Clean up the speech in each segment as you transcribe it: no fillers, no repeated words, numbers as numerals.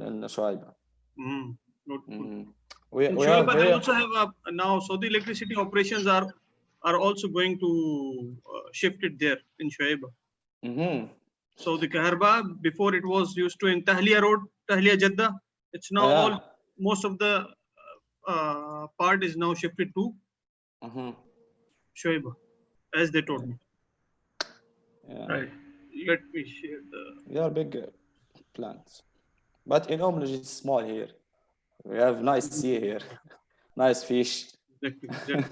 in Shuaibah. Good. We In have Shuaibah, they here, also have now Saudi electricity operations are also going to shift it there in Shuaibah. So the Kaharba, before it was used to in Tahliya Road, Tahliya Jeddah. It's now all, most of the part is now shifted to Shuaibah, as they told me. Right. Let me share the. We are big plants, but in Omlij it's small here. We have nice sea here, nice fish, Exactly.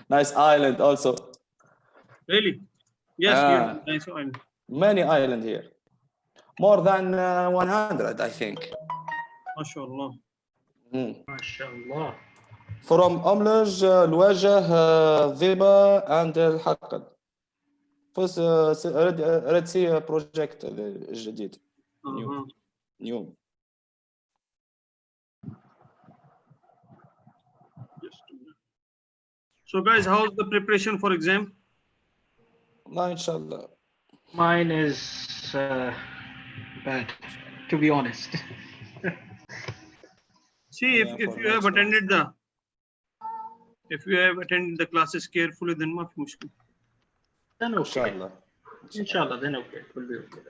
nice island also. Really? Yes, nice island. Many island here, more than 100, I think. MashaAllah. MashaAllah. From Omlij, الوجه, ضبا, and الحقل. First Red Sea project الجديد. New. So guys, how's the preparation for exam? Inshallah. Mine is bad, to be honest. See, if you have attended the classes carefully, then much mushkil. Then okay. Inshallah, then okay. It will be okay.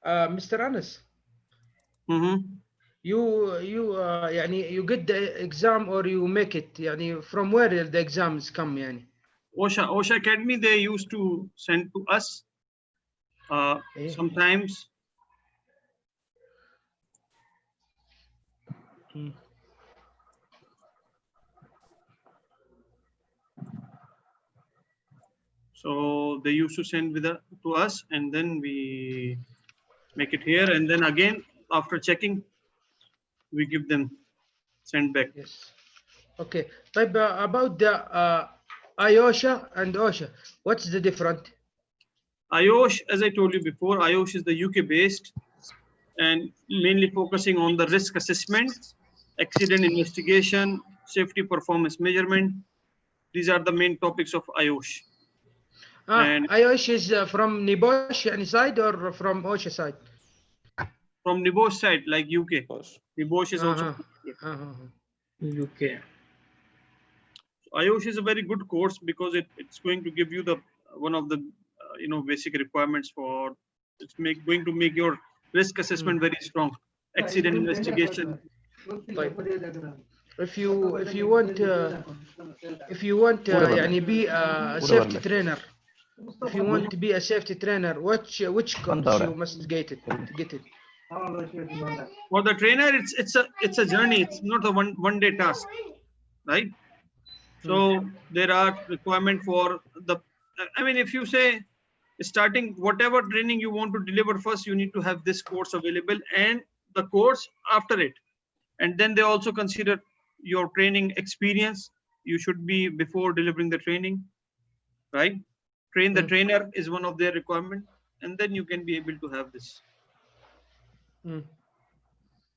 Mr. Anas. You get the exam or you make it from where the exams come OSHA Academy, they used to send to us sometimes. So they used to send to us, and then we make it here, and then again after checking we give them send back. Yes. Okay. About the IOSHA and OSHA, what's the difference? IOSH, as I told you before, IOSH is the UK based and mainly focusing on the risk assessment, accident investigation, safety performance measurement. These are the main topics of IOSH. And IOSH is from NIBOSH side or from OSHA side? From NIBOSH side, like UK. NIBOSH is also UK. IOSH is a very good course because it's going to give you one of the basic requirements for going to make your risk assessment very strong. Accident investigation. If you want be a safety trainer, if you want to be a safety trainer, which course you must get it? For the trainer, it's a journey. It's not a one day task, right? So there are requirement for if you say starting whatever training you want to deliver first, you need to have this course available and the course after it. And then they also consider your training experience. You should be before delivering the training, right? Train the trainer is one of their requirement, and then you can be able to have this.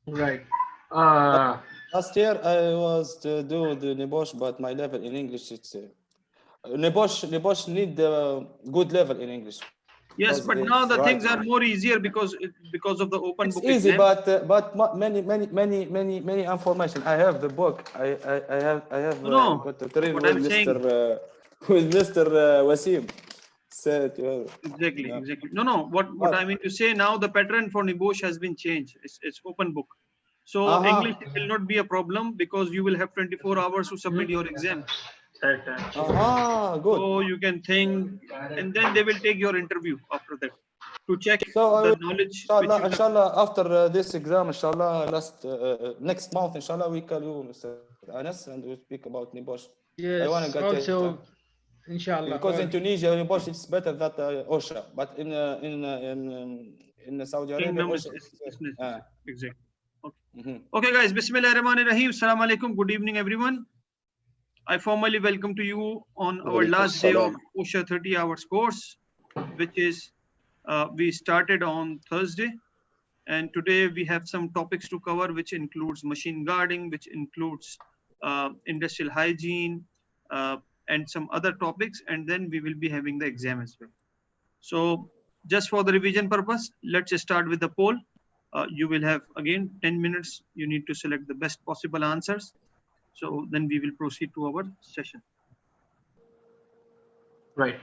Right. Last year I was to do the NIBOSH, but my level in English it's NIBOSH need good level in English. Yes, but now the things are more easier because of the open book. It's easy, but many information. I have the book. I have got to train with Mr. Wasim. Exactly. No. What I mean to say now, the pattern for NIBOSH has been changed. It's open book. So English will not be a problem because you will have 24 hours to submit your exam. Good. So you can think, and then they will take your interview after that to check the knowledge. Inshallah, after this exam, inshallah, next month, inshallah, we call you, Mr. Anas, and we speak about NIBOSH. Yes, I want to get also, inshallah. Because in Tunisia, NIBOSH is better than OSHA, but in Saudi Arabia, OSHA is exactly. Okay, guys. Bismillahirrahmanirrahim. Assalamu alaikum. Good evening, everyone. I formally welcome to you on our last day of OSHA 30 hours course, which is we started on Thursday, and today we have some topics to cover, which includes machine guarding, which includes industrial hygiene, and some other topics, and then we will be having the exam as well. So just for the revision purpose, let's start with the poll. You will have again 10 minutes. You need to select the best possible answers. So then we will proceed to our session. Right.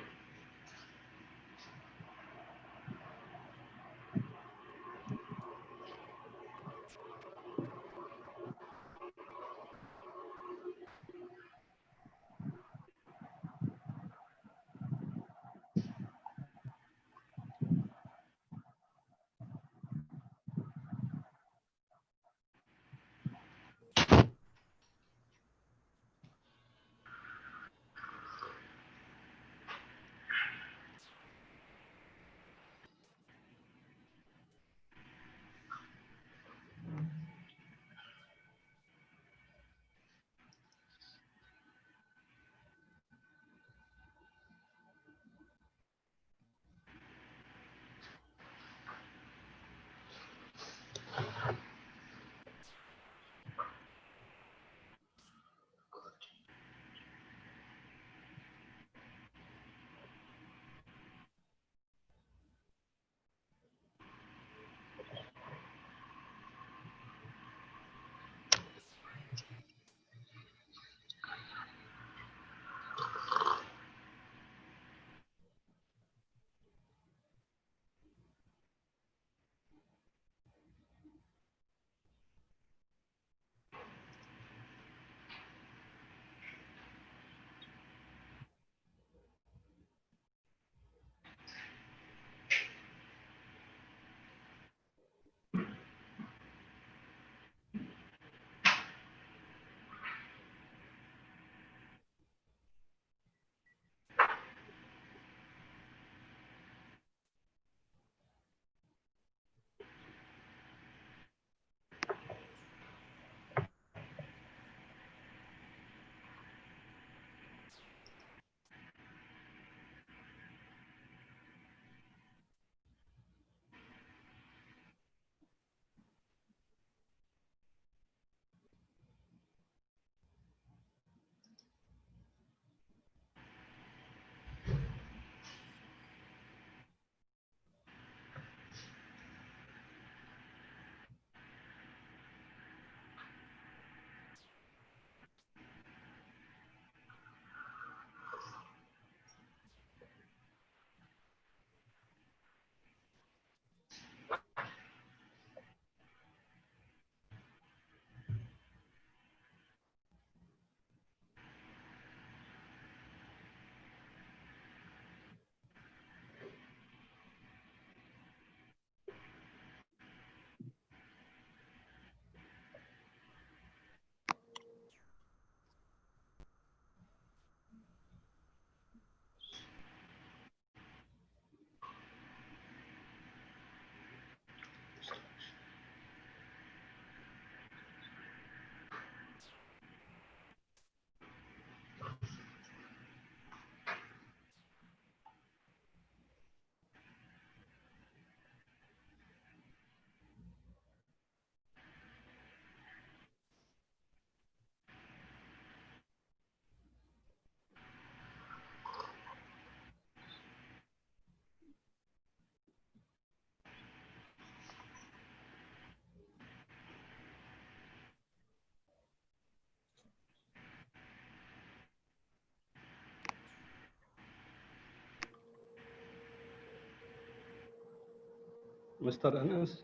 Mr. Anas,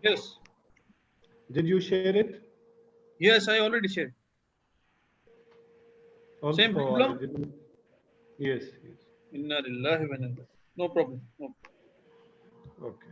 Yes. did you share it? Yes, I already shared. Same Oh, I problem? didn't. Yes, yes. Inna lillahi wa inna ilaihi. No problem. No. Okay.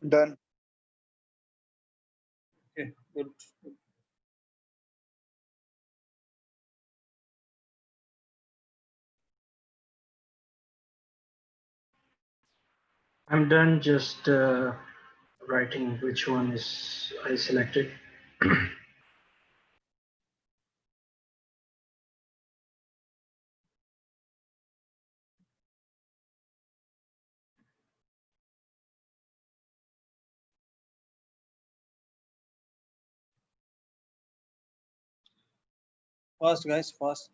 Done. Okay, good. I'm done, just writing which one is I selected. Fast, guys, fast.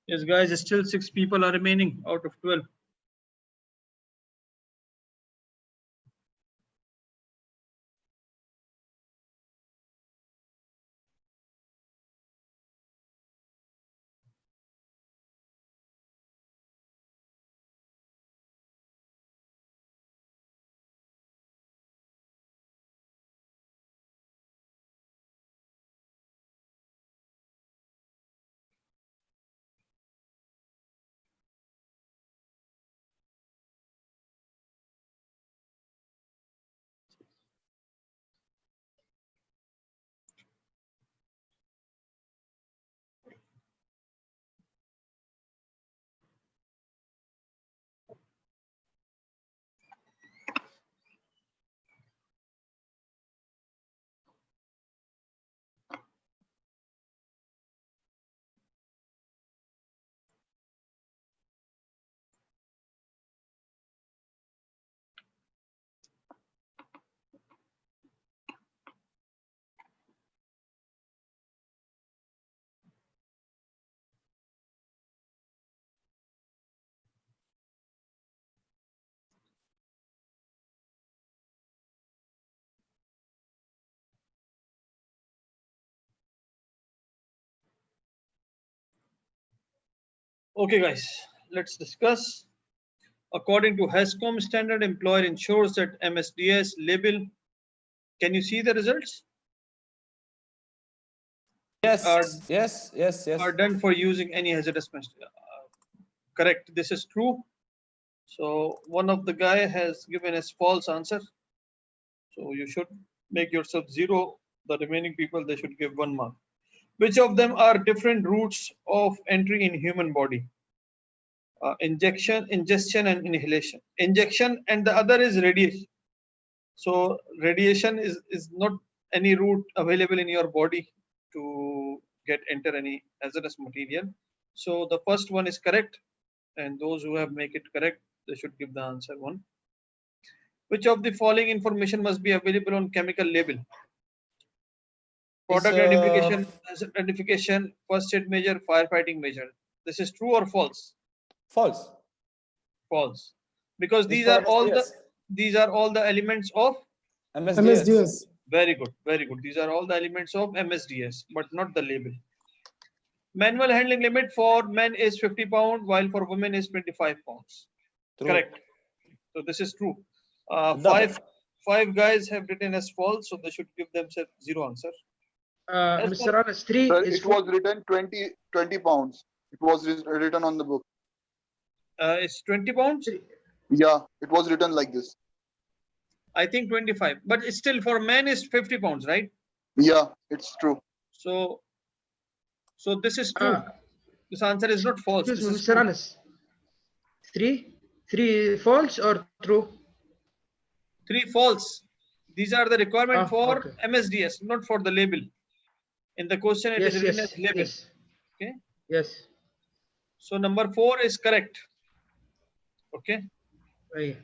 Yes, guys, still 6 people are remaining out of 12. Okay, guys, let's discuss. According to HSCOM standard, employer ensures that MSDS label. Can you see the results? Yes, Are, yes, yes, yes. Are done for using any hazardous material. Correct. This is true. So one of the guy has given us false answer. So you should make yourself 0. The remaining people, they should give 1 mark. Which of them are different routes of entry in human body? Injection, ingestion, and inhalation. Injection, and the other is radiation. So radiation is not any route available in your body. to enter any hazardous material. So the first one is correct, and those who have make it correct, they should give the answer 1. Which of the following information must be available on chemical label? Product identification, hazard identification, first aid measure, firefighting measure. This is true or false? False. False, because It's these for are all MSDS. the elements of MSDS. very good, very good. These are all the elements of MSDS, but not the label. Manual handling limit for men is 50 pounds, while for women is 25 pounds. True. Correct. So this is true. Double. Five guys have written as false, so they should give themselves 0 answer. Mr. Anas, 3 Sir, is it was written 20 pounds. It was written on the book. It's 20 pounds. Yeah, it was written like this. I think 25, but it's still for men is 50 pounds, right? Yeah, it's true. So this is true. This answer is not false. Excuse me, This is Mr. true. Anas. 3 false or true? 3 false. These are the requirement for okay. MSDS, not for the label. In the question, it is written as label. Yes. Okay. Yes. So number 4 is correct. Okay. Right.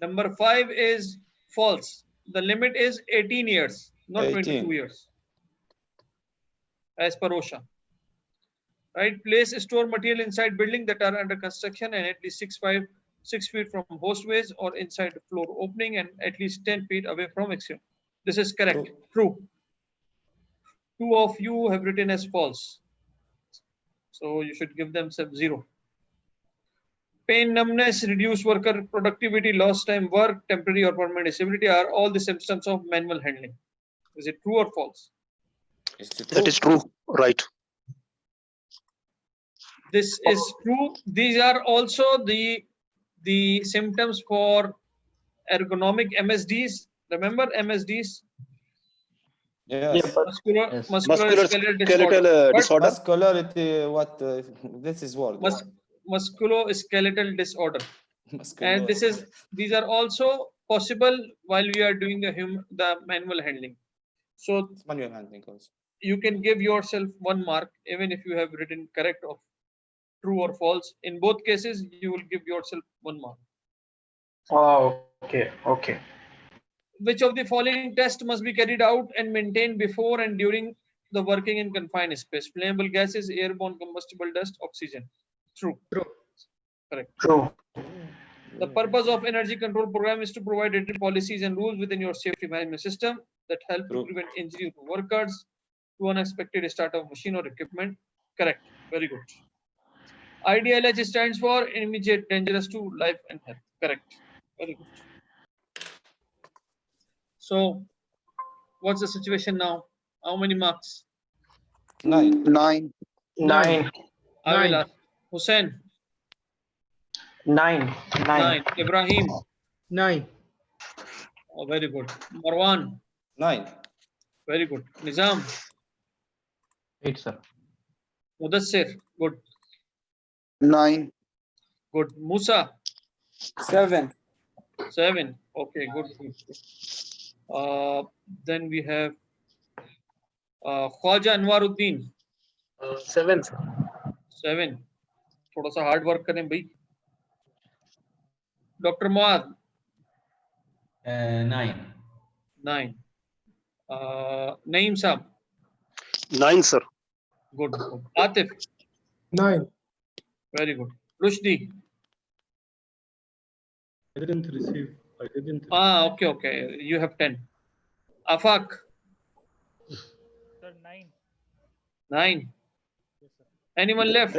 Number 5 is false. The limit is 18 years, not 22 years. As per OSHA. Right. Place store material inside building that are under construction and at least 6 feet from hoistways or inside the floor opening and at least 10 feet away from axiom. This is correct. True. 2 of you have written as false. So you should give them 0. Pain, numbness, reduced worker productivity, lost time work, temporary or permanent disability are all the symptoms of manual handling. Is it true or false? That is true. Right. This is true. These are also the symptoms for ergonomic MSDs. Remember MSDs? Yes. Musculoskeletal Musculoskeletal disorder. Muscularity. What? This is word. Musculoskeletal disorder. And these are also possible while we are doing the manual handling. So It's manual handling also. you can give yourself 1 mark even if you have written correct or true or false. In both cases, you will give yourself 1 mark. Oh, okay, okay. Which of the following tests must be carried out and maintained before and during the working in confined space? Flammable gases, airborne combustible dust, oxygen. True. True. Correct. True. The purpose of energy control program is to provide written policies and rules within your safety management system that help to prevent injury to workers, to unexpected start of machine or equipment. Correct. Very good. IDLH stands for immediate dangerous to life and health. Correct. Very good. So, what's the situation now? How many marks? 9. 9. 9. I will ask. Hussein. 9. 9. Ibrahim. 9. Oh, very good. Marwan. 9. Very good. Nizam. 8, sir. Mudassir. Good. 9. Good. Musa. 7. 7. Okay, good. Then we have Khwaja Anwaruddin. 7. 7. थोड़ा सा hard work करें भाई. Dr. Muad. 9. 9. Naeem Saab. 9, sir. Good. Atif. 9. Very good. Rushdi. I didn't receive. Okay. You have 10. Afaq. Sir, 9. 9. Anyone left?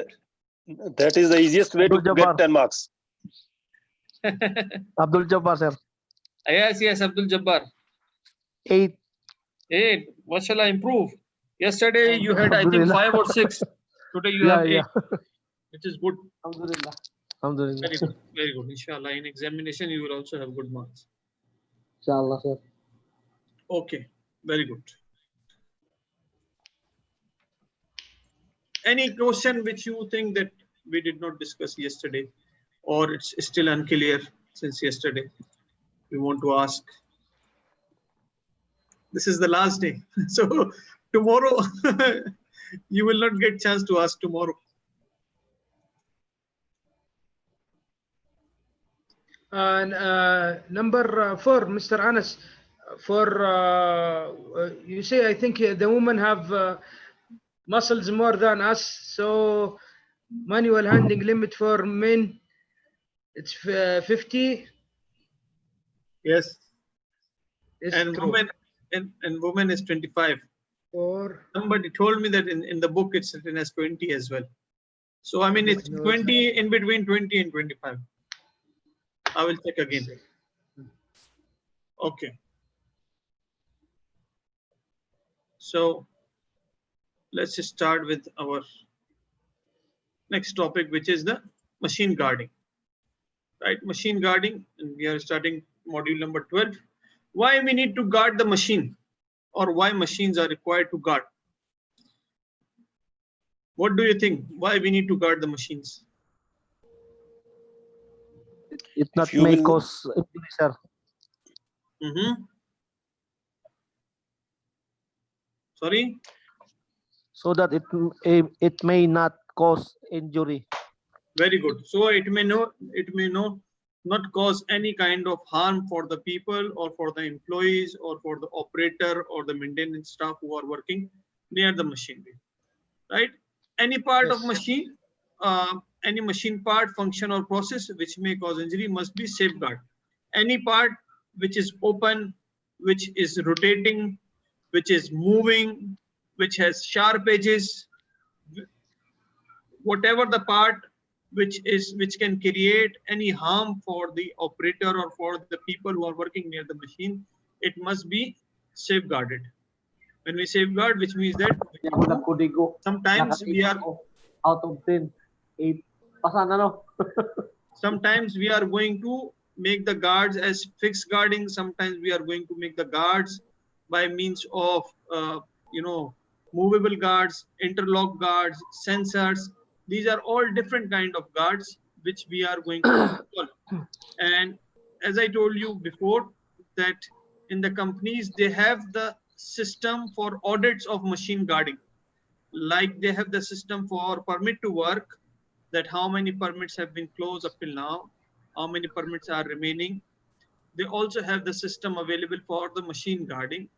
That is the easiest way to get 10 marks. Abdul Jabbar, sir. Yes, Abdul Jabbar. 8. 8. What shall I improve? Yesterday you had, I think, 5 or 6. Today you have 8, which is good. Alhamdulillah. Very good. Very good. Inshallah, in examination you will also have good marks. Inshallah, sir. Okay. Very good. Any question which you think that we did not discuss yesterday, or it's still unclear since yesterday, we want to ask? This is the last day, so tomorrow you will not get chance to ask tomorrow. Number 4, Mr. Anas, for you say, I think the women have muscles more than us, so manual handling limit for men, it's 50. Yes. Is And true. women and women is 25. Or somebody told me that in the book it's written as 20 as well. So I mean it's 20, in between 20 and 25. I will check again. Okay. So let's just start with our next topic, which is the machine guarding. Right, machine guarding, and we are starting module number 12. Why we need to guard the machine, or why machines are required to guard? What do you think? Why we need to guard the machines? It not may cause injury, sir. Sorry? So that it may not cause injury. Very good. So it may not cause any kind of harm for the people or for the employees or for the operator or the maintenance staff who are working near the machinery. Right? Any part of machine, any machine part, function or process which may cause injury must be safeguarded. Any part which is open, which is rotating, which is moving, which has sharp edges, whatever the part which can create any harm for the operator or for the people who are working near the machine, it must be safeguarded. When we safeguard, which means that sometimes we are out of 10, 8. Sometimes we are going to make the guards as fixed guarding. Sometimes we are going to make the guards by means of movable guards, interlock guards, sensors. These are all different kind of guards which we are going to install. And as I told you before, that in the companies they have the system for audits of machine guarding. Like they have the system for permit to work, that how many permits have been closed up till now, how many permits are remaining. They also have the system available for the machine guarding,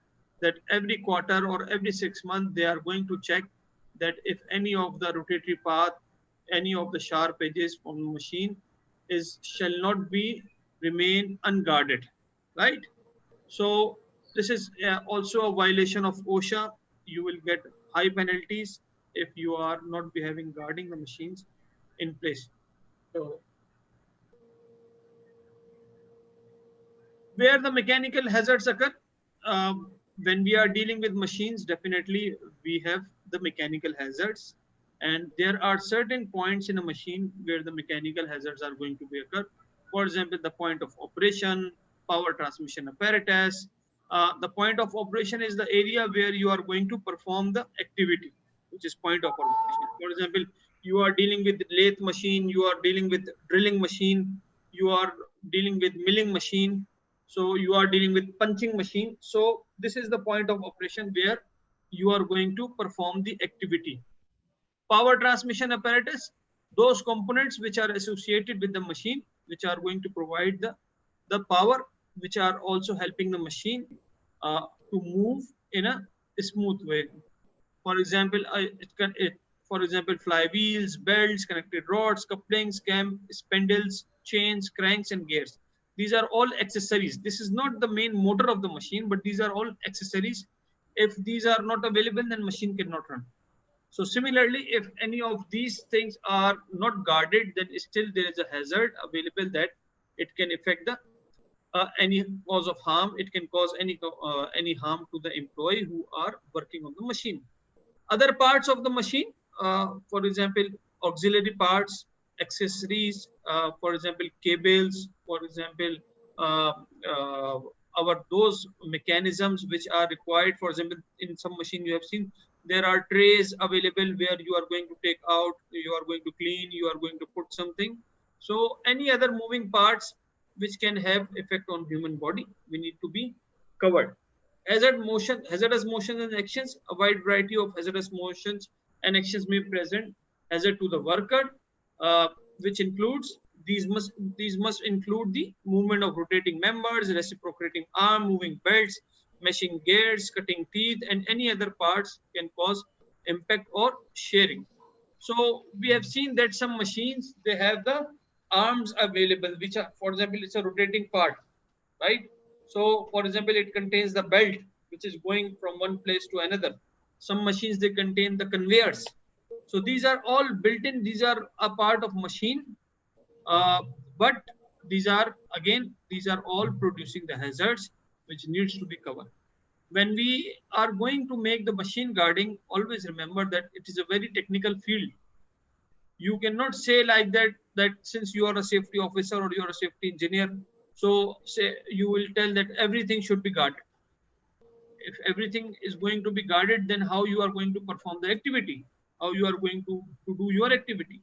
that every quarter or every 6 months they are going to check that if any of the rotatory path, any of the sharp edges from the machine shall not be remain unguarded, right? So this is also a violation of OSHA. You will get high penalties if you are not be having guarding the machines in place. So where the mechanical hazards occur, when we are dealing with machines, definitely we have the mechanical hazards, and there are certain points in a machine where the mechanical hazards are going to be occur. For example, the point of operation, power transmission apparatus. The point of operation is the area where you are going to perform the activity, which is point of operation. For example, you are dealing with lathe machine, you are dealing with drilling machine, you are dealing with milling machine, so you are dealing with punching machine. So this is the point of operation where you are going to perform the activity. Power transmission apparatus, those components which are associated with the machine, which are going to provide the power, which are also helping the machine to move in a smooth way. For example, for example, flywheels, belts, connected rods, couplings, cam, spindles, chains, cranks, and gears. These are all accessories. This is not the main motor of the machine, but these are all accessories. If these are not available, then machine cannot run. So similarly, if any of these things are not guarded, then still there is a hazard available that it can affect the any cause of harm. It can cause any harm to the employee who are working on the machine. Other parts of the machine, for example, auxiliary parts, accessories, for example, cables, for example, those mechanisms which are required. For example, in some machine you have seen there are trays available where you are going to take out, you are going to clean, you are going to put something. So any other moving parts which can have effect on human body, we need to be covered. Hazardous motions and actions. A wide variety of hazardous motions and actions may present hazard to the worker, which includes these must include the movement of rotating members, reciprocating arm, moving belts, meshing gears, cutting teeth, and any other parts can cause impact or shearing. So we have seen that some machines, they have the arms available, which are, for example, it's a rotating part, right? So for example, it contains the belt, which is going from one place to another. Some machines, they contain the conveyors. So these are all built in, these are a part of machine, but these are all producing the hazards which needs to be covered. When we are going to make the machine guarding, always remember that it is a very technical field. You cannot say like that since you are a safety officer or you are a safety engineer, so say you will tell that everything should be guarded. If everything is going to be guarded, then how you are going to perform the activity, how you are going to do your activity.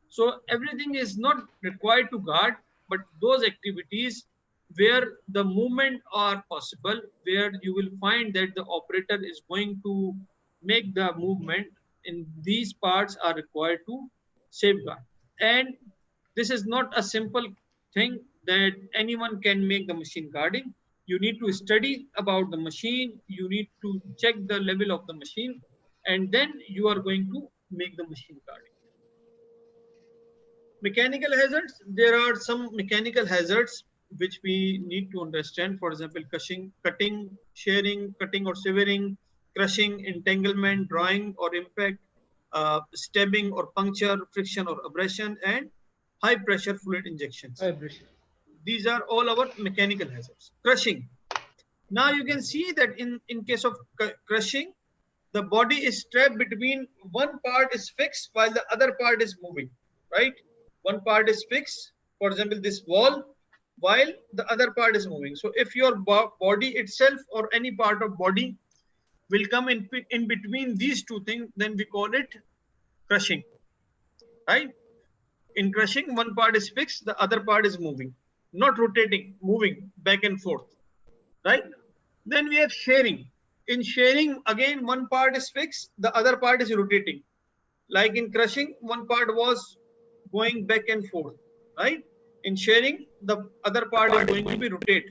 So everything is not required to guard, but those activities where the movement are possible, where you will find that the operator is going to make the movement, in these parts are required to safeguard. And this is not a simple thing that anyone can make the machine guarding. You need to study about the machine, you need to check the level of the machine, and then you are going to make the machine guarding. Mechanical hazards, there are some mechanical hazards which we need to understand. For example, cutting, shearing, cutting or severing, crushing, entanglement, drawing or impact, stabbing or puncture, friction or abrasion, and high pressure fluid injections. These are all our mechanical hazards. Crushing. Now you can see that in case of crushing, the body is strapped between, one part is fixed while the other part is moving, right? One part is fixed, for example, this wall, while the other part is moving. So if your body itself or any part of body will come in between these two things, then we call it crushing, right? In crushing, one part is fixed, the other part is moving, not rotating, moving back and forth, right? Then we have shearing. In shearing, again, one part is fixed, the other part is rotating. Like in crushing, one part was going back and forth, right? In shearing, the other part is going to be rotate.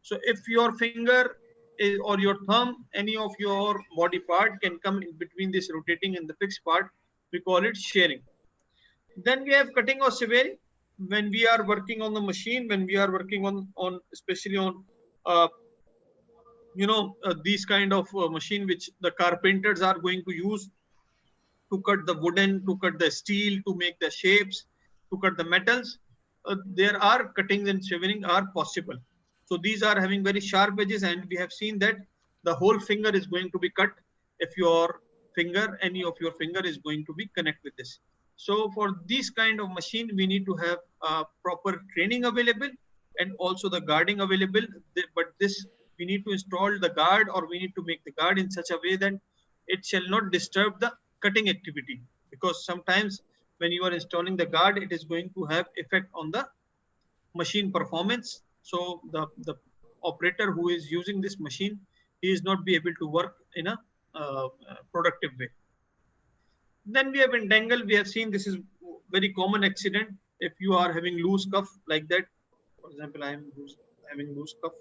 So if your finger is, or your thumb, any of your body part can come in between this rotating and the fixed part, we call it shearing. Then we have cutting or severing. When we are working on the machine, when we are working on especially on these kind of machine which the carpenters are going to use to cut the wooden, to cut the steel, to make the shapes, to cut the metals, there are cutting and severing are possible. So these are having very sharp edges, and we have seen that the whole finger is going to be cut if your finger, any of your finger is going to be connected with this. So for this kind of machine, we need to have proper training available and also the guarding available. But this, we need to install the guard, or we need to make the guard in such a way that it shall not disturb the cutting activity, because sometimes when you are installing the guard, it is going to have effect on the machine performance. So the operator who is using this machine, he is not be able to work in a productive way. Then we have entangle. We have seen this is very common accident. If you are having loose cuff like that, for example, I am having loose cuff,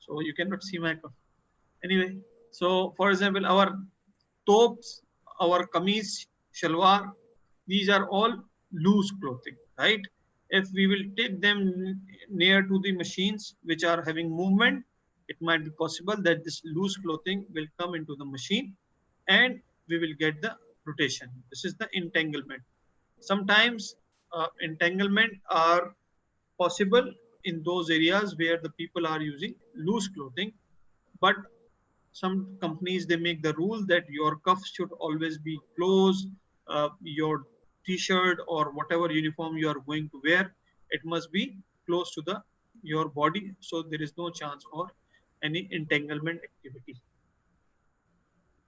so you cannot see my cuff. Anyway, so for example, our tops, our kameez, shalwar, these are all loose clothing, right? If we will take them near to the machines which are having movement, it might be possible that this loose clothing will come into the machine and we will get the rotation. This is the entanglement. Sometimes entanglement are possible in those areas where the people are using loose clothing, but some companies, they make the rule that your cuffs should always be closed, your t-shirt or whatever uniform you are going to wear, it must be close to your body, so there is no chance for any entanglement activity.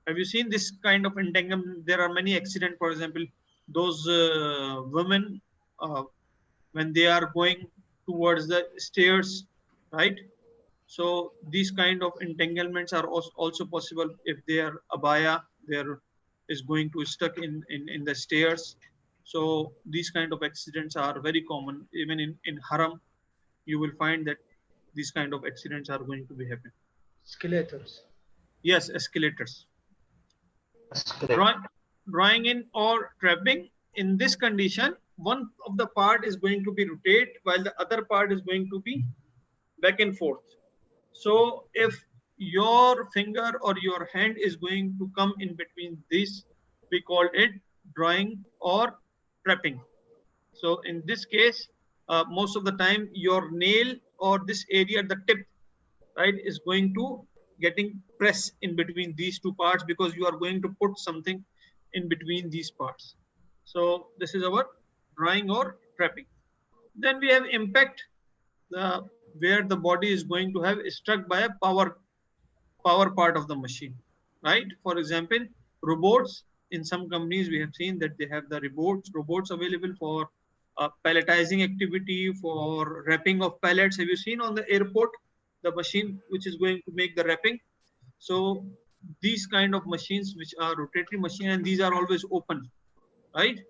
Have you seen this kind of entanglement? There are many accidents. For example, those women, when they are going towards the stairs, right? So these kind of entanglements are also possible if their abaya there is going to stuck in the stairs. So these kind of accidents are very common. Even in haram, you will find that these kind of accidents are going to be happening. Escalators. Yes, escalators. Drawing in or trapping, in this condition, one of the part is going to be rotate while the other part is going to be back and forth. So if your finger or your hand is going to come in between this, we call it drawing or trapping. So in this case, most of the time your nail or this area at the tip, right, is going to getting press in between these two parts because you are going to put something in between these parts. So this is our drawing or trapping. Then we have impact, where the body is going to have struck by a power part of the machine, right? For example, robots. In some companies, we have seen that they have the robots available for palletizing activity, for wrapping of pallets. Have you seen on the airport the machine which is going to make the wrapping? So these kind of machines, which are rotatory machine, and these are always open, right?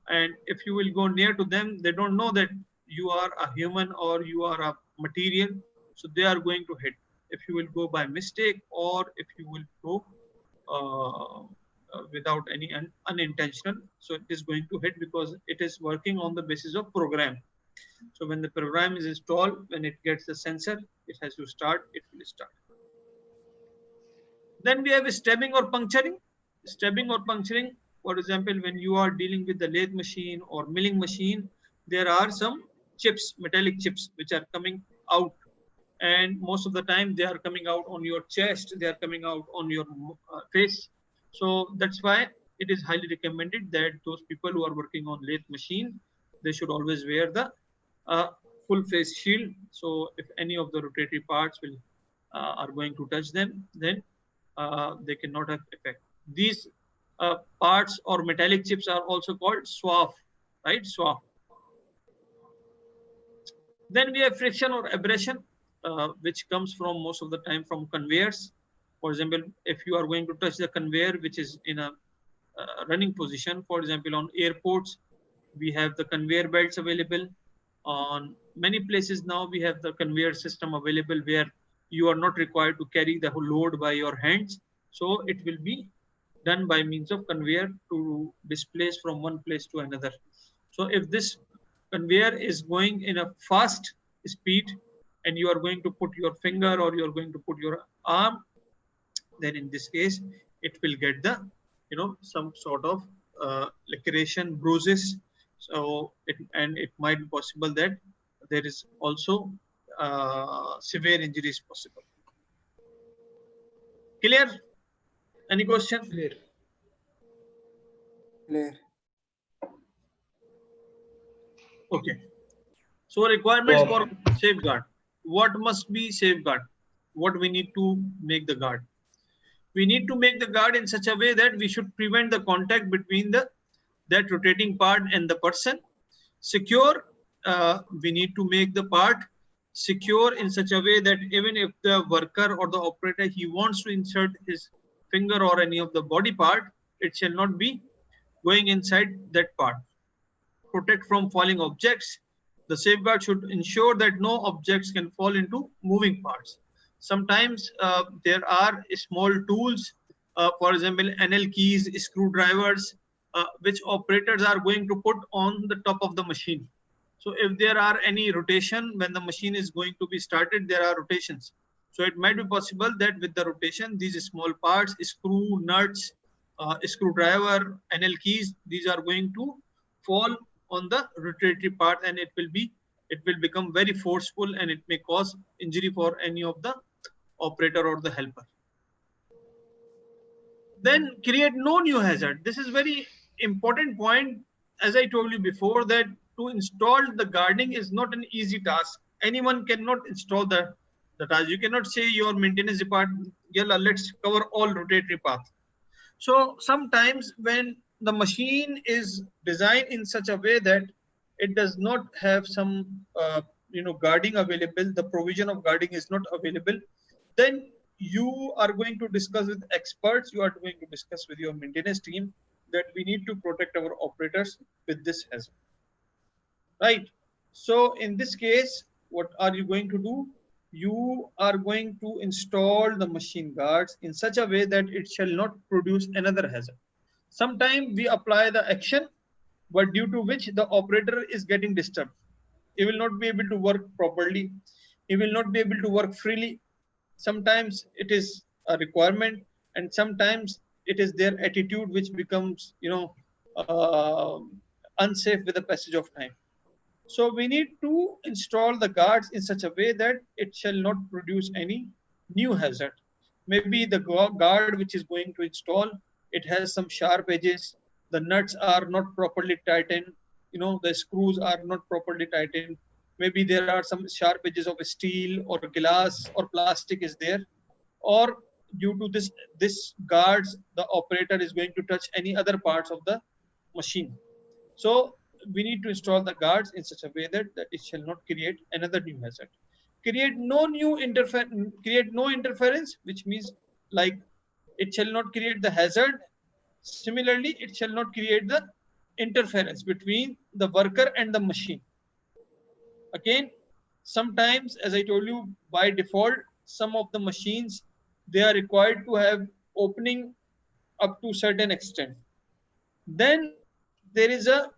And if you will go near to them, they don't know that you are a human or you are a material, so they are going to hit. If you will go by mistake or if you will go without any unintentional, so it is going to hit because it is working on the basis of program. So when the program is installed, when it gets the sensor, it has to start, it will start. Then we have stabbing or puncturing. Stabbing or puncturing, for example, when you are dealing with the lathe machine or milling machine, there are some chips, metallic chips, which are coming out. And most of the time they are coming out on your chest, they are coming out on your face. So that's why it is highly recommended that those people who are working on lathe machine, they should always wear the full face shield. So if any of the rotatory parts will are going to touch them, then they cannot have effect. These parts or metallic chips are also called swath, right? Swath. Then we have friction or abrasion, which comes from most of the time from conveyors. For example, if you are going to touch the conveyor, which is in a running position, for example, on airports, we have the conveyor belts available. On many places now, we have the conveyor system available where you are not required to carry the whole load by your hands. So it will be done by means of conveyor to displace from one place to another. So if this conveyor is going in a fast speed and you are going to put your finger or you are going to put your arm, then in this case it will get the some sort of laceration, bruises. So it might be possible that there is also severe injuries possible. Clear? Any question? Clear. Okay. So requirements for safeguard. What must be safeguard? What we need to make the guard? We need to make the guard in such a way that we should prevent the contact between that rotating part and the person. Secure. We need to make the part secure in such a way that even if the worker or the operator, he wants to insert his finger or any of the body part, it shall not be going inside that part. Protect from falling objects. The safeguard should ensure that no objects can fall into moving parts. Sometimes there are small tools, for example, NL keys, screwdrivers, which operators are going to put on the top of the machine. So if there are any rotation, when the machine is going to be started, there are rotations. So it might be possible that with the rotation, these small parts, screw, nuts, screwdriver, NL keys, these are going to fall on the rotatory part, and it will become very forceful, and it may cause injury for any of the operator or the helper. Then create no new hazard. This is very important point. As I told you before, that to install the guarding is not an easy task. Anyone cannot install the task. You cannot say your maintenance department, yalla, let's cover all rotatory paths. So sometimes when the machine is designed in such a way that it does not have some guarding available, the provision of guarding is not available, then you are going to discuss with experts, you are going to discuss with your maintenance team that we need to protect our operators with this hazard, right? So in this case, what are you going to do? You are going to install the machine guards in such a way that it shall not produce another hazard. Sometimes we apply the action, but due to which the operator is getting disturbed. He will not be able to work properly. He will not be able to work freely. Sometimes it is a requirement, and sometimes it is their attitude which becomes, unsafe with the passage of time. So we need to install the guards in such a way that it shall not produce any new hazard. Maybe the guard which is going to install, it has some sharp edges. The nuts are not properly tightened. The screws are not properly tightened. Maybe there are some sharp edges of steel or glass or plastic is there. Or due to this guards, the operator is going to touch any other parts of the machine. So we need to install the guards in such a way that it shall not create another new hazard. Create no interference, which means like it shall not create the hazard. Similarly, it shall not create the interference between the worker and the machine. Again, sometimes, as I told you, by default, some of the machines, they are required to have opening up to certain extent. Then there is a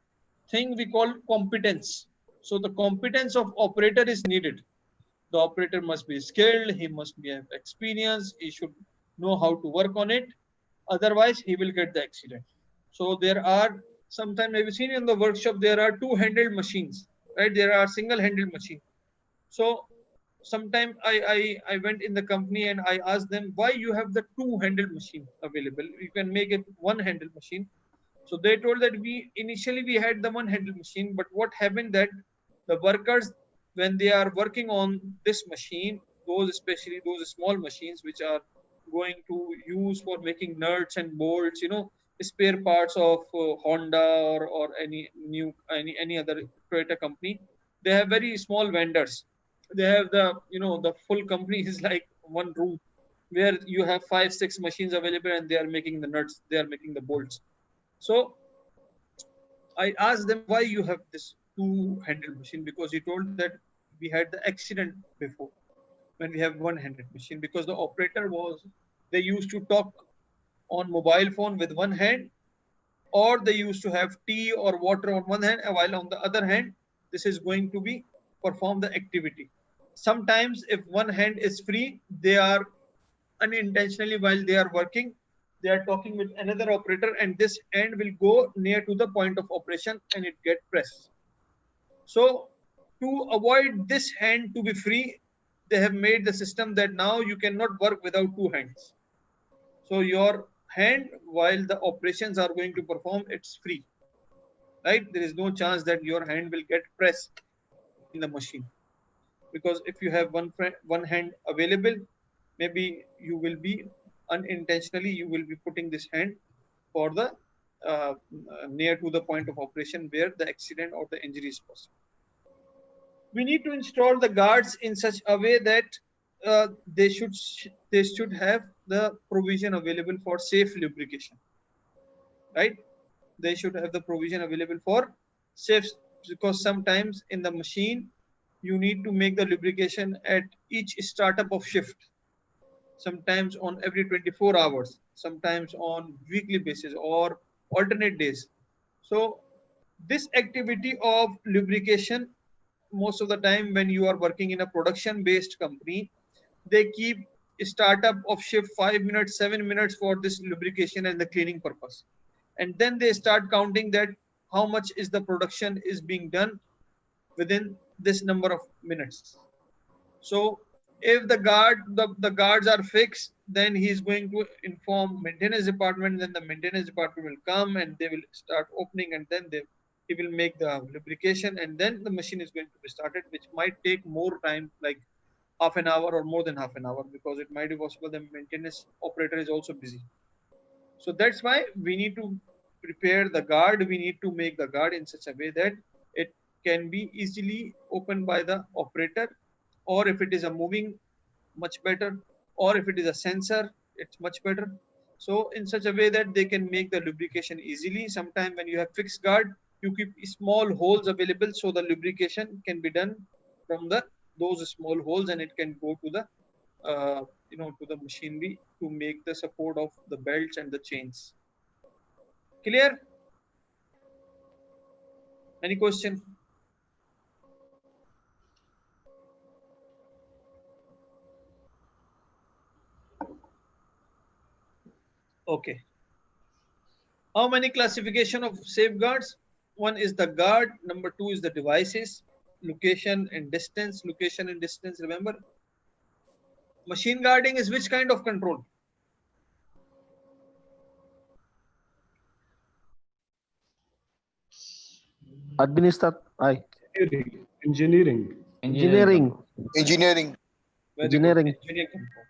thing we call competence. So the competence of operator is needed. The operator must be skilled, he must have experience, he should know how to work on it. Otherwise, he will get the accident. So there are, sometimes I've seen in the workshop, there are two handled machines, right? There are single handled machines. So sometime I went in the company and I asked them, why you have the two handled machine available? You can make it one handled machine. So they told that initially we had the one handled machine, but what happened that the workers, when they are working on this machine, especially those small machines which are going to use for making nuts and bolts, spare parts of Honda or any other Toyota company, they have very small vendors. They have the full company is like one room where you have 5-6 machines available and they are making the nuts, they are making the bolts. So I asked them, why you have this two-handled machine? Because he told that we had the accident before when we have one-handed machine, because the operator they used to talk on mobile phone with one hand, or they used to have tea or water on one hand, while on the other hand, this is going to be perform the activity. Sometimes if one hand is free, they are unintentionally, while they are working, they are talking with another operator, and this hand will go near to the point of operation and it get pressed. So to avoid this hand to be free, they have made the system that now you cannot work without two hands. So your hand, while the operations are going to perform, it's free, right? There is no chance that your hand will get pressed in the machine, because if you have one hand available, maybe you will be unintentionally, you will be putting this hand for the near to the point of operation where the accident or the injury is possible. We need to install the guards in such a way that they should have the provision available for safe lubrication, right? They should have the provision available for safe, because sometimes in the machine you need to make the lubrication at each startup of shift, sometimes on every 24 hours, sometimes on weekly basis or alternate days. So this activity of lubrication, most of the time when you are working in a production based company, they keep startup of shift 5 minutes, 7 minutes for this lubrication and the cleaning purpose. And then they start counting that how much is the production is being done within this number of minutes. So if the guards are fixed, then he's going to inform maintenance department, then the maintenance department will come and they will start opening, and then he will make the lubrication, and then the machine is going to be started, which might take more time, like half an hour or more than half an hour, because it might be possible the maintenance operator is also busy. So that's why we need to prepare the guard. We need to make the guard in such a way that it can be easily opened by the operator, or if it is a moving, much better, or if it is a sensor, it's much better. So in such a way that they can make the lubrication easily. Sometimes when you have fixed guard, you keep small holes available, so the lubrication can be done from those small holes, and it can go to the to the machinery to make the support of the belts and the chains. Clear? Any question? Okay. How many classification of safeguards? One is the guard, number two is the devices, location and distance. Location and distance, remember? Machine guarding is which kind of control? Engineering. Engineering. Engineering. Very good. Engineering control.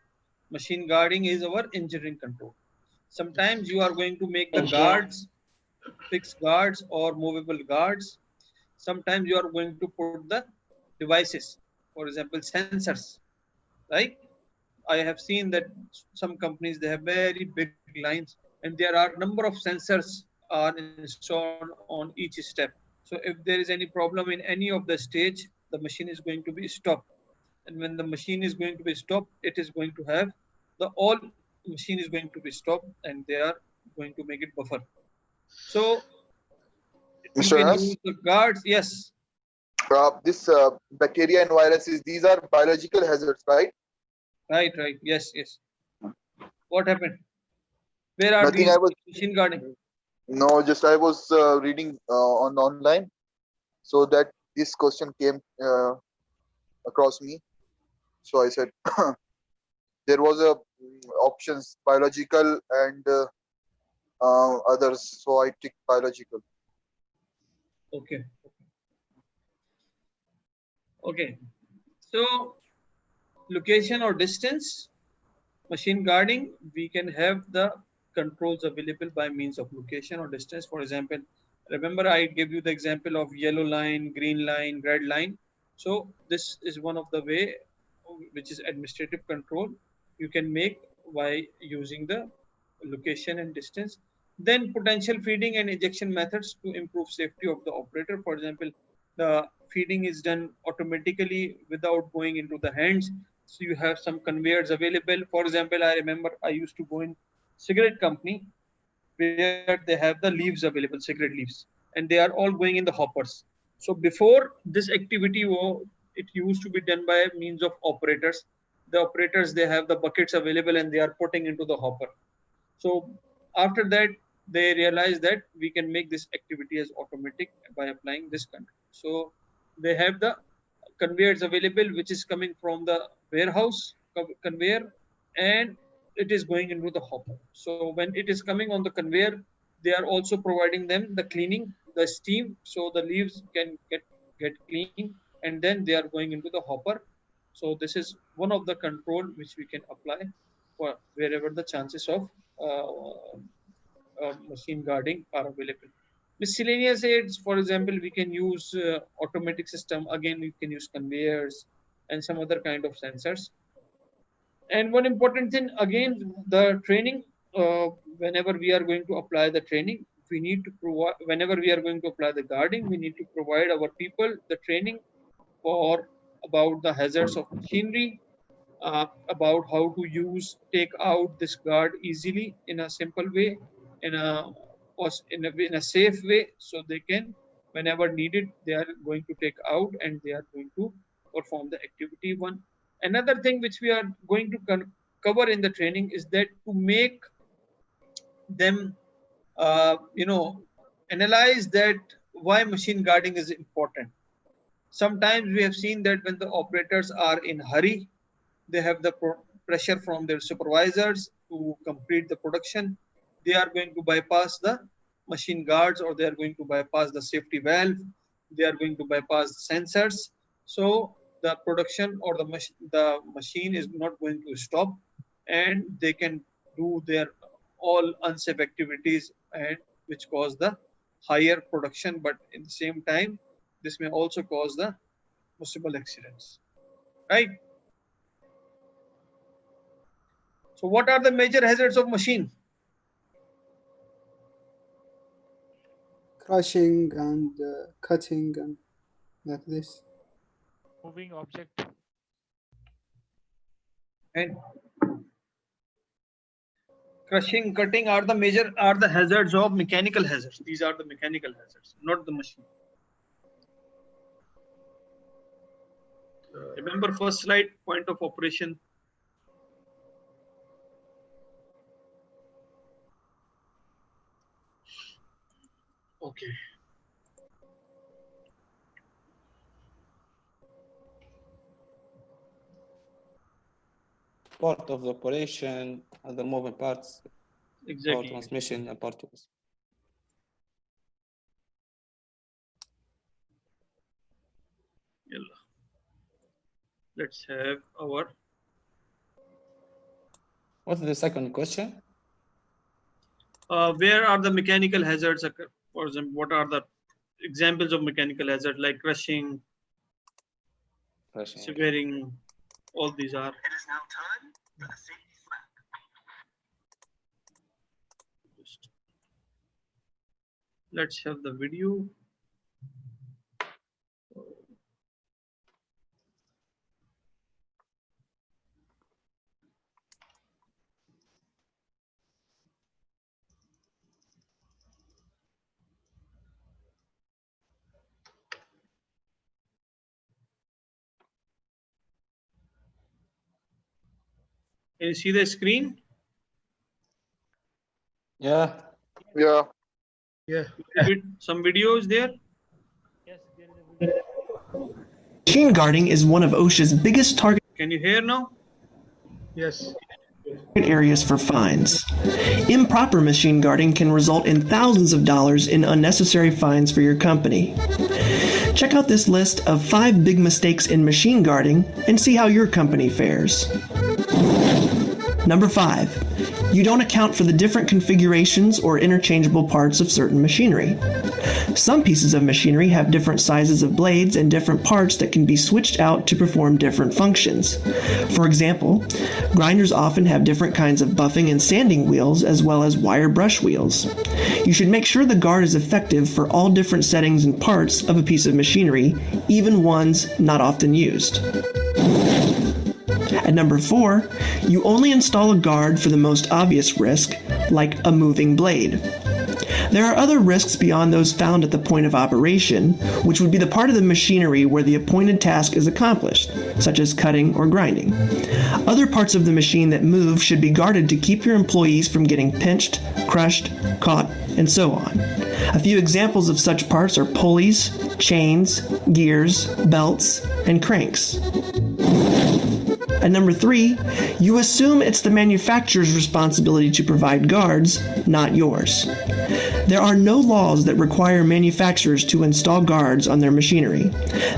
Machine guarding is our engineering control. Sometimes you are going to make the guards, fixed guards or movable guards. Sometimes you are going to put the devices, for example, sensors, right? I have seen that some companies, they have very big lines, and there are number of sensors are installed on each step. So if there is any problem in any of the stage, the machine is going to be stopped. And when the machine is going to be stopped, it is going to have the all machine is going to be stopped, and they are going to make it buffer. So you Mr. can Anas? use the guards. Yes. This bacteria and viruses, these are biological hazards, right? Right. Yes. What happened? Where are Nothing. these I was machine guarding? no, just I was reading on online, so that this question came across me. So I said there was a options biological and others. So I ticked biological. Okay. So location or distance, machine guarding, we can have the controls available by means of location or distance. For example, remember I gave you the example of yellow line, green line, red line. So this is one of the way which is administrative control you can make by using the location and distance. Then potential feeding and ejection methods to improve safety of the operator. For example, the feeding is done automatically without going into the hands. So you have some conveyors available. For example, I remember I used to go in cigarette company where they have the leaves available, cigarette leaves, and they are all going in the hoppers. So before this activity, it used to be done by means of operators. The operators, they have the buckets available and they are putting into the hopper. So after that, they realized that we can make this activity as automatic by applying this control. So they have the conveyors available, which is coming from the warehouse conveyor, and it is going into the hopper. So when it is coming on the conveyor, they are also providing them the cleaning, the steam, so the leaves can get clean, and then they are going into the hopper. So this is one of the control which we can apply for wherever the chances of machine guarding are available. Miscellaneous aids, for example, we can use automatic system. Again, we can use conveyors and some other kind of sensors. And one important thing, again, the training. Whenever we are going to apply the training, we need to provide. Whenever we are going to apply the guarding, we need to provide our people the training for about the hazards of machinery, about how to take out this guard easily in a simple way, in a safe way, so they can, whenever needed, they are going to take out and they are going to perform the activity one. Another thing which we are going to cover in the training is that to make them, analyze that why machine guarding is important. Sometimes we have seen that when the operators are in hurry, they have the pressure from their supervisors to complete the production. They are going to bypass the machine guards, or they are going to bypass the safety valve. They are going to bypass the sensors. So the production or the machine is not going to stop, and they can do their all unsafe activities, and which cause the higher production, but in the same time this may also cause the possible accidents, right? So what are the major hazards of machine? Crushing and cutting and like this. Moving object. And crushing, cutting are the hazards of mechanical hazards. These are the mechanical hazards, not the machine. Remember first slide, point of operation. Okay. Part of the operation, other moving parts, Exactly. power transmission and particles. Let's have our. What's the second question? Where are the mechanical hazards occur? For example, what are the examples of mechanical hazard like crushing, severing? All these are. It is now time for the safety slap. Let's have the video. Can you see the screen? Yeah. Yeah. Yeah. Some videos there. Yes, there is a video. Machine guarding is one of OSHA's biggest target Can you hear now? Yes. areas for fines. Improper machine guarding can result in thousands of dollars in unnecessary fines for your company. Check out this list of 5 big mistakes in machine guarding and see how your company fares. Number 5. You don't account for the different configurations or interchangeable parts of certain machinery. Some pieces of machinery have different sizes of blades and different parts that can be switched out to perform different functions. For example, grinders often have different kinds of buffing and sanding wheels as well as wire brush wheels. You should make sure the guard is effective for all different settings and parts of a piece of machinery, even ones not often used. At number 4, you only install a guard for the most obvious risk, like a moving blade. There are other risks beyond those found at the point of operation, which would be the part of the machinery where the appointed task is accomplished, such as cutting or grinding. Other parts of the machine that move should be guarded to keep your employees from getting pinched, crushed, caught, and so on. A few examples of such parts are pulleys, chains, gears, belts, and cranks. At number 3, you assume it's the manufacturer's responsibility to provide guards, not yours. There are no laws that require manufacturers to install guards on their machinery.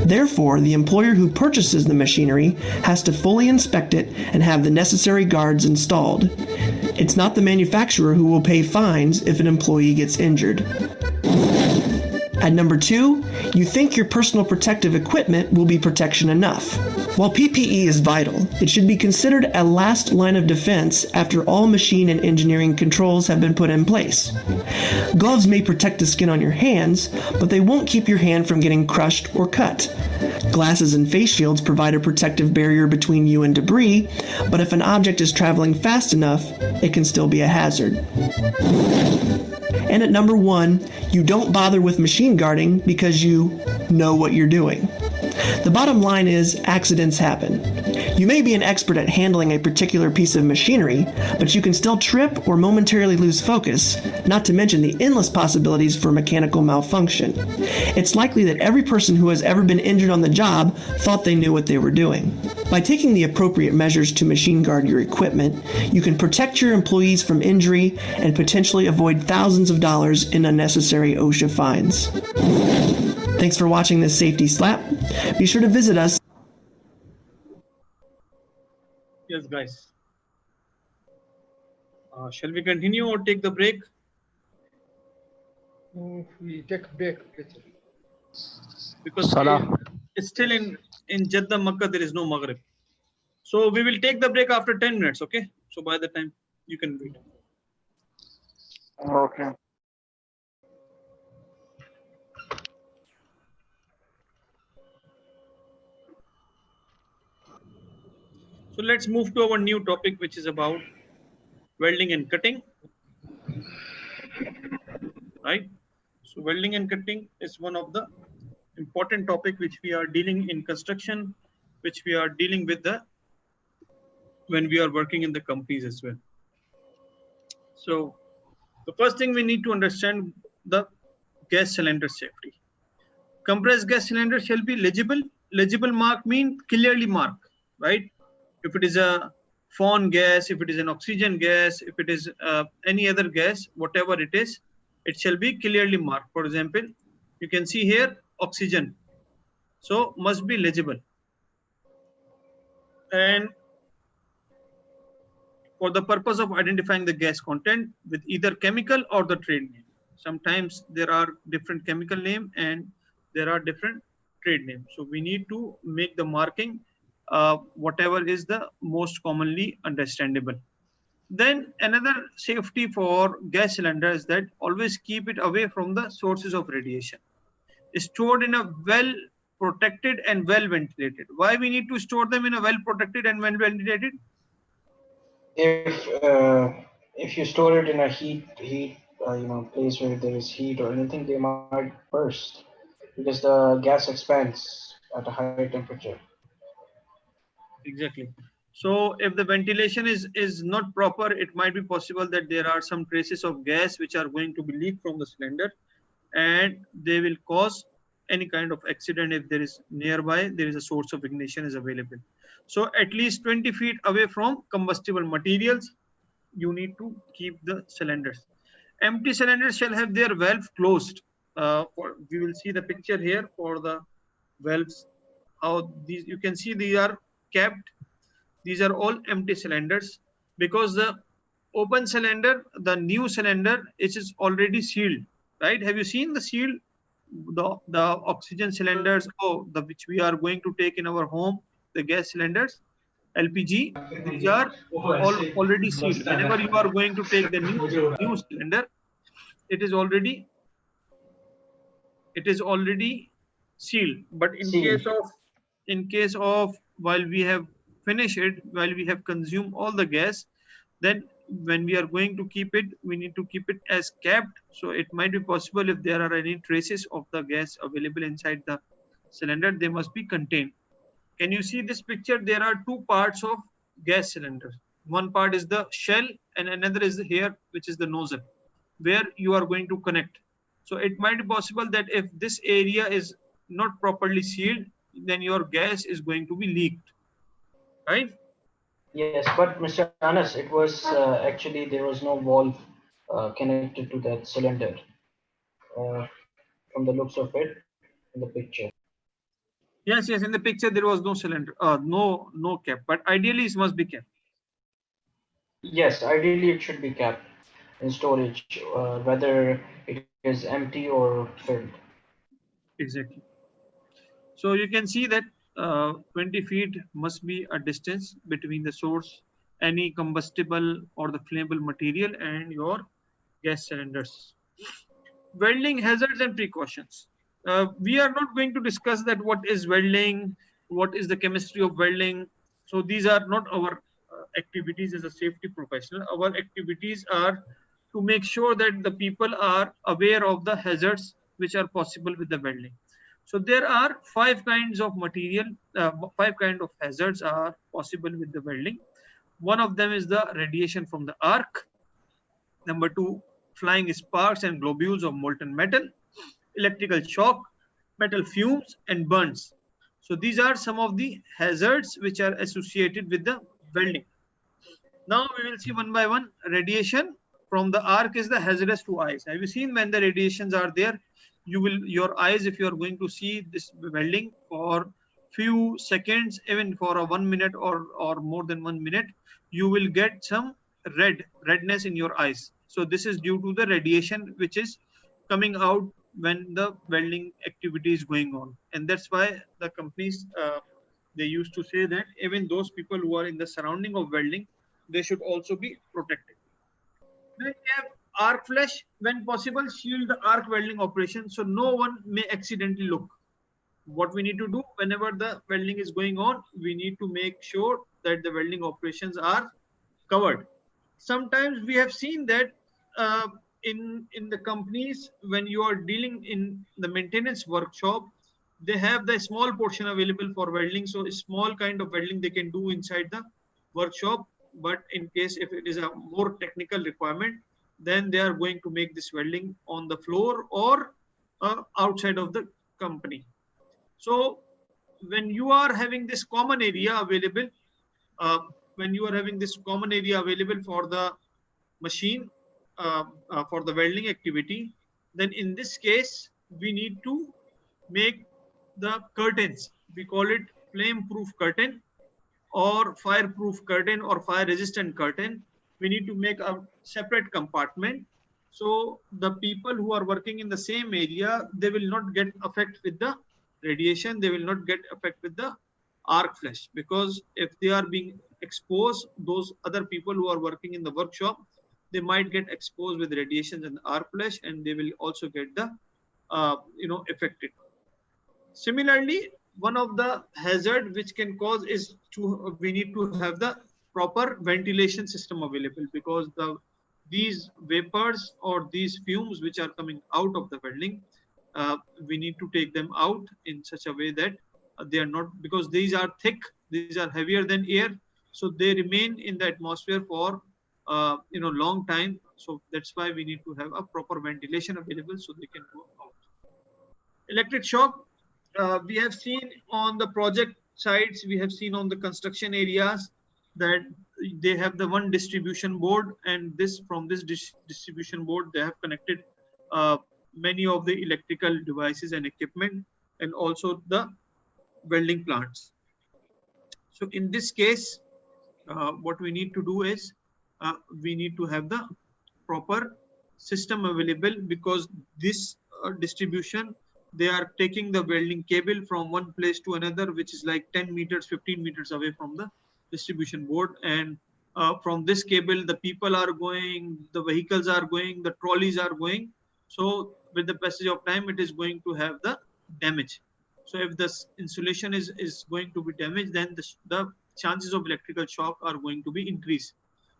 Therefore, the employer who purchases the machinery has to fully inspect it and have the necessary guards installed. It's not the manufacturer who will pay fines if an employee gets injured. At number 2, you think your personal protective equipment will be protection enough. While PPE is vital, it should be considered a last line of defense after all machine and engineering controls have been put in place. Gloves may protect the skin on your hands, but they won't keep your hand from getting crushed or cut. Glasses and face shields provide a protective barrier between you and debris, but if an object is traveling fast enough, it can still be a hazard. And at number 1, you don't bother with machine guarding because you know what you're doing. The bottom line is accidents happen. You may be an expert at handling a particular piece of machinery, but you can still trip or momentarily lose focus, not to mention the endless possibilities for mechanical malfunction. It's likely that every person who has ever been injured on the job thought they knew what they were doing. By taking the appropriate measures to machine guard your equipment, you can protect your employees from injury and potentially avoid thousands of dollars in unnecessary OSHA fines. Thanks for watching this Safety Slap. Be sure to visit us. Yes, guys. Shall we continue or take the break? We take a break later. because Salah. it's still in Jeddah, Makkah, there is no Maghrib. So we will take the break after 10 minutes, okay? So by the time you can wait. Okay. So let's move to our new topic, which is about welding and cutting, right? So welding and cutting is one of the important topic which we are dealing in construction, which we are dealing with when we are working in the companies as well. So the first thing we need to understand the gas cylinder safety. Compressed gas cylinder shall be legible. Legible mark mean clearly marked, right? If it is a foreign gas, if it is an oxygen gas, if it is any other gas, whatever it is, it shall be clearly marked. For example, you can see here oxygen, so must be legible. And for the purpose of identifying the gas content with either chemical or the trade name. Sometimes there are different chemical name and there are different trade names. So we need to make the marking whatever is the most commonly understandable. Then another safety for gas cylinder is that always keep it away from the sources of radiation. Stored in a well protected and well ventilated. Why we need to store them in a well protected and well ventilated? If you store it in a heat place where there is heat or anything, they might burst because the gas expands at a high temperature. Exactly. So if the ventilation is not proper, it might be possible that there are some traces of gas which are going to be leaked from the cylinder, and they will cause any kind of accident if there is nearby, there is a source of ignition is available. So at least 20 feet away from combustible materials, you need to keep the cylinders. Empty cylinders shall have their valve closed. We will see the picture here for the valves. How these, you can see these are capped. These are all empty cylinders because the open cylinder, the new cylinder, it is already sealed, right? Have you seen the seal? The oxygen cylinders, which we are going to take in our home, the gas cylinders, LPG, these are already sealed. Whenever you are going to take the new cylinder, it is already sealed. But in case of while we have finished it, while we have consumed all the gas, then when we are going to keep it, we need to keep it as capped. So it might be possible if there are any traces of the gas available inside the cylinder, they must be contained. Can you see this picture? There are two parts of gas cylinder. One part is the shell and another is here, which is the nozzle, where you are going to connect. So it might be possible that if this area is not properly sealed, then your gas is going to be leaked, right? Yes, but Mr. Anas, it was actually there was no valve connected to that cylinder from the looks of it in the picture. Yes, in the picture there was no cylinder, no cap, but ideally it must be kept. Yes, ideally it should be kept in storage, whether it is empty or filled. Exactly. So you can see that 20 feet must be a distance between the source, any combustible or the flammable material, and your gas cylinders. Welding hazards and precautions. We are not going to discuss that what is welding, what is the chemistry of welding. So these are not our activities as a safety professional. Our activities are to make sure that the people are aware of the hazards which are possible with the welding. So there are 5 kinds of material, 5 kinds of hazards are possible with the welding. One of them is the radiation from the arc. Number 2, flying sparks and globules of molten metal, electrical shock, metal fumes, and burns. So these are some of the hazards which are associated with the welding. Now we will see one by one. Radiation from the arc is the hazardous to eyes. Have you seen when the radiations are there? Your eyes, if you are going to see this welding for few seconds, even for a 1 minute or more than 1 minute, you will get some redness in your eyes. So this is due to the radiation which is coming out when the welding activity is going on. And that's why the companies, they used to say that even those people who are in the surrounding of welding, they should also be protected. Then we have arc flash. When possible, shield the arc welding operation so no one may accidentally look. What we need to do whenever the welding is going on, we need to make sure that the welding operations are covered. Sometimes we have seen that in the companies, when you are dealing in the maintenance workshop, they have the small portion available for welding. So a small kind of welding they can do inside the workshop. But in case if it is a more technical requirement, then they are going to make this welding on the floor or outside of the company. So when you are having this common area available, for the machine, for the welding activity, then in this case, we need to make the curtains. We call it flame-proof curtain or fire-proof curtain or fire-resistant curtain. We need to make a separate compartment. So the people who are working in the same area, they will not get affected with the radiation. They will not get affected with the arc flash, because if they are being exposed, those other people who are working in the workshop, they might get exposed with radiations and arc flash, and they will also get the affected. Similarly, one of the hazard which can cause is we need to have the proper ventilation system available, because these vapors or these fumes which are coming out of the welding, we need to take them out in such a way that they are not, because these are thick, these are heavier than air, so they remain in the atmosphere for long time. So that's why we need to have a proper ventilation available so they can go out. Electric shock, we have seen on the project sites, we have seen on the construction areas that they have the one distribution board, and from this distribution board they have connected many of the electrical devices and equipment, and also the welding plants. So in this case, what we need to do is we need to have the proper system available, because this distribution, they are taking the welding cable from one place to another, which is like 10 meters, 15 meters away from the distribution board. And from this cable, the people are going, the vehicles are going, the trolleys are going. So with the passage of time, it is going to have the damage. So if this insulation is going to be damaged, then the chances of electrical shock are going to be increased.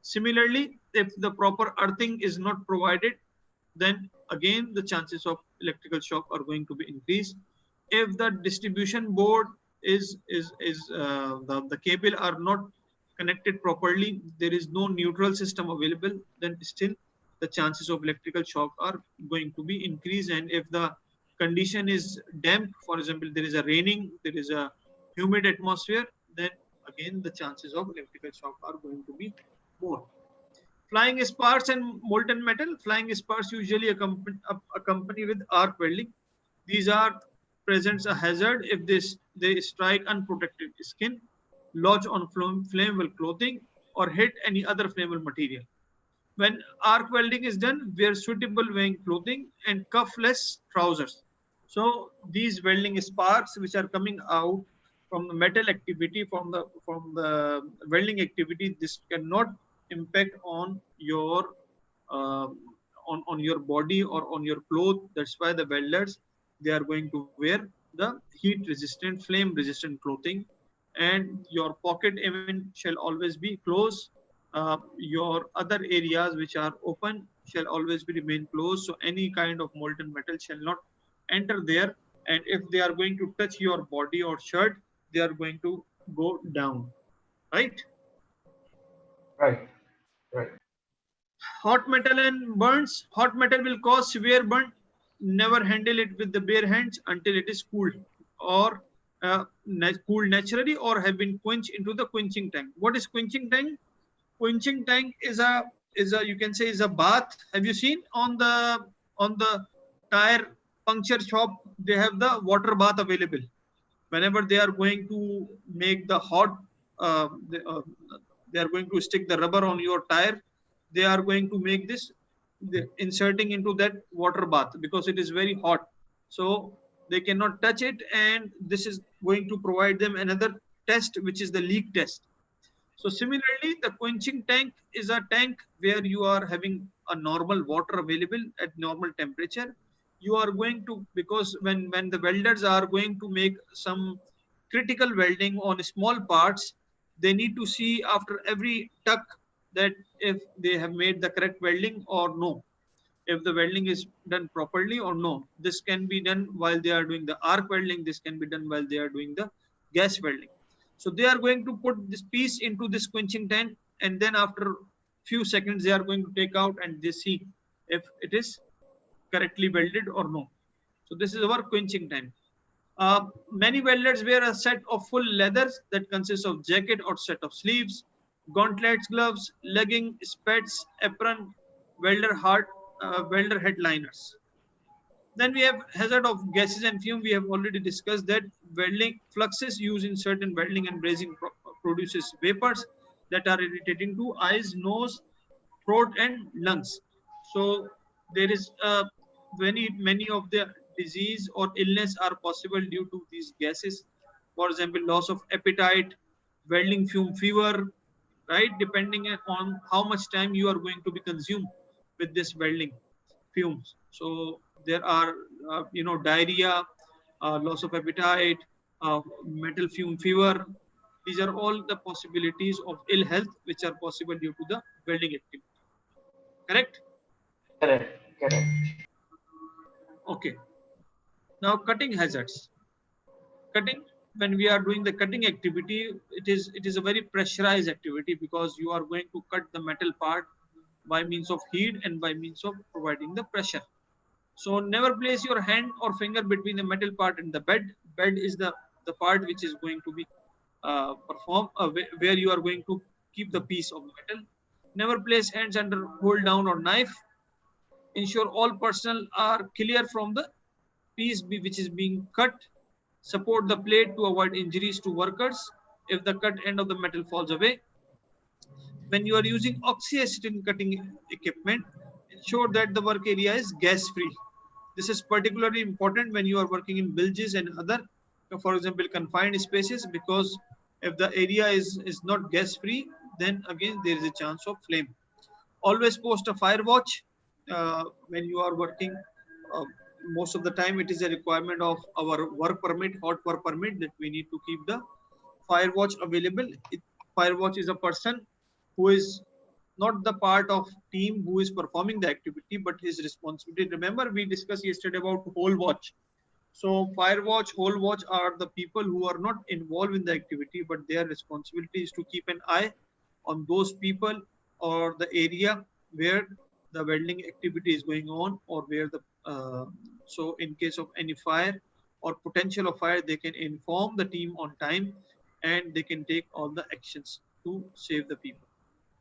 Similarly, if the proper earthing is not provided, then again the chances of electrical shock are going to be increased. If the distribution board the cable are not connected properly, there is no neutral system available, then still the chances of electrical shock are going to be increased. And if the condition is damp, for example, there is a raining, there is a humid atmosphere, then again the chances of electrical shock are going to be more. Flying sparks and molten metal. Flying sparks usually accompany with arc welding. These presents a hazard if they strike unprotected skin, lodge on flammable clothing, or hit any other flammable material. When arc welding is done, wear suitable weighing clothing and cuffless trousers. So these welding sparks which are coming out from the metal activity, from the welding activity, this cannot impact on your on your body or on your clothes. That's why the welders, they are going to wear the heat resistant, flame resistant clothing, and your pocket even shall always be closed. Your other areas which are open shall always be remain closed, so any kind of molten metal shall not enter there. And if they are going to touch your body or shirt, they are going to go down. Right? Right. Hot metal and burns. Hot metal will cause severe burn. Never handle it with the bare hands until it is cooled, or cooled naturally, or have been quenched into the quenching tank. What is quenching tank? Quenching tank is a you can say is a bath. Have you seen on the tire puncture shop? They have the water bath available. Whenever they are going to make the hot, they are going to stick the rubber on your tire. They are going to make this inserting into that water bath because it is very hot. So they cannot touch it, and this is going to provide them another test, which is the leak test. So similarly, the quenching tank is a tank where you are having a normal water available at normal temperature. You are going to, because when the welders are going to make some critical welding on small parts, they need to see after every tuck that if they have made the correct welding or no, if the welding is done properly or no. This can be done while they are doing the arc welding. This can be done while they are doing the gas welding. So they are going to put this piece into this quenching tank, and then after few seconds they are going to take out and they see if it is correctly welded or no. So this is our quenching tank. Many welders wear a set of full leathers that consists of jacket or set of sleeves, gauntlets, gloves, legging, spats, apron, welder headliners. Then we have hazard of gases and fume. We have already discussed that welding fluxes used in certain welding and brazing produces vapors that are irritating to eyes, nose, throat, and lungs. So there is many of the disease or illness are possible due to these gases. For example, loss of appetite, welding fume fever, right? Depending on how much time you are going to be consumed with this welding fumes. So there are, diarrhea, loss of appetite, metal fume fever. These are all the possibilities of ill health which are possible due to the welding activity. Correct? Correct. Okay. Now cutting hazards. Cutting, when we are doing the cutting activity, it is a very pressurized activity because you are going to cut the metal part by means of heat and by means of providing the pressure. So never place your hand or finger between the metal part and the bed. Bed is the part which is going to be where you are going to keep the piece of metal. Never place hands under hold down or knife. Ensure all personnel are clear from the piece which is being cut. Support the plate to avoid injuries to workers if the cut end of the metal falls away. When you are using oxyacetylene cutting equipment, ensure that the work area is gas free. This is particularly important when you are working in bilges and other, for example, confined spaces, because if the area is not gas free, then again there is a chance of flame. Always post a fire watch when you are working. Most of the time it is a requirement of our work permit, hot work permit, that we need to keep the fire watch available. Fire watch is a person who is not the part of team who is performing the activity, but his responsibility. Remember, we discussed yesterday about whole watch. So fire watch, whole watch are the people who are not involved in the activity, but their responsibility is to keep an eye on those people or the area where the welding activity is going on, or where the so in case of any fire or potential of fire, they can inform the team on time and they can take all the actions to save the people.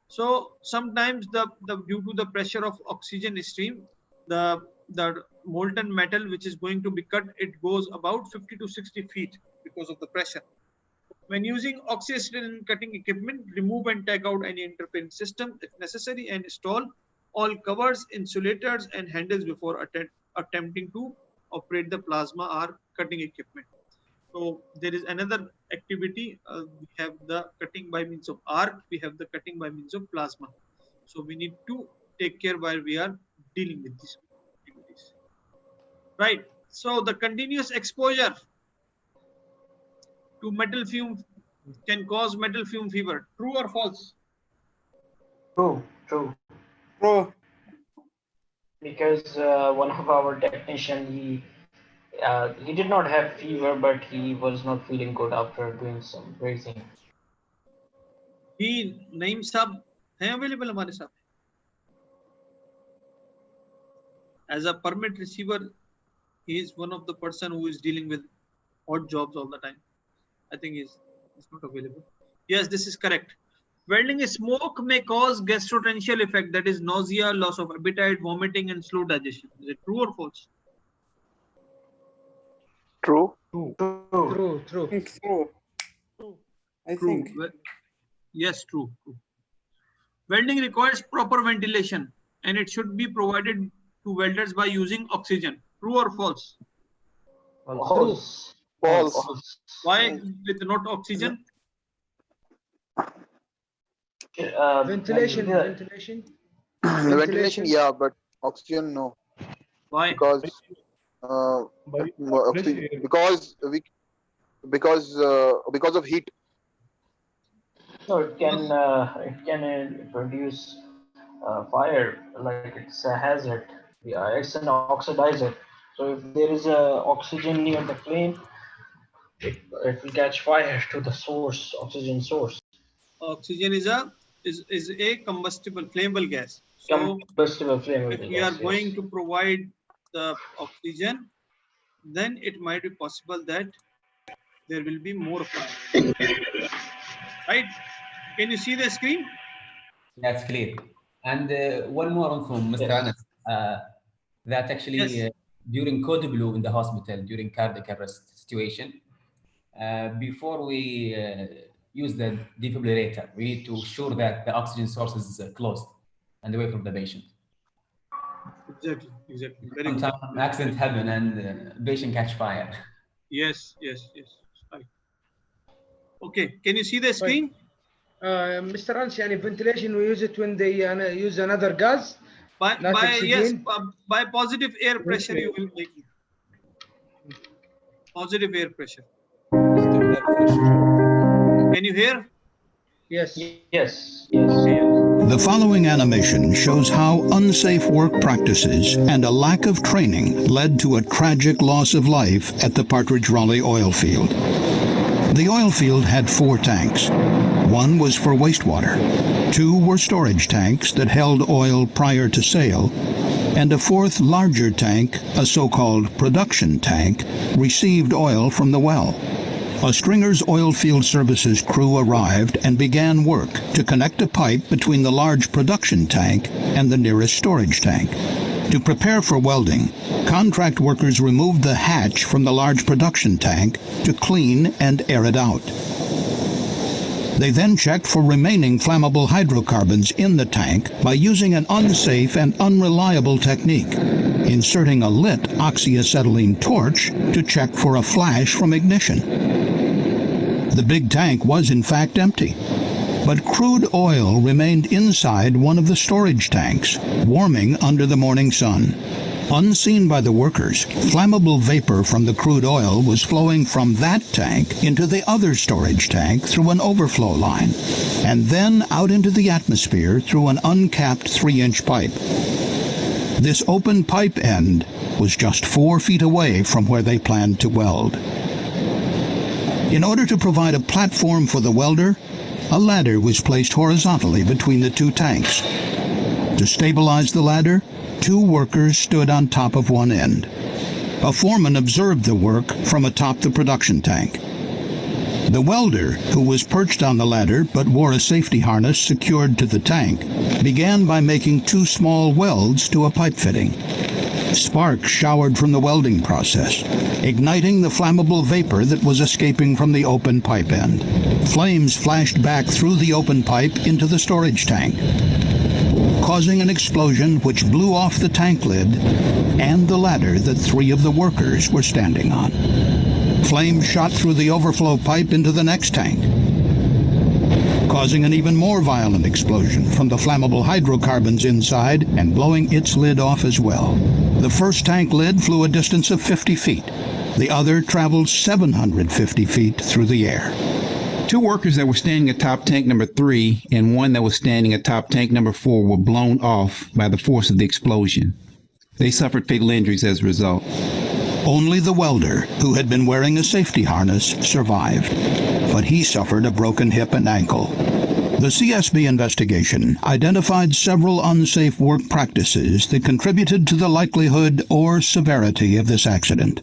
So sometimes due to the pressure of oxygen stream, the molten metal which is going to be cut, it goes about 50 to 60 feet because of the pressure. When using oxyacetylene cutting equipment, remove and take out any interference system if necessary, and install all covers, insulators, and handles before attempting to operate the plasma or cutting equipment. So there is another activity. We have the cutting by means of arc. We have the cutting by means of plasma. So we need to take care while we are dealing with these activities. Right. So the continuous exposure to metal fume can cause metal fume fever. True or false? True. Because one of our technician, he did not have fever, but he was not feeling good after doing some brazing. He name sab hai available हमारे साथ. As a permit receiver, he is one of the person who is dealing with odd jobs all the time. I think he's not available. Yes, this is correct. Welding smoke may cause gastrointestinal effect, that is nausea, loss of appetite, vomiting, and slow digestion. Is it true or false? True. I think. Yes, true. Welding requires proper ventilation. and it should be provided to welders by using oxygen. True or false? False. False. Why with not oxygen? Ventilation. Ventilation, yeah, but oxygen, no. Why? Because because of heat. No, it can produce fire, like it's a hazard. Yeah, it's an oxidizer. So if there is oxygen near the flame, it will catch fire to the source, oxygen source. Oxygen is a combustible, flammable gas. So combustible flammable if we are going to provide the oxygen, then it might be possible that there will be more fire. Right? Can you see the screen? That's clear. And one more on from Mr. Anas. That actually during code blue in the hospital during cardiac arrest situation, before we use the defibrillator, we need to ensure that the oxygen source is closed and away from the patient. Exactly. Very Sometimes good. accidents happen and patient catch fire. Yes. Right. Okay, can you see the screen? Mr. Anas, ventilation, we use it when they use another gas. By positive air pressure, you will make it. Positive air pressure. Can you hear? Yes. The following animation shows how unsafe work practices and a lack of training led to a tragic loss of life at the Partridge Raleigh oil field. The oil field had 4 tanks. 1 was for wastewater, 2 were storage tanks that held oil prior to sale, and a 4th larger tank, a so-called production tank, received oil from the well. A Stringer's Oilfield Services crew arrived and began work to connect a pipe between the large production tank and the nearest storage tank. To prepare for welding, contract workers removed the hatch from the large production tank to clean and air it out. They then checked for remaining flammable hydrocarbons in the tank by using an unsafe and unreliable technique, inserting a lit oxyacetylene torch to check for a flash from ignition. The big tank was in fact empty, but crude oil remained inside one of the storage tanks, warming under the morning sun. Unseen by the workers, flammable vapor from the crude oil was flowing from that tank into the other storage tank through an overflow line, and then out into the atmosphere through an uncapped 3-inch pipe. This open pipe end was just 4 feet away from where they planned to weld. In order to provide a platform for the welder, a ladder was placed horizontally between the 2 tanks. To stabilize the ladder, 2 workers stood on top of one end. A foreman observed the work from atop the production tank. The welder, who was perched on the ladder but wore a safety harness secured to the tank, began by making 2 small welds to a pipe fitting. Sparks showered from the welding process, igniting the flammable vapor that was escaping from the open pipe end. Flames flashed back through the open pipe into the storage tank, causing an explosion which blew off the tank lid and the ladder that 3 of the workers were standing on. Flames shot through the overflow pipe into the next tank, causing an even more violent explosion from the flammable hydrocarbons inside and blowing its lid off as well. The first tank lid flew a distance of 50 feet. The other traveled 750 feet through the air. 2 workers that were standing atop tank number 3 and 1 that was standing atop tank number 4 were blown off by the force of the explosion. They suffered fatal injuries as a result. Only the welder, who had been wearing a safety harness, survived, but he suffered a broken hip and ankle. The CSB investigation identified several unsafe work practices that contributed to the likelihood or severity of this accident.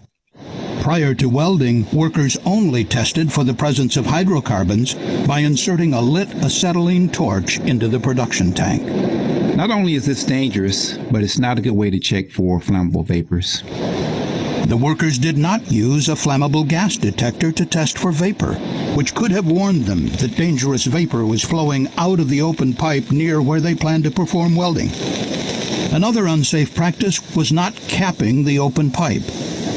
Prior to welding, workers only tested for the presence of hydrocarbons by inserting a lit acetylene torch into the production tank. Not only is this dangerous, but it's not a good way to check for flammable vapors. The workers did not use a flammable gas detector to test for vapor, which could have warned them that dangerous vapor was flowing out of the open pipe near where they planned to perform welding. Another unsafe practice was not capping the open pipe,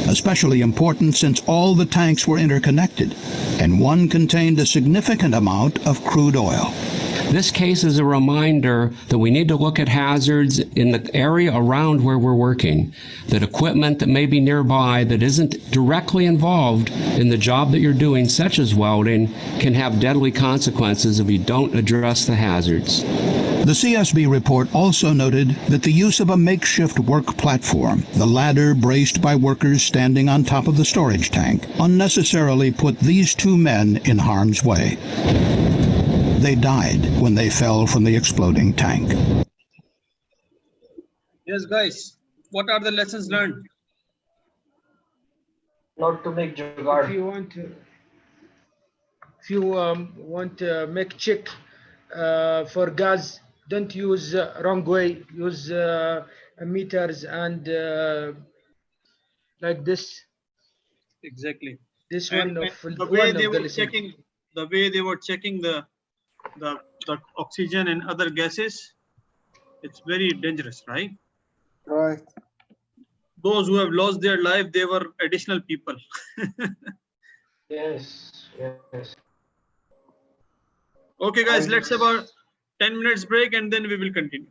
especially important since all the tanks were interconnected, and one contained a significant amount of crude oil. This case is a reminder that we need to look at hazards in the area around where we're working, that equipment that may be nearby that isn't directly involved in the job that you're doing, such as welding, can have deadly consequences if you don't address the hazards. The CSB report also noted that the use of a makeshift work platform, the ladder braced by workers standing on top of the storage tank, unnecessarily put these two men in harm's way. They died when they fell from the exploding tank. Yes, guys. What are the lessons learned? Not to make jugaad. If you want to make check for gas, don't use wrong way. Use meters and like this. Exactly. This And one of the way one they of the were lesson. checking, the way they were checking the oxygen and other gases, it's very dangerous, right? Right. Those who have lost their life, they were additional people. Yes, yes. Okay, guys, let's have a 10 minutes break and then we will continue.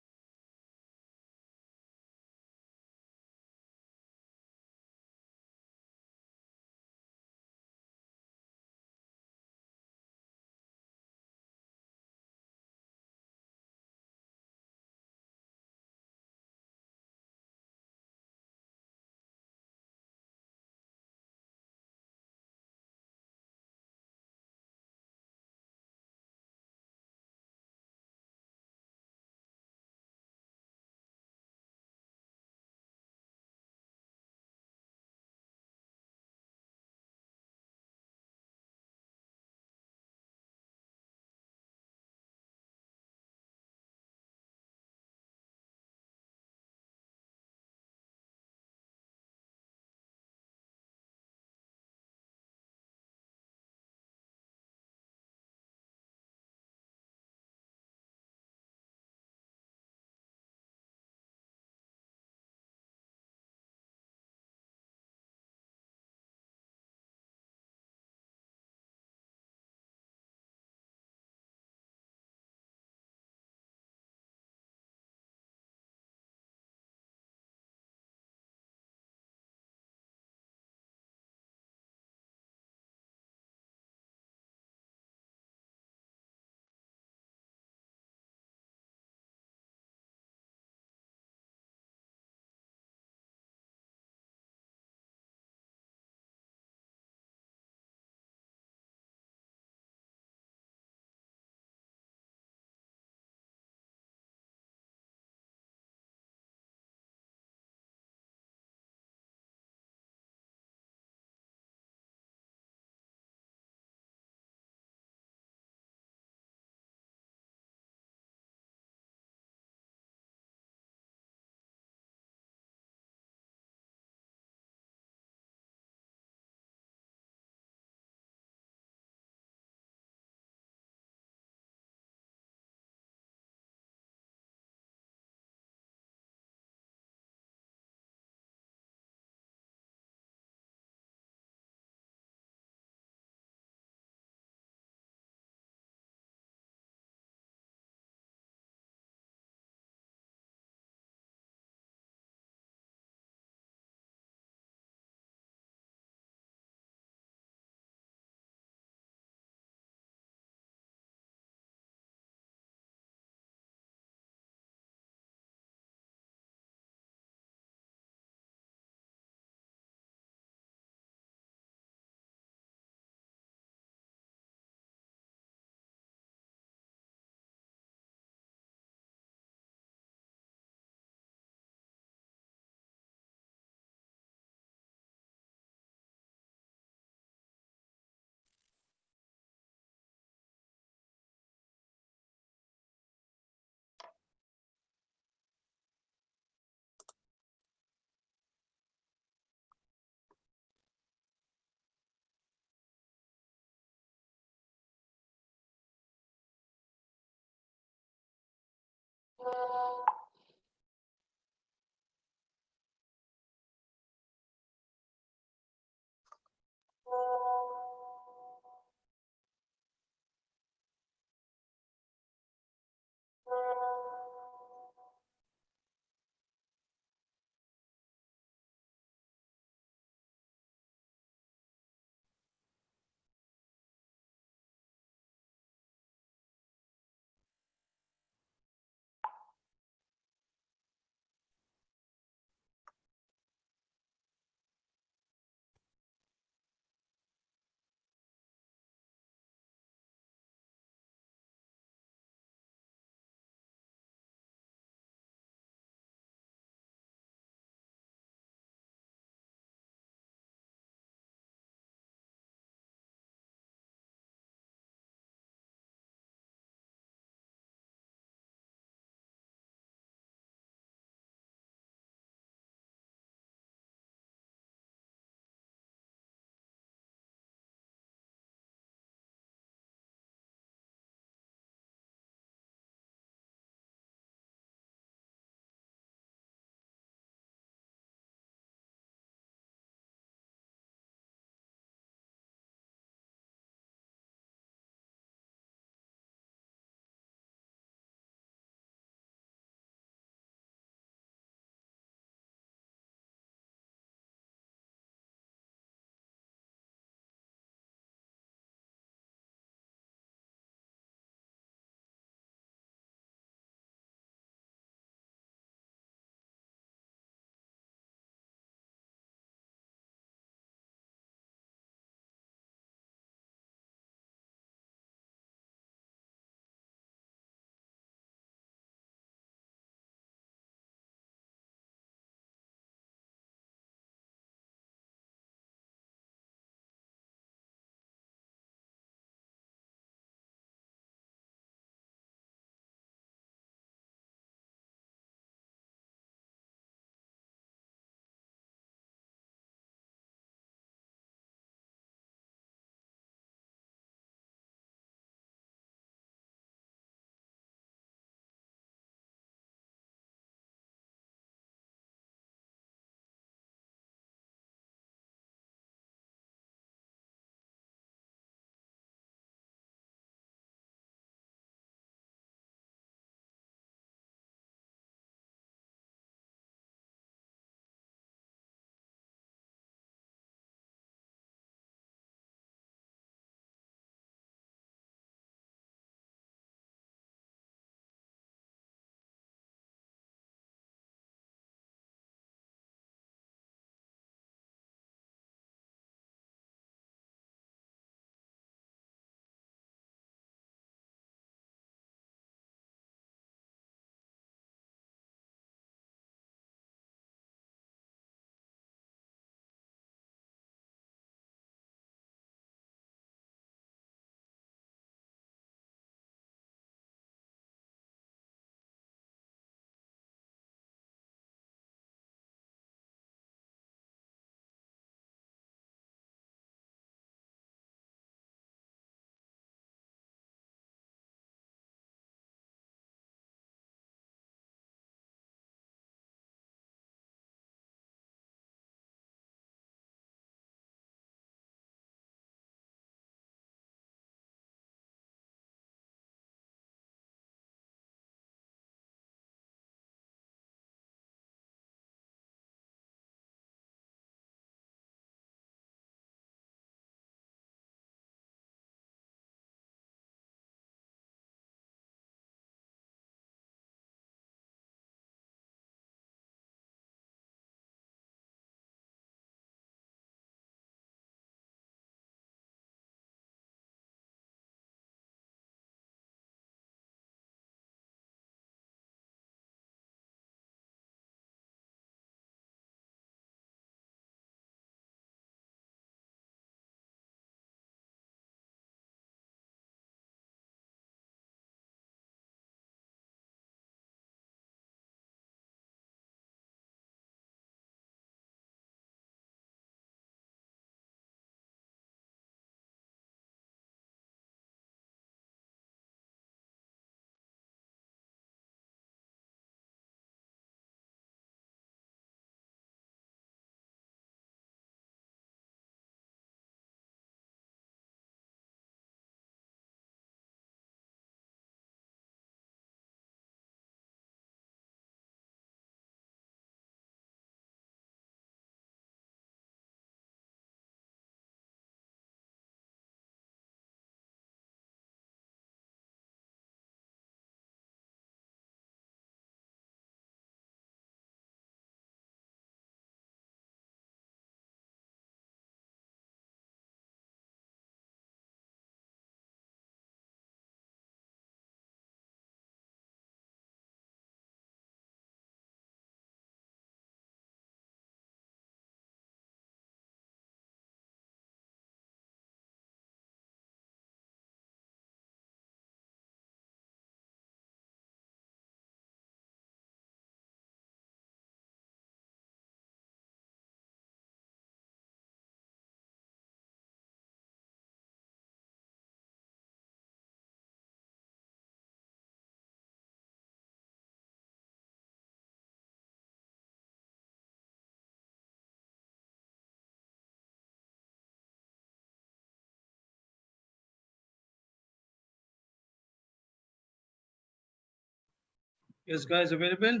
Yes, guys, available?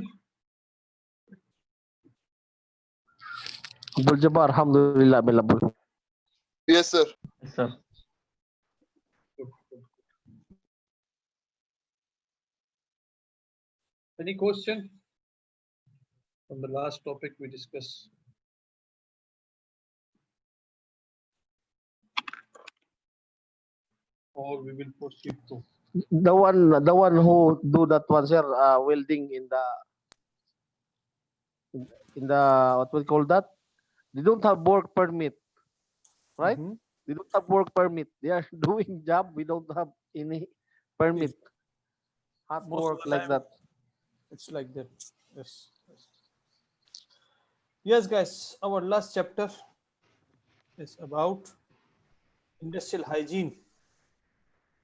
Abdul Jabbar, alhamdulillah, available. Yes, sir. Yes, sir. Any question on the last topic we discussed? Or we will proceed to The one who do that one, sir, welding in the what we call that? They don't have work permit, right? They don't have work permit. They are doing job. We don't have any permit. Hard most work of the like time, that. it's like that. Yes. Yes, guys, our last chapter is about industrial hygiene.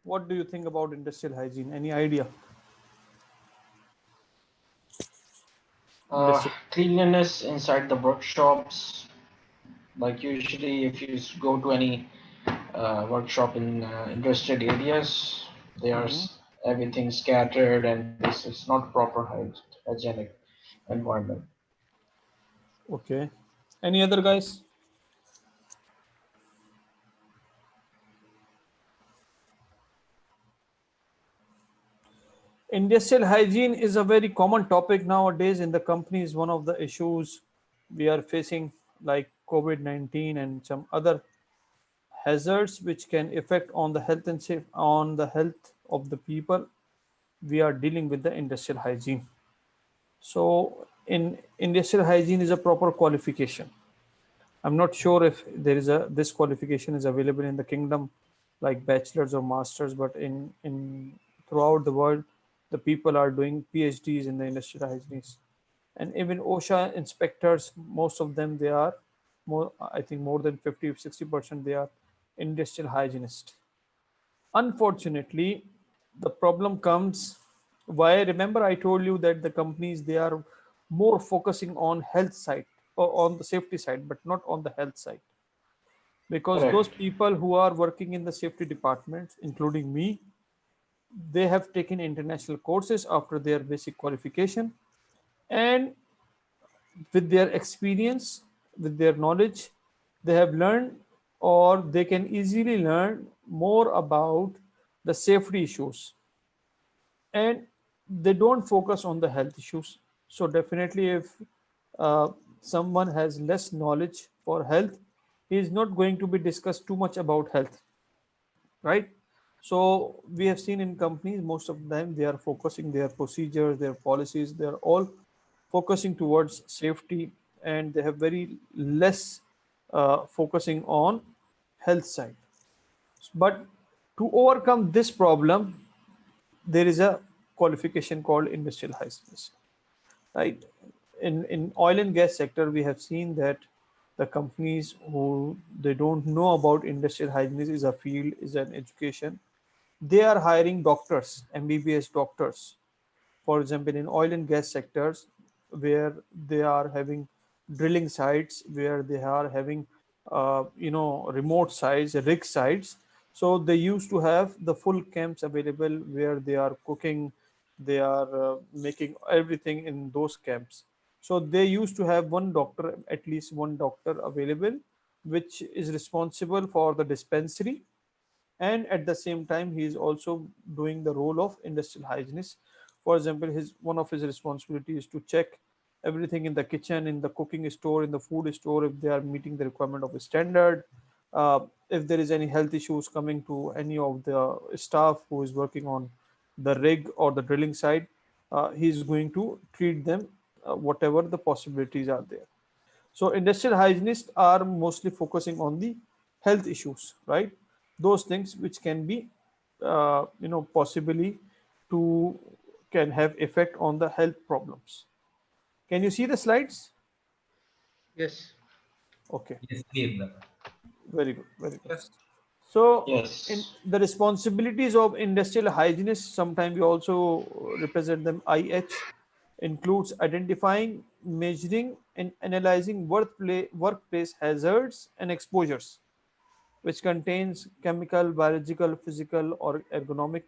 What do you think about industrial hygiene? Any idea? Cleanliness inside the workshops. Like usually, if you go to any workshop in industrial areas, there's everything scattered, and this is not proper hygienic environment. Okay. Any other guys? Industrial hygiene is a very common topic nowadays in the companies. One of the issues we are facing, like COVID-19 and some other hazards which can affect on the health and on the health of the people. We are dealing with the industrial hygiene. So in industrial hygiene is a proper qualification. I'm not sure if there is this qualification is available in the kingdom, like bachelor's or master's, but in throughout the world, the people are doing PhDs in the industrial hygiene. And even OSHA inspectors, most of them, they are more, I think more than 50-60%, they are industrial hygienists. Unfortunately, the problem comes why. Remember, I told you that the companies, they are more focusing on health side or on the safety side, but not on the health side. Because Correct. those people who are working in the safety departments, including me, they have taken international courses after their basic qualification, and with their experience, with their knowledge, they have learned, or they can easily learn more about the safety issues, and they don't focus on the health issues. So definitely, if someone has less knowledge for health, he is not going to be discussed too much about health, right? So we have seen in companies, most of the time they are focusing their procedures, their policies, they're all focusing towards safety, and they have very less focusing on health side. But to overcome this problem, there is a qualification called industrial hygienist, right? In oil and gas sector, we have seen that the companies who they don't know about industrial hygienist is a field, is an education, they are hiring doctors, MBBS doctors. For example, in oil and gas sectors, where they are having drilling sites, where they are having remote sites, rig sites. So they used to have the full camps available where they are cooking, they are making everything in those camps. So they used to have one doctor, at least one doctor available, which is responsible for the dispensary, and at the same time he is also doing the role of industrial hygienist. For example, his one of his responsibilities is to check everything in the kitchen, in the cooking store, in the food store, if they are meeting the requirement of a standard. If there is any health issues coming to any of the staff who is working on the rig or the drilling site, he is going to treat them, whatever the possibilities are there. So industrial hygienists are mostly focusing on the health issues, right? Those things which can be, possibly to can have effect on the health problems. Can you see the slides? Yes. Okay. Yes, clear. Very good. Very good. So Yes. in the responsibilities of industrial hygienists, sometimes we also represent them IH, includes identifying, measuring, and analyzing workplace hazards and exposures, which contains chemical, biological, physical, or ergonomic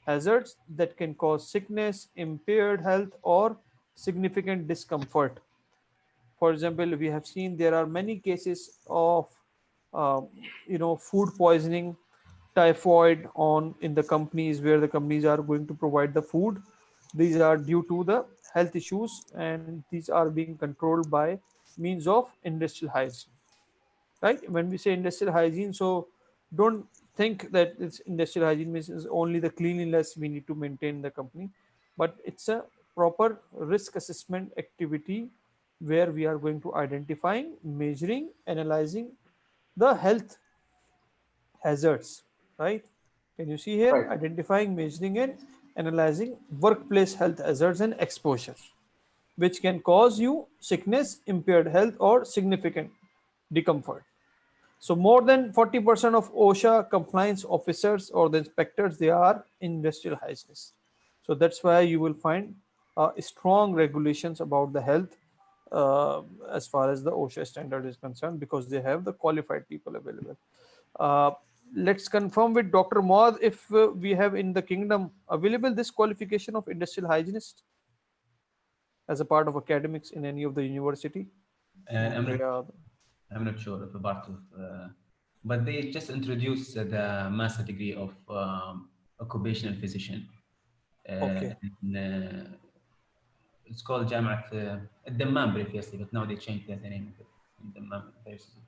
hazards that can cause sickness, impaired health, or significant discomfort. For example, we have seen there are many cases of uh, food poisoning, typhoid on in the companies where the companies are going to provide the food. These are due to the health issues, and these are being controlled by means of industrial hygiene. Right? When we say industrial hygiene, so don't think that it's industrial hygiene means is only the cleanliness we need to maintain the company, but it's a proper risk assessment activity where we are going to identifying, measuring, analyzing the health hazards. Right? Can you see here? Right. Identifying, measuring, and analyzing workplace health hazards and exposures, which can cause you sickness, impaired health, or significant discomfort. So more than 40% of OSHA compliance officers or the inspectors, they are industrial hygienists. So that's why you will find strong regulations about the health as far as the OSHA standard is concerned, because they have the qualified people available. Uh, let's confirm with Dr. Maud if we have in the kingdom available this qualification of industrial hygienist as a part of academics in any of the university. I'm not sure if a part of, but they just introduced the master degree of occupational physician. Okay. It's called Jamaat Dammam previously, but now they changed the name of it. Dammam University.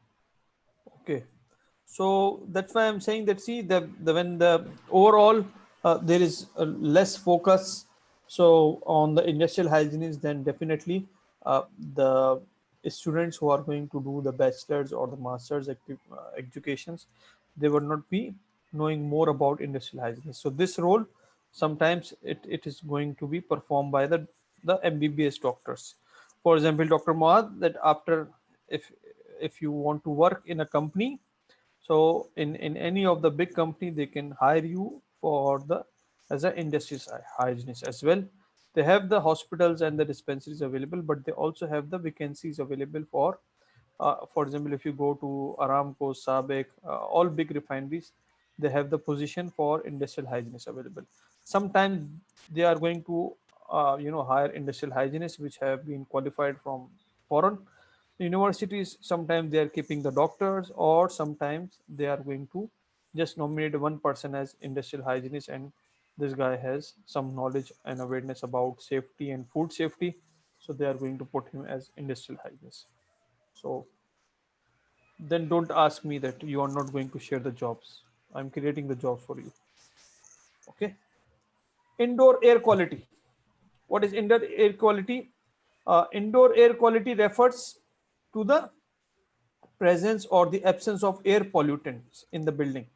Okay. So that's why I'm saying that, see, when the overall there is less focus so on the industrial hygienists, then definitely the students who are going to do the bachelor's or the master's educations, they would not be knowing more about industrial hygienists. So this role sometimes it is going to be performed by the MBBS doctors. For example, Dr. Moad, that after if you want to work in a company, so in any of the big company, they can hire you for the as an industry hygienist as well. They have the hospitals and the dispensaries available, but they also have the vacancies available for example, if you go to Aramco, Sabek, all big refineries, they have the position for industrial hygienists available. Sometimes they are going to hire industrial hygienists which have been qualified from foreign universities. Sometimes they are keeping the doctors, or sometimes they are going to just nominate one person as industrial hygienist, and this guy has some knowledge and awareness about safety and food safety, so they are going to put him as industrial hygienist. So then don't ask me that you are not going to share the jobs. I'm creating the jobs for you. Okay. Indoor air quality. What is indoor air quality? Indoor air quality refers to the presence or the absence of air pollutants in the building.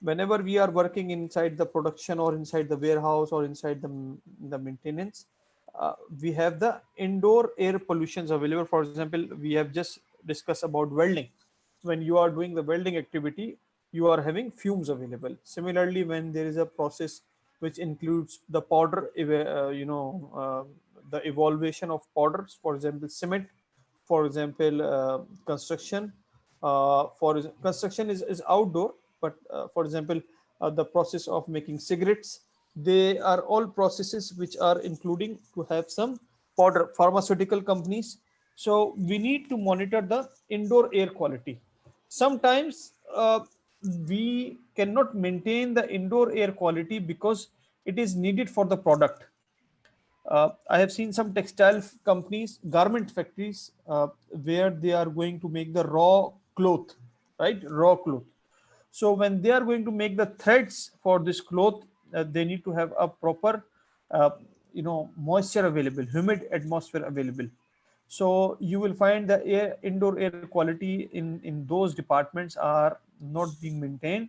Whenever we are working inside the production or inside the warehouse or inside the maintenance, we have the indoor air pollutions available. For example, we have just discussed about welding. When you are doing the welding activity, you are having fumes available. Similarly, when there is a process which includes the powder, the evaluation of powders, for example, cement, for example, construction. For construction is outdoor, but for example, the process of making cigarettes, they are all processes which are including to have some powder. Pharmaceutical companies, so we need to monitor the indoor air quality. Sometimes we cannot maintain the indoor air quality because it is needed for the product. I have seen some textile companies, garment factories, where they are going to make the raw cloth, right? Raw cloth. So when they are going to make the threads for this cloth, they need to have a proper, uh, moisture available, humid atmosphere available. So you will find the indoor air quality in those departments are not being maintained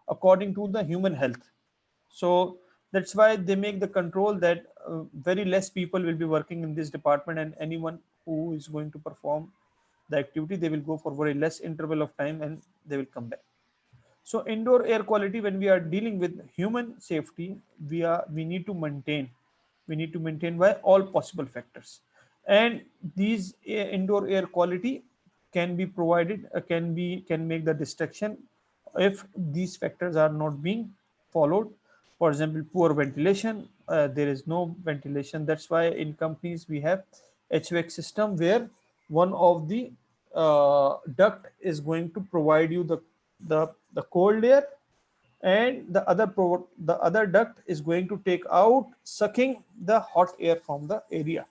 according to the human health. So that's why they make the control that very less people will be working in this department, and anyone who is going to perform the activity, they will go for very less interval of time and they will come back. So indoor air quality, when we are dealing with human safety, we need to maintain by all possible factors, and these indoor air quality can be provided can make the destruction if these factors are not being followed. For example, poor ventilation, there is no ventilation. That's why in companies we have HVAC system where one of the duct is going to provide you the cold air, and the other duct is going to take out, sucking the hot air from the area.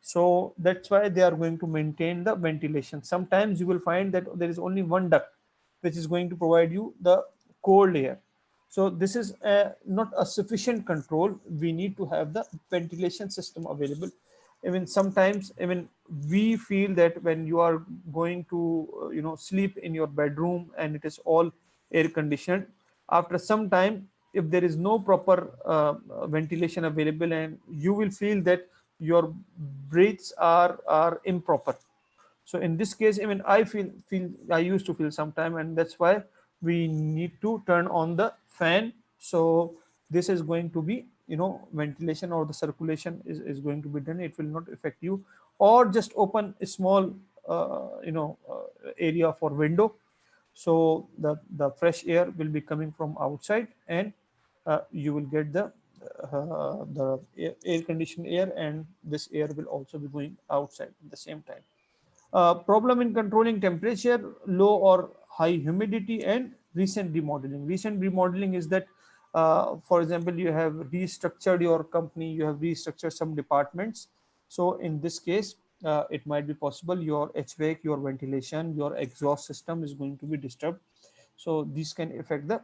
So that's why they are going to maintain the ventilation. Sometimes you will find that there is only one duct which is going to provide you the cold air. So this is not a sufficient control. We need to have the ventilation system available. Even sometimes, even we feel that when you are going to sleep in your bedroom and it is all air conditioned, after some time, if there is no proper ventilation available, and you will feel that your breaths are improper. So in this case, even I used to feel sometime, and that's why we need to turn on the fan. So this is going to be, ventilation or the circulation is going to be done. It will not affect you. Or just open a small area for window, so the fresh air will be coming from outside, and you will get the air conditioned air, and this air will also be going outside at the same time. Problem in controlling temperature, low or high humidity, and recent remodeling. Recent remodeling is that, for example, you have restructured your company, you have restructured some departments. So in this case, it might be possible your HVAC, your ventilation, your exhaust system is going to be disturbed. So these can affect the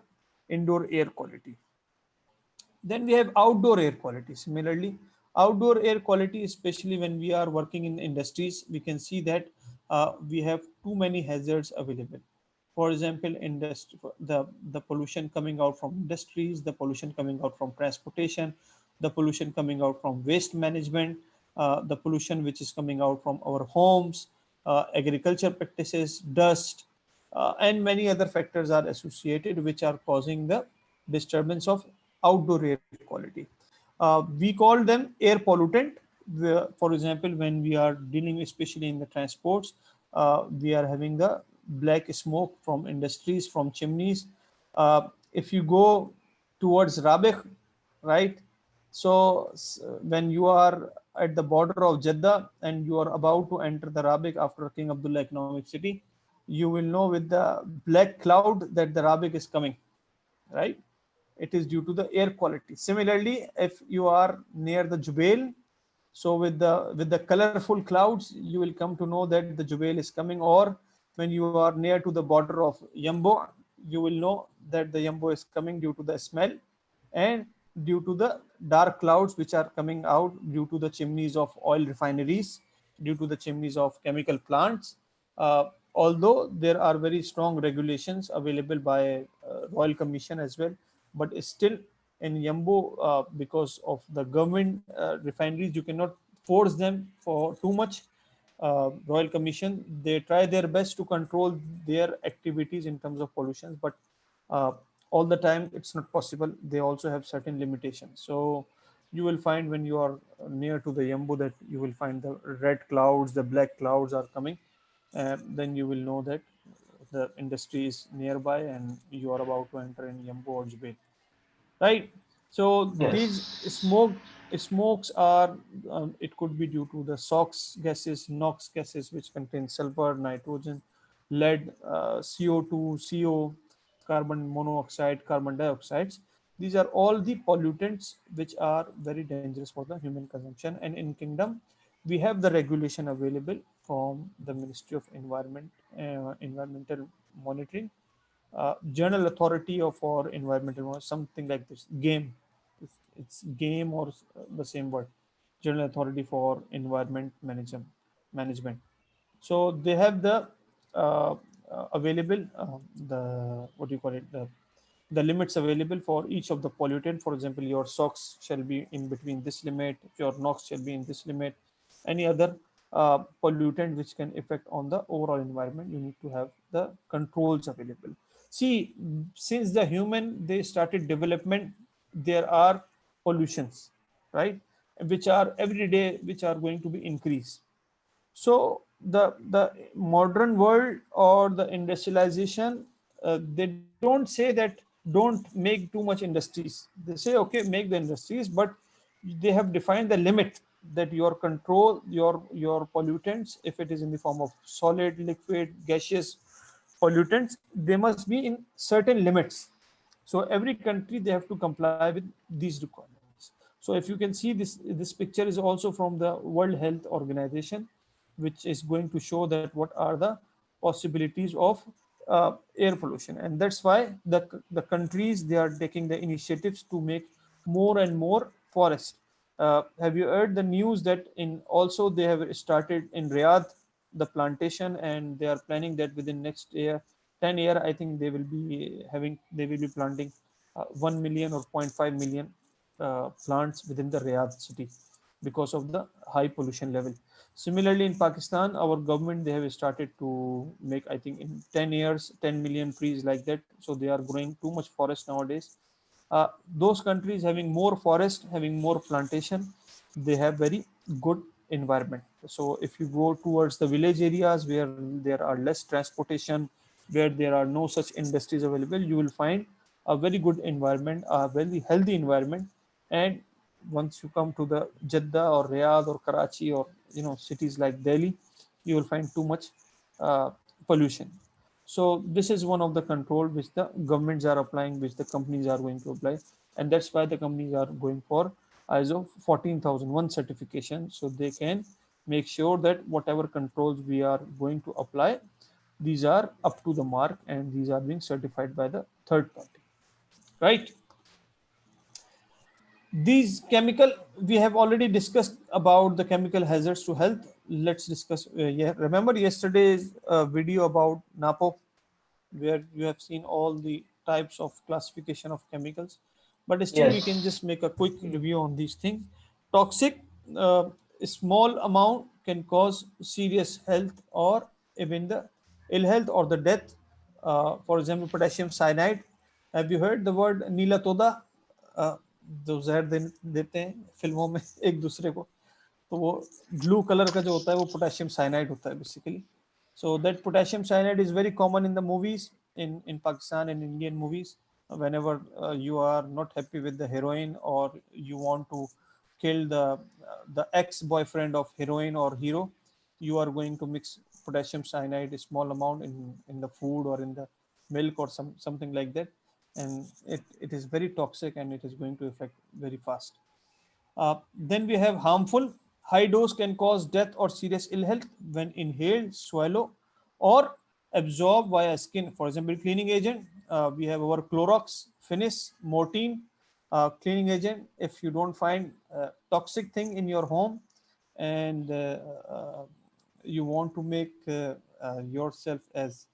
indoor air quality. Then we have outdoor air quality. Similarly, outdoor air quality, especially when we are working in industries, we can see that we have too many hazards available. For example, the pollution coming out from industries, the pollution coming out from transportation, the pollution coming out from waste management, the pollution which is coming out from our homes, agriculture practices, dust, and many other factors are associated which are causing the disturbance of outdoor air quality. We call them air pollutant. For example, when we are dealing, especially in the transports, we are having the black smoke from industries, from chimneys. If you go towards Rabigh, right? So when you are at the border of Jeddah and you are about to enter the Rabigh after King Abdullah Economic City, you will know with the black cloud that the Rabigh is coming, right? It is due to the air quality. Similarly, if you are near the Jubail, so with the colorful clouds, you will come to know that the Jubail is coming. Or when you are near to the border of Yambo, you will know that the Yambo is coming due to the smell, and due to the dark clouds which are coming out due to the chimneys of oil refineries, due to the chimneys of chemical plants. Although there are very strong regulations available by Royal Commission as well, but still in Yambo, because of the government refineries, you cannot force them for too much. Royal Commission, they try their best to control their activities in terms of pollution, but all the time it's not possible. They also have certain limitations. So you will find when you are near to the Yambo that you will find the red clouds, the black clouds are coming. Then you will know that the industry is nearby and you are about to enter in Yambo or Jubail, right? So these Yes. smokes are, it could be due to the SOx gases, NOx gases, which contain sulfur, nitrogen, lead, CO2, CO, carbon monoxide, carbon dioxides. These are all the pollutants which are very dangerous for the human consumption. And in Kingdom, we have the regulation available from the Ministry of Environmental Monitoring, Journal Authority for Environmental, something like this, GAME. It's GAME or the same word, Journal Authority for Management. So they have the available, the what do you call it, the limits available for each of the pollutant. For example, your SOx shall be in between this limit, your NOx shall be in this limit. Any other pollutant which can affect on the overall environment, you need to have the controls available. See, since the human they started development, there are pollutions, right, which are every day, which are going to be increased. So the modern world or the industrialization, they don't say that don't make too much industries. They say, okay, make the industries, but they have defined the limit that your control, your pollutants, if it is in the form of solid, liquid, gaseous pollutants, they must be in certain limits. So every country, they have to comply with these requirements. So if you can see this picture is also from the World Health Organization, which is going to show that what are the possibilities of air pollution. And that's why the countries, they are taking the initiatives to make more and more forest. Have you heard the news that in also they have started in Riyadh the plantation, and they are planning that within next year, 10 year, I think they will be planting 1 million or 0.5 million plants within the Riyadh city because of the high pollution level. Similarly, in Pakistan, our government, they have started to make, I think in 10 years, 10 million trees like that. So they are growing too much forest nowadays. Those countries having more forest, having more plantation, they have very good environment. So if you go towards the village areas where there are less transportation, where there are no such industries available, you will find a very good environment, a very healthy environment. And once you come to the Jeddah or Riyadh or Karachi or cities like Delhi, you will find too much pollution. So this is one of the control which the governments are applying, which the companies are going to apply, and that's why the companies are going for ISO 14001 certification, so they can make sure that whatever controls we are going to apply, these are up to the mark and these are being certified by the third party, right? These chemical, we have already discussed about the chemical hazards to health. Let's discuss. Yeah, remember yesterday's video about NAPO, where you have seen all the types of classification of chemicals, but still we can just Yes. make a quick review on these things. Toxic, a small amount can cause serious health or even the ill health or the death. For example, potassium cyanide. Have you heard the word नीला तोदा? जो जहर देते हैं फिल्मों में एक दूसरे को, तो वो ब्लू कलर का जो होता है वो पोटेशियम साइनाइड होता है basically. So that potassium cyanide is very common in the movies, in Pakistan and Indian movies. Whenever you are not happy with the heroine, or you want to kill the ex-boyfriend of heroine or hero, you are going to mix potassium cyanide, a small amount in the food or in the milk or something like that, and it is very toxic and it is going to affect very fast. Then we have harmful. High dose can cause death or serious ill health when inhaled, swallow, or absorbed via skin. For example, cleaning agent, we have our Clorox, Finis, Mortein, cleaning agent. If you don't find toxic thing in your home, and you want to make yourself as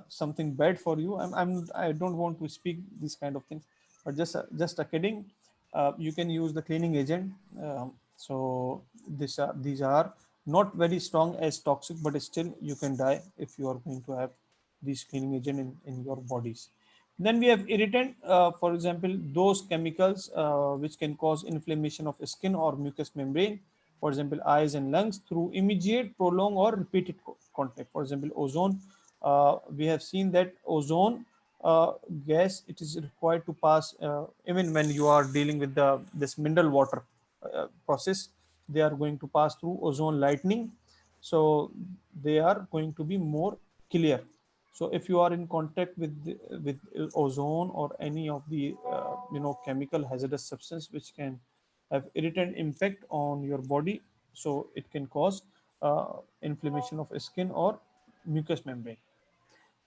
something bad for you, I don't want to speak these kind of things, but just a kidding. You can use the cleaning agent. So these are not very strong as toxic, but still you can die if you are going to have these cleaning agent in your bodies. Then we have irritant, for example, those chemicals which can cause inflammation of skin or mucous membrane, for example, eyes and lungs, through immediate, prolonged, or repeated contact. For example, ozone. We have seen that ozone gas, it is required to pass even when you are dealing with this mineral water process, they are going to pass through ozone lightning, so they are going to be more clear. So if you are in contact with ozone or any of the chemical hazardous substance which can have irritant impact on your body, so it can cause inflammation of skin or mucous membrane.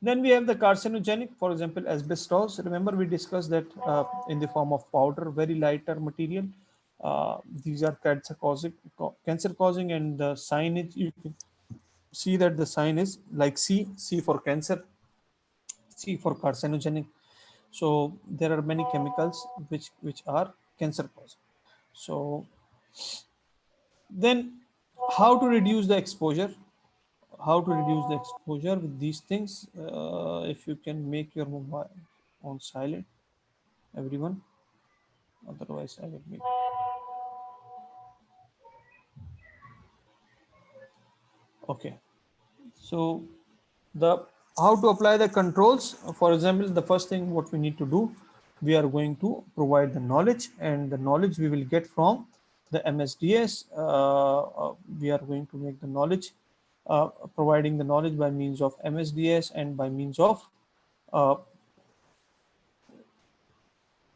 Then we have the carcinogenic, for example, asbestos. Remember, we discussed that in the form of powder, very lighter material. These are cancer causing, and the signage, you can see that the sign is like C for cancer, C for carcinogenic. So there are many chemicals which are cancer causing. So then, how to reduce the exposure? How to reduce the exposure with these things? If you can make your mobile on silent, everyone, otherwise I will make. Okay, so the how to apply the controls. For example, the first thing what we need to do, we are going to provide the knowledge, and the knowledge we will get from the MSDS. We are going to make the knowledge, providing the knowledge by means of MSDS and by means of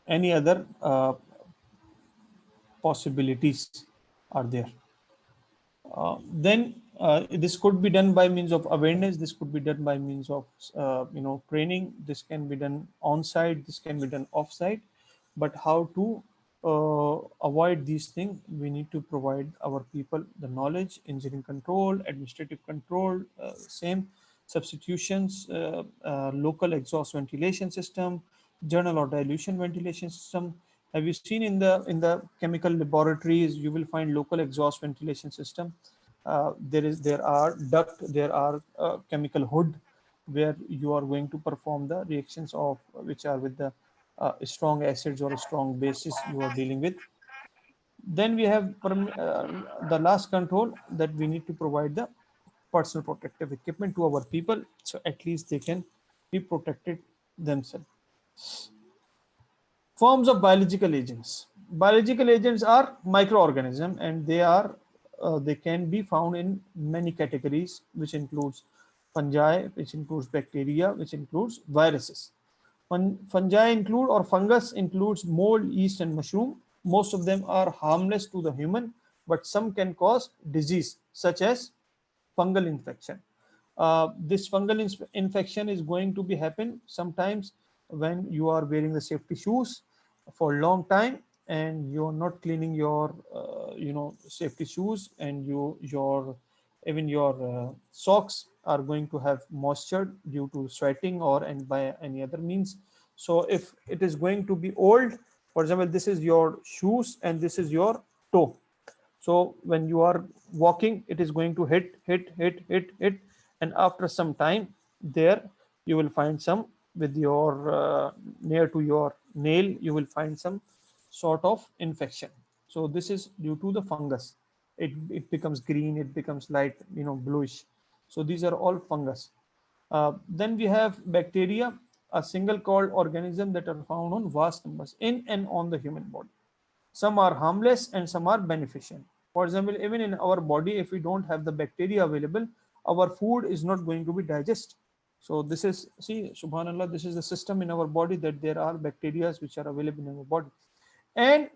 any other possibilities are there. Then this could be done by means of awareness. This could be done by means of training. This can be done on site. This can be done off site. But how to avoid these things? We need to provide our people the knowledge, engineering control, administrative control, same substitutions, local exhaust ventilation system, journal or dilution ventilation system. Have you seen in the chemical laboratories, you will find local exhaust ventilation system. There are duct, there are chemical hood, where you are going to perform the reactions of which are with the strong acids or strong bases you are dealing with. Then we have the last control, that we need to provide the personal protective equipment to our people, so at least they can be protected themselves. Forms of biological agents. Biological agents are microorganisms, and they can be found in many categories, which includes fungi, which includes bacteria, which includes viruses. Fungi include, or fungus includes, mold, yeast, and mushroom. Most of them are harmless to the human, but some can cause disease, such as fungal infection. This fungal infection is going to be happen sometimes when you are wearing the safety shoes for a long time and you are not cleaning your safety shoes, and your socks are going to have moisture due to sweating or and by any other means. So if it is going to be old, for example, this is your shoes and this is your toe. So when you are walking, it is going to hit, and after some time, there you will find some with your near to your nail, you will find some sort of infection. So this is due to the fungus. It becomes green, it becomes light, bluish. So these are all fungus. Then we have bacteria, a single celled organism that are found on vast numbers in and on the human body. Some are harmless and some are beneficial. For example, even in our body, if we don't have the bacteria available, our food is not going to be digested. So this is, see, subhanallah, this is the system in our body, that there are bacteria which are available in our body. And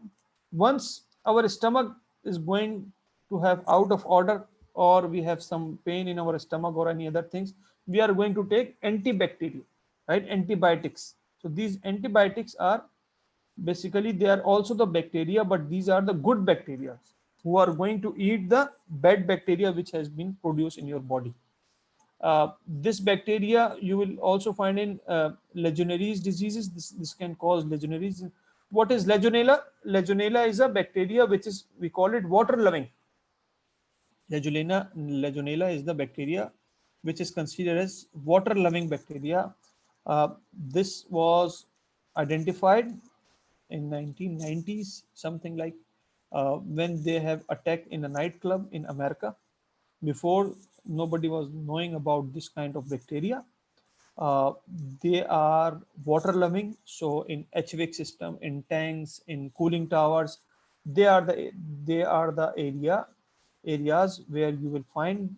once our stomach is going to have out of order, or we have some pain in our stomach or any other things, we are going to take antibacterial, right? Antibiotics. So these antibiotics are basically, they are also the bacteria, but these are the good bacteria who are going to eat the bad bacteria which has been produced in your body. This bacteria you will also find in Legionnaires diseases. This can cause Legionnaires. What is Legionella? Legionella is a bacteria which is, we call it water loving. Legionella is the bacteria which is considered as water loving bacteria. This was identified in 1990s, something like, when they have attacked in a nightclub in America. Before, nobody was knowing about this kind of bacteria. They are water loving. So in HVAC system, in tanks, in cooling towers, they are the areas where you will find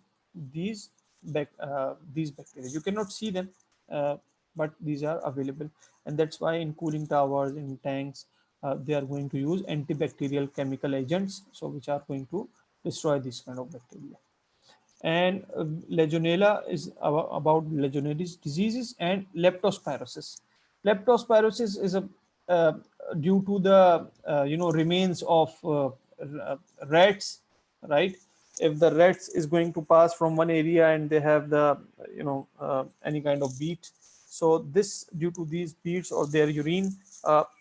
these bacteria. You cannot see them, but these are available, and that's why in cooling towers, in tanks, they are going to use antibacterial chemical agents, so which are going to destroy this kind of bacteria. And Legionella is about Legionnaires diseases and leptospirosis. Leptospirosis is due to the remains of rats, right? If the rats is going to pass from one area and they have the any kind of beet, so this, due to these beets or their urine,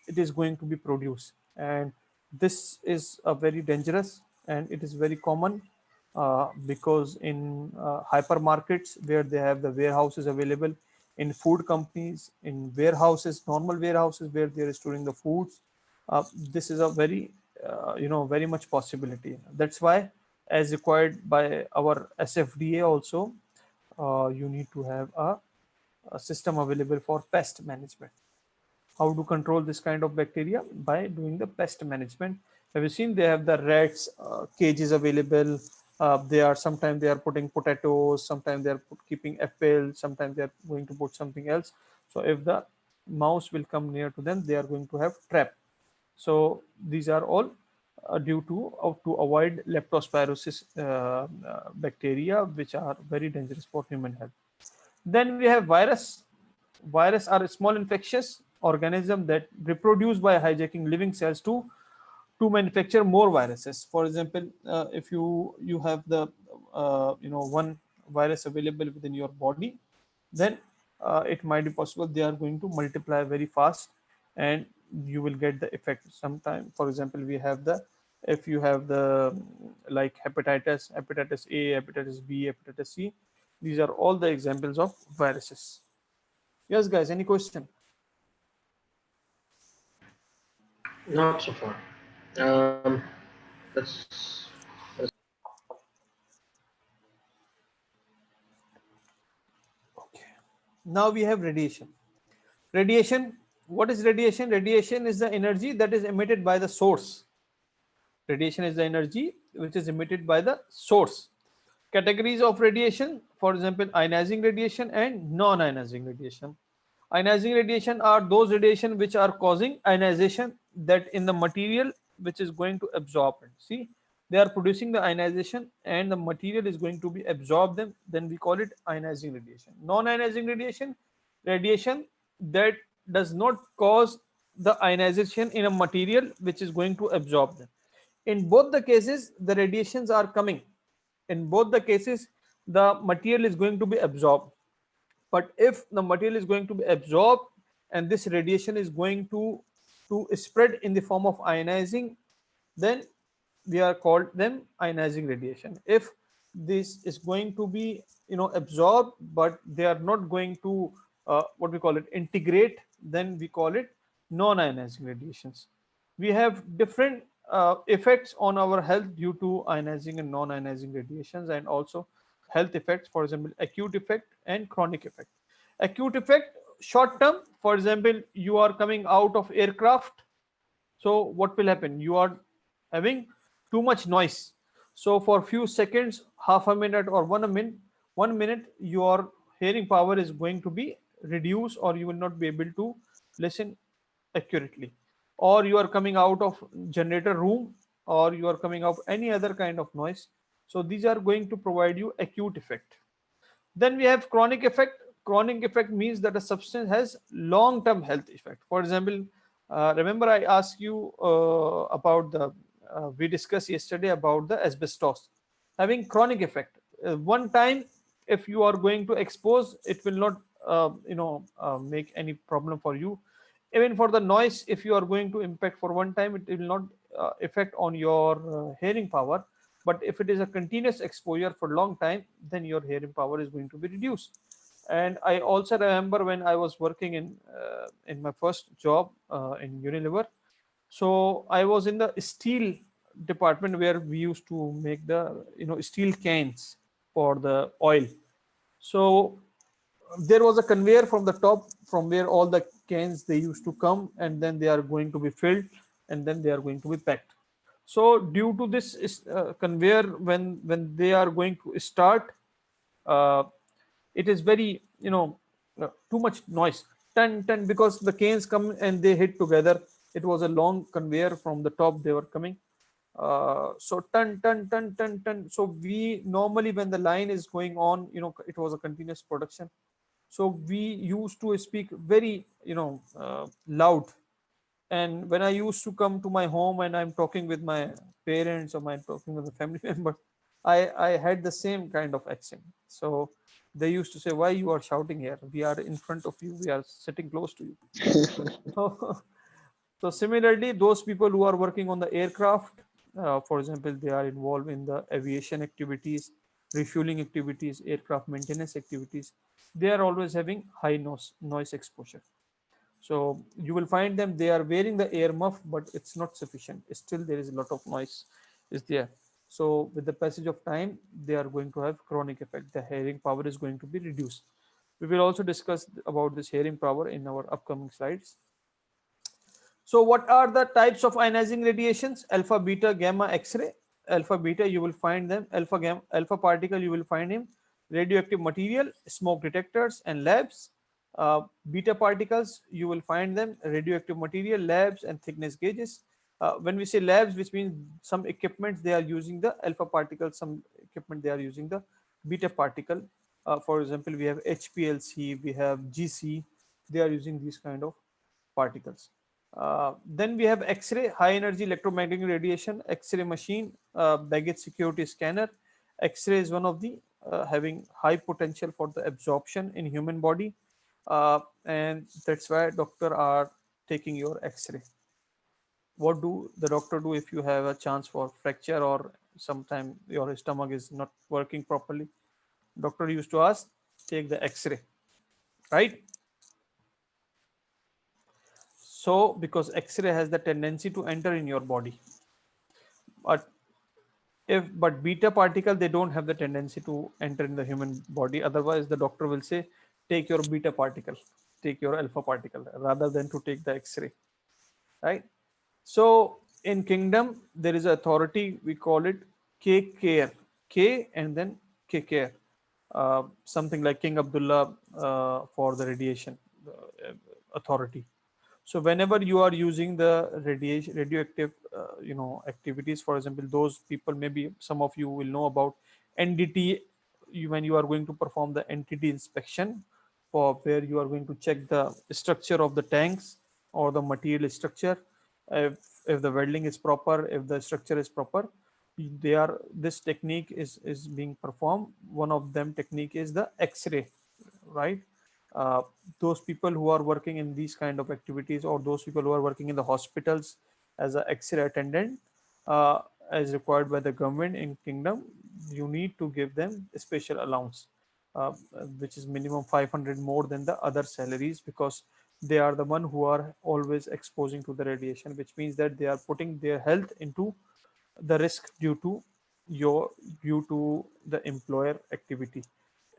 it is going to be produced, and this is very dangerous, and it is very common. Because in hypermarkets, where they have the warehouses available, in food companies, in warehouses, normal warehouses where they are storing the foods, this is a very very much possibility. That's why, as required by our SFDA also, you need to have a system available for pest management. How to control this kind of bacteria? By doing the pest management. Have you seen they have the rats cages available? They are sometimes they are putting potatoes, sometimes they are keeping apples, sometimes they are going to put something else. So if the mouse will come near to them, they are going to have trap. So these are all due to avoid leptospirosis bacteria, which are very dangerous for human health. Then we have virus. Virus are small infectious organisms that reproduce by hijacking living cells to manufacture more viruses. For example, if you have the one virus available within your body, then it might be possible they are going to multiply very fast, and you will get the effect sometime. For example, we have the if you have the like hepatitis A, hepatitis B, hepatitis C, these are all the examples of viruses. Yes, guys, any question? Not so far. That's Now we have radiation. Radiation, what is radiation? Radiation is the energy that is emitted by the source. Radiation is the energy which is emitted by the source. Categories of radiation, for example, ionizing radiation and non-ionizing radiation. Ionizing radiation are those radiation which are causing ionization that in the material which is going to absorb it. See, they are producing the ionization and the material is going to be absorb them, then we call it ionizing radiation. Non-ionizing radiation, radiation that does not cause the ionization in a material which is going to absorb them. In both the cases, the radiations are coming. In both the cases, the material is going to be absorbed. But if the material is going to be absorbed and this radiation is going to spread in the form of ionizing, then we are called them ionizing radiation. If this is going to be absorbed, but they are not going to what we call it integrate, then we call it non-ionizing radiations. We have different effects on our health due to ionizing and non-ionizing radiations, and also health effects, for example, acute effect and chronic effect. Acute effect, short term, for example, you are coming out of aircraft. So what will happen? You are having too much noise. So for few seconds, half a minute or 1 minute, your hearing power is going to be reduced, or you will not be able to listen accurately. Or you are coming out of generator room, or you are coming out any other kind of noise. So these are going to provide you acute effect. Then we have chronic effect. Chronic effect means that a substance has long-term health effect. For example, remember I asked you about we discussed yesterday about the asbestos having chronic effect. One time, if you are going to expose, it will not make any problem for you. Even for the noise, if you are going to impact for one time, it will not affect on your hearing power. But if it is a continuous exposure for a long time, then your hearing power is going to be reduced. And I also remember when I was working in my first job in Unilever. So I was in the steel department where we used to make the steel cans for the oil. So there was a conveyor from the top from where all the cans they used to come, and then they are going to be filled, and then they are going to be packed. So due to this conveyor, when they are going to start, uh, it is very too much noise, ton, because the canes come and they hit together. It was a long conveyor from the top they were coming. So ton. So we normally, when the line is going on, it was a continuous production. So we used to speak very loud. And when I used to come to my home and I'm talking with my parents or I'm talking with a family member, I had the same kind of accent. So they used to say, why you are shouting here? We are in front of you, we are sitting close to you. So similarly, those people who are working on the aircraft, for example, they are involved in the aviation activities, refueling activities, aircraft maintenance activities, they are always having high noise exposure. So you will find them, they are wearing the air muff, but it's not sufficient. Still, there is a lot of noise is there. So with the passage of time, they are going to have chronic effect. The hearing power is going to be reduced. We will also discuss about this hearing power in our upcoming slides. So what are the types of ionizing radiations? Alpha, beta, gamma, X-ray. Alpha, beta, you will find them. Alpha, gamma, alpha particle, you will find him. Radioactive material, smoke detectors and labs. Beta particles, you will find them. Radioactive material, labs and thickness gauges. When we say labs, which means some equipment they are using the alpha particle, some equipment they are using the beta particle. For example, we have HPLC, we have GC. They are using these kind of particles. Then we have X-ray, high energy electromagnetic radiation, X-ray machine, baggage security scanner. X-ray is one of the having high potential for the absorption in human body, and that's why doctor are taking your X-ray. What do the doctor do if you have a chance for fracture or sometime your stomach is not working properly? Doctor used to ask, take the X-ray, right? So because X-ray has the tendency to enter in your body, but beta particle, they don't have the tendency to enter in the human body. Otherwise the doctor will say, take your beta particle, take your alpha particle, rather than to take the X-ray, right? So in kingdom there is an authority, we call it K care, K and then K care, something like King Abdullah for the radiation authority. So whenever you are using the radioactive activities, for example, those people, maybe some of you will know about NDT, when you are going to perform the NTT inspection, for where you are going to check the structure of the tanks or the material structure, if the welding is proper, if the structure is proper, this technique is being performed. One of them technique is the X-ray, right? Those people who are working in these kind of activities, or those people who are working in the hospitals as an X-ray attendant, as required by the government in kingdom, you need to give them a special allowance, which is minimum 500 more than the other salaries, because they are the one who are always exposing to the radiation, which means that they are putting their health into the risk due to the employer activity.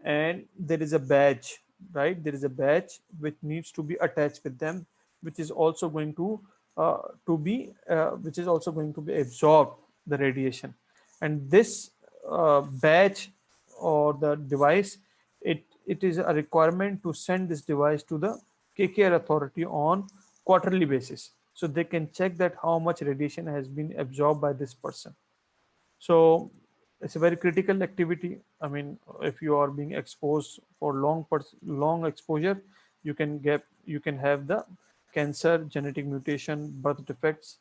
And there is a badge, right? There is a badge which needs to be attached with them, which is also going to absorb the radiation. And this badge or the device, it is a requirement to send this device to the KKR authority on quarterly basis, so they can check that how much radiation has been absorbed by this person. So it's a very critical activity. I mean, if you are being exposed for long exposure, you can have the cancer, genetic mutation, birth defects.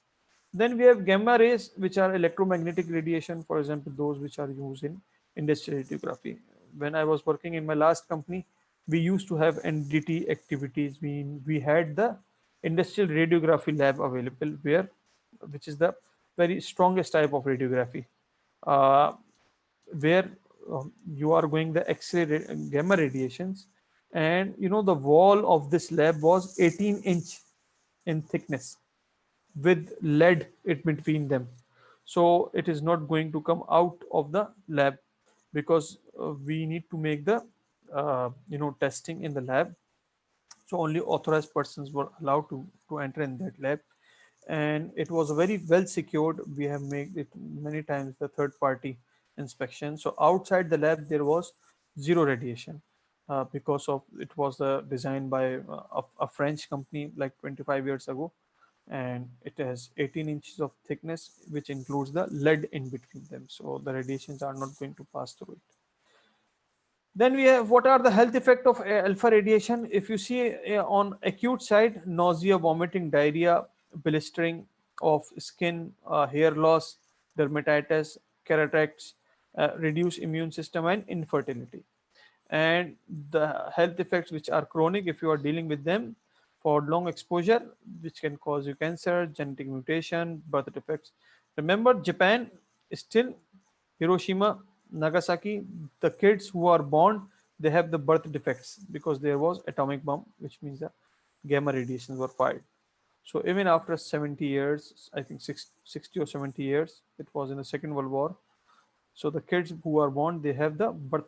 Then we have gamma rays, which are electromagnetic radiation, for example, those which are used in industrial radiography. When I was working in my last company, we used to have NDT activities. We had the industrial radiography lab available, which is the very strongest type of radiography, uh, where you are going the X-ray gamma radiations, and the wall of this lab was 18-inch in thickness with lead in between them. So it is not going to come out of the lab, because we need to make the testing in the lab. So only authorized persons were allowed to enter in that lab, and it was very well secured. We have made it many times the third party inspection. So outside the lab there was zero radiation, because of it was designed by a French company like 25 years ago, and it has 18 inches of thickness, which includes the lead in between them, so the radiations are not going to pass through it. Then we have, what are the health effect of alpha radiation? If you see on acute side, nausea, vomiting, diarrhea, blistering of skin, hair loss, dermatitis, cataracts, reduced immune system, and infertility. And the health effects which are chronic, if you are dealing with them for long exposure, which can cause you cancer, genetic mutation, birth defects. Remember, Japan is still Hiroshima, Nagasaki, the kids who are born, they have the birth defects because there was atomic bomb, which means the gamma radiations were fired. So even after 70 years, I think 60 or 70 years, it was in the Second World War. So the kids who are born, they have the birth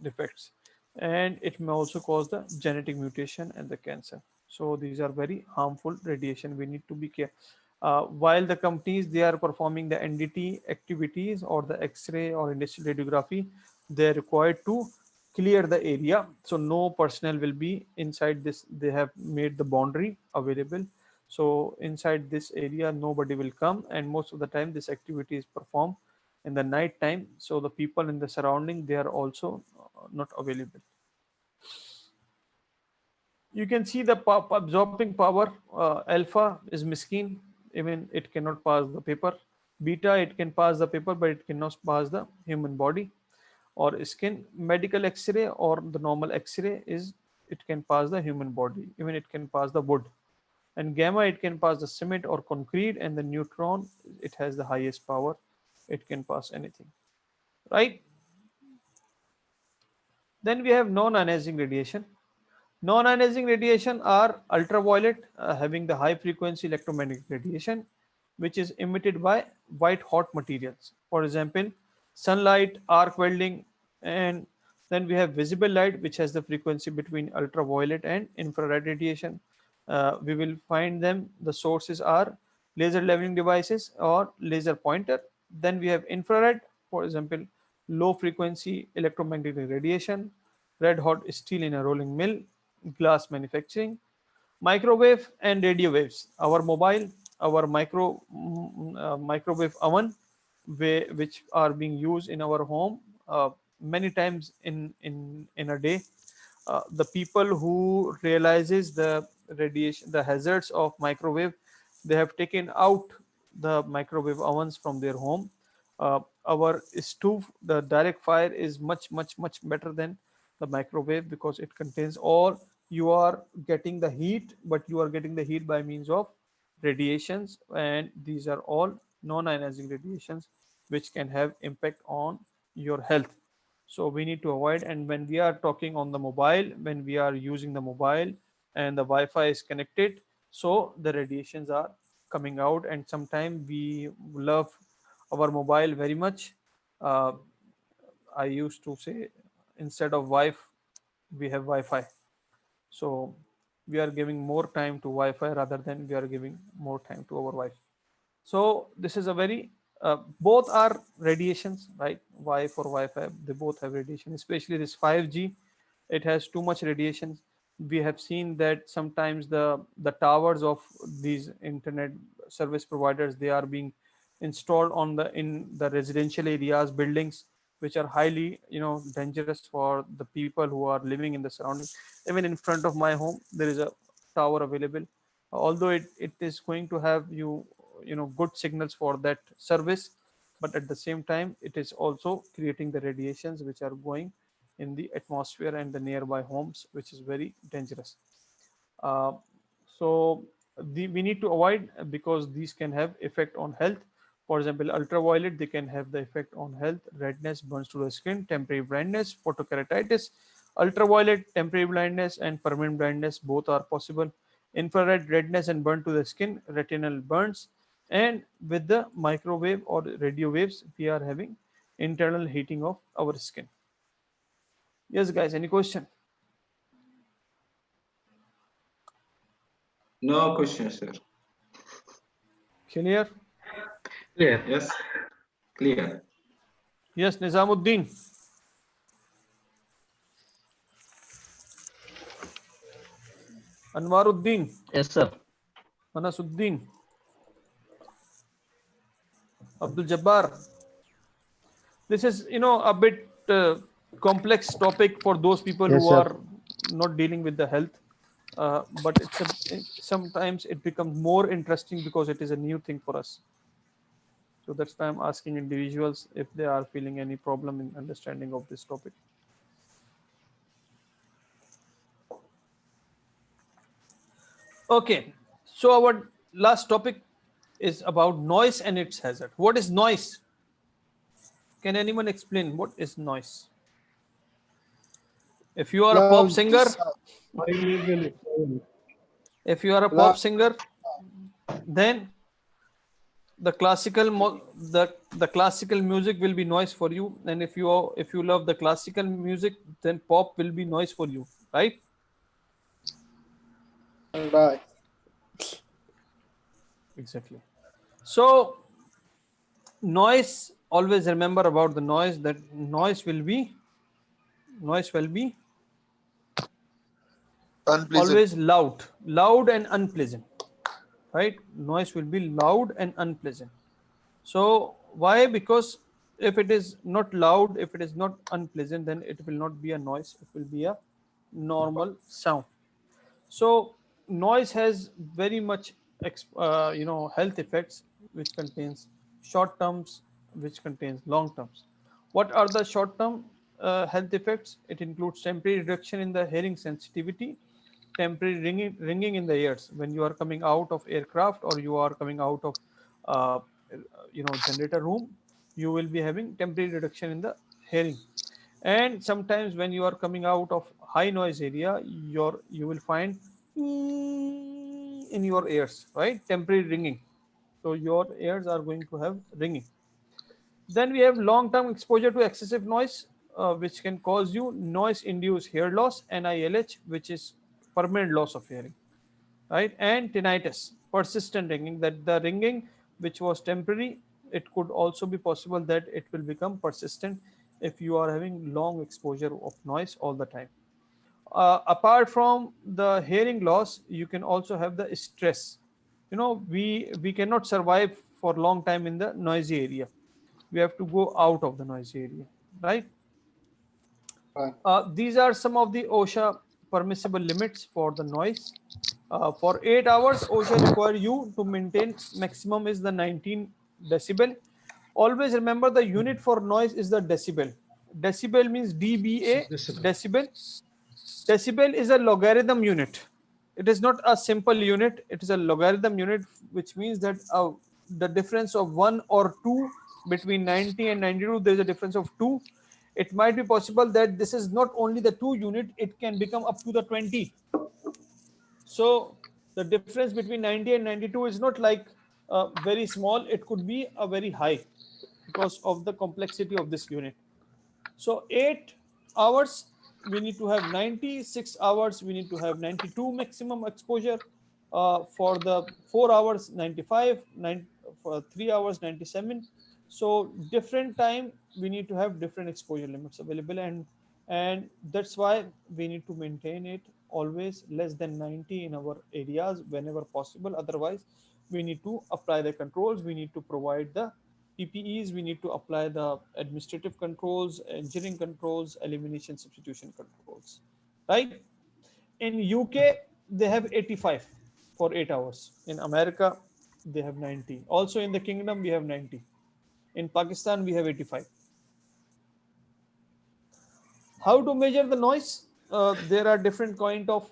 defects. and it may also cause the genetic mutation and the cancer. So these are very harmful radiation. We need to be careful. While the companies, they are performing the NDT activities or the X-ray or industrial radiography, they're required to clear the area. So no personnel will be inside this. They have made the boundary available. So inside this area, nobody will come. And most of the time this activity is performed in the night time. So the people in the surrounding, they are also not available. You can see the absorbing power. Alpha is miskin, even it cannot pass the paper. Beta, it can pass the paper, but it cannot pass the human body or skin. Medical X-ray or the normal X-ray is, it can pass the human body, even it can pass the wood. And gamma, it can pass the cement or concrete. And the neutron, it has the highest power, it can pass anything, right? Then we have non-ionizing radiation. Non-ionizing radiation are ultraviolet, having the high frequency electromagnetic radiation, which is emitted by white hot materials. For example, sunlight, arc welding, and then we have visible light, which has the frequency between ultraviolet and infrared radiation. We will find them, the sources are laser leveling devices or laser pointer. Then we have infrared, for example, low frequency electromagnetic radiation, red hot steel in a rolling mill, glass manufacturing, microwave and radio waves. Our mobile, our microwave oven, which are being used in our home many times in a day. The people who realizes the radiation, the hazards of microwave, they have taken out the microwave ovens from their home. Our stove, the direct fire is much better than the microwave, because it contains all, you are getting the heat, but you are getting the heat by means of radiations, and these are all non-ionizing radiations which can have impact on your health. So we need to avoid. And when we are talking on the mobile, when we are using the mobile and the Wi-Fi is connected, so the radiations are coming out, and sometimes we love our mobile very much. uh, I used to say, instead of wife, we have Wi-Fi. So we are giving more time to Wi-Fi rather than we are giving more time to our wife. So this is a very, both are radiations, right? Wi for Wi-Fi, they both have radiation, especially this 5G. It has too much radiation. We have seen that sometimes the towers of these internet service providers, they are being installed on the in the residential areas, buildings, which are highly, dangerous for the people who are living in the surroundings. Even in front of my home, there is a tower available. Although it is going to have good signals for that service, but at the same time it is also creating the radiations which are going in the atmosphere and the nearby homes, which is very dangerous. uh, so we need to avoid, because these can have effect on health. For example, ultraviolet, they can have the effect on health: redness, burns to the skin, temporary blindness, photokeratitis. Ultraviolet, temporary blindness and permanent blindness, both are possible. Infrared, redness and burn to the skin, retinal burns. And with the microwave or radio waves, we are having internal heating of our skin. Yes, guys, any question? No question, sir. Clear? Clear. Yes. Clear. Yes, Nizamuddin. Anwaruddin. Yes, sir. Manasuddin. Abdul Jabbar. This is, a bit complex topic for those people Yes, who sir. are not dealing with the health. But sometimes it becomes more interesting because it is a new thing for us. So that's why I'm asking individuals if they are feeling any problem in understanding of this topic. Okay, so our last topic is about noise and its hazard. What is noise? Can anyone explain what is noise? If you are a pop singer, if you are a pop singer, then the classical music will be noise for you, and if you love the classical music, then pop will be noise for you, right? Right. Exactly. So noise, always remember about the noise, that noise will be Unpleasant. always loud and unpleasant, right? Noise will be loud and unpleasant. So why? Because if it is not loud, if it is not unpleasant, then it will not be a noise, it will be a normal sound. So noise has very much health effects, which contains short terms, which contains long terms. What are the short term health effects? It includes temporary reduction in the hearing sensitivity, temporary ringing in the ears when you are coming out of aircraft or you are coming out of uh, generator room. You will be having temporary reduction in the hearing, and sometimes when you are coming out of high noise area, you will find in your ears, right? Temporary ringing. So your ears are going to have ringing. Then we have long-term exposure to excessive noise, which can cause you noise-induced hear loss, NILH, which is permanent loss of hearing, right? And tinnitus, persistent ringing, that the ringing which was temporary, it could also be possible that it will become persistent if you are having long exposure of noise all the time. Apart from the hearing loss, you can also have the stress. We cannot survive for a long time in the noisy area. We have to go out of the noisy area, right? Right. These are some of the OSHA permissible limits for the noise. For 8 hours, OSHA require you to maintain maximum is the 19 decibel. Always remember the unit for noise is the decibel. Decibel means dBA, decibel. Decibel is a logarithm unit. It is not a simple unit. It is a logarithm unit, which means that the difference of 1 or 2 between 90 and 92, there is a difference of 2. It might be possible that this is not only the 2 unit, it can become up to the 20. So the difference between 90 and 92 is not like very small. It could be a very high because of the complexity of this unit. So 8 hours we need to have 90, 6 hours we need to have 92 maximum exposure. For the 4 hours 95, for 3 hours 97. So different time we need to have different exposure limits available, and that's why we need to maintain it always less than 90 in our areas whenever possible. Otherwise we need to apply the controls, we need to provide the PPEs, we need to apply the administrative controls, engineering controls, elimination substitution controls, right? In UK, they have 85 for 8 hours. In America, they have 90. Also in the kingdom, we have 90. In Pakistan, we have 85. How to measure the noise? There are different kind of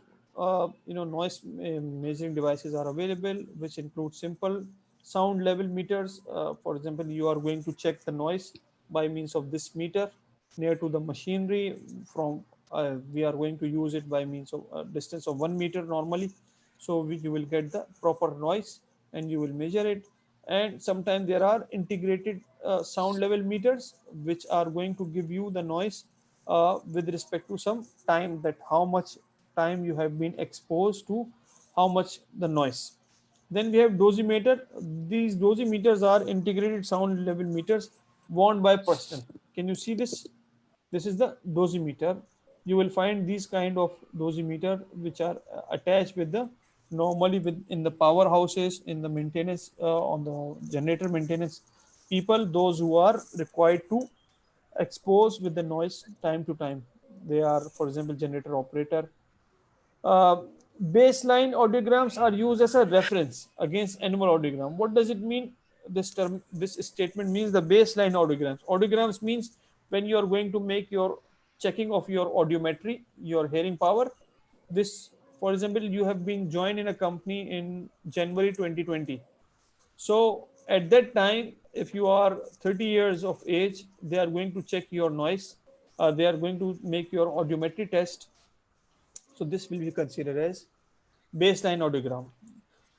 noise measuring devices are available, which include simple sound level meters. For example, you are going to check the noise by means of this meter near to the machinery. From we are going to use it by means of a distance of 1 meter normally. So you will get the proper noise and you will measure it. And sometimes there are integrated sound level meters which are going to give you the noise with respect to some time, that how much time you have been exposed to how much the noise. Then we have dosimeter. These dosimeters are integrated sound level meters worn by person. Can you see this? This is the dosimeter. You will find these kind of dosimeter which are attached with the normally with in the powerhouses, in the maintenance on the generator maintenance people, those who are required to expose with the noise time to time. They are, for example, generator operator. Uh, Baseline audiograms are used as a reference against annual audiogram. What does it mean? This term, this statement means the baseline audiograms. Audiograms means when you are going to make your checking of your audiometry, your hearing power. This, for example, you have been joined in a company in January 2020. So at that time, if you are 30 years of age, they are going to check your noise. They are going to make your audiometry test. So this will be considered as baseline audiogram.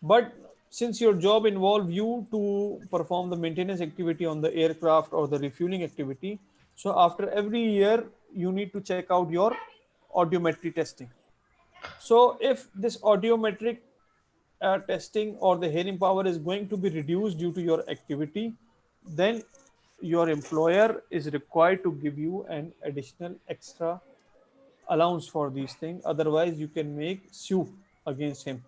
But since your job involve you to perform the maintenance activity on the aircraft or the refueling activity, so after every year you need to check out your audiometry testing. So if this audiometric testing or the hearing power is going to be reduced due to your activity, then your employer is required to give you an additional extra allowance for these things. Otherwise, you can make sue against him.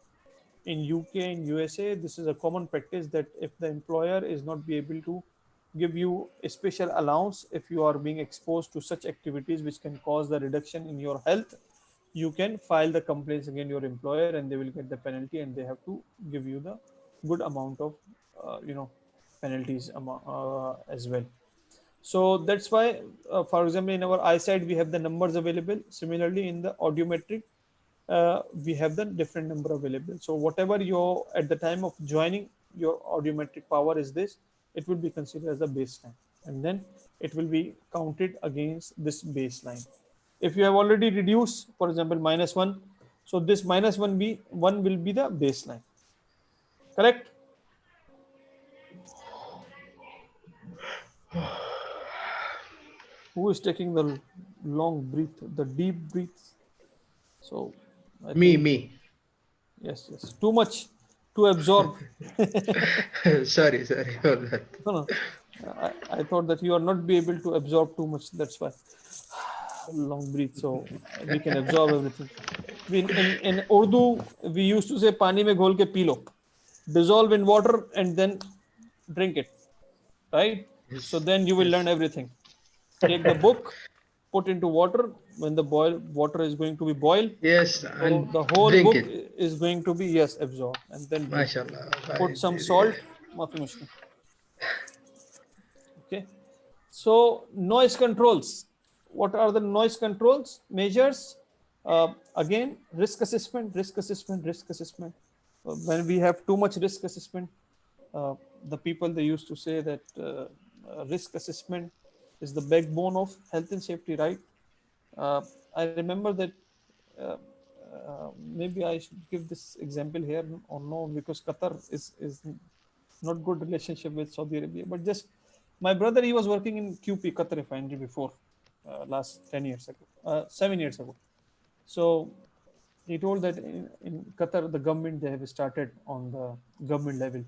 In UK and USA, this is a common practice that if the employer is not be able to give you a special allowance if you are being exposed to such activities which can cause the reduction in your health, you can file the complaints against your employer and they will get the penalty and they have to give you the good amount of penalties as well. So that's why, for example, in our eyesight we have the numbers available. Similarly, in the audiometric we have the different number available. So whatever your at the time of joining your audiometric power is this, it will be considered as a baseline, and then it will be counted against this baseline. If you have already reduced, for example, -1, so this -1 will be the baseline. Correct? Who is taking the long breath, the deep breaths? So I think, me. Yes, too much to absorb. sorry for that. No. I thought that you are not be able to absorb too much. That's why long breath, so we can absorb everything. In Urdu, we used to say "Pani mein ghol ke pee lo," dissolve in water and then drink it. Right? So then you will learn everything. Take the book, put into water. When the water is going to be boiled, yes, so and the whole drink book it. is going to be absorbed, and then drink. MashaAllah. Put some salt. Maafi mushkil. Okay. So noise controls. What are the noise controls measures? Again, risk assessment. When we have too much risk assessment, the people they used to say that risk assessment is the backbone of health and safety, right? I remember that maybe I should give this example here or no, because Qatar is not good relationship with Saudi Arabia. But just my brother, he was working in QP Qatar refinery before last 10 years ago, 7 years ago. So he told that in Qatar, the government, they have started on the government level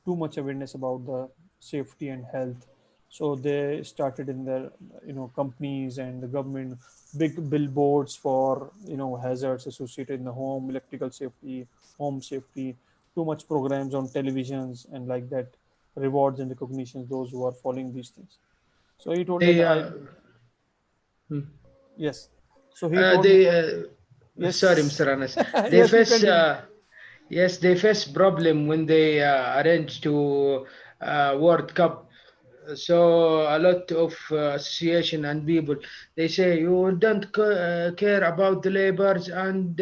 too much awareness about the safety and health. So they started in the companies and the government big billboards for hazards associated in the home, electrical safety, home safety. Too much programs on televisions and like that, rewards and recognitions those who are following these things. So he told that yes. So he told me, yes. Sorry, Mr. Anas. They Yes, you face continue. yes, they face problem when they arrange to World Cup. So a lot of association and people, they say you don't care about the laborers and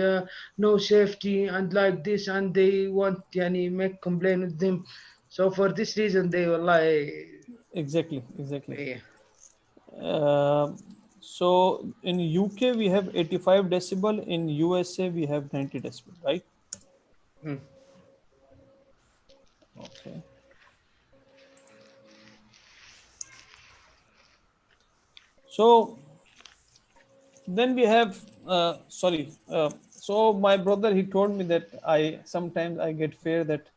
no safety and like this, and they want make complaint with them. So for this reason they will Exactly. Yeah. So in UK we have 85 decibel. In USA we have 90 decibel, right? Okay. So then we have so my brother, he told me that I sometimes I get fear that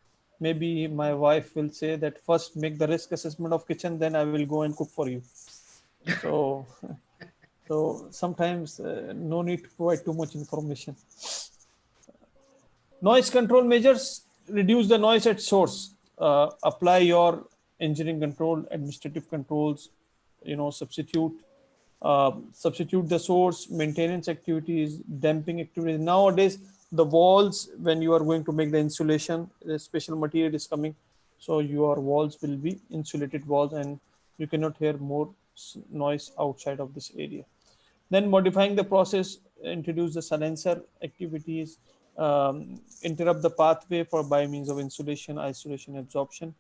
maybe my wife will say that first make the risk assessment of kitchen, then I will go and cook for you. So so sometimes no need to provide too much information. Noise control measures: reduce the noise at source. Apply your engineering control, administrative controls. Substitute the source, maintenance activities, damping activities. Nowadays, the walls, when you are going to make the insulation, the special material is coming, so your walls will be insulated walls, and you cannot hear more noise outside of this area. Then modifying the process, introduce the silencer activities, interrupt the pathway for by means of insulation, isolation, absorption.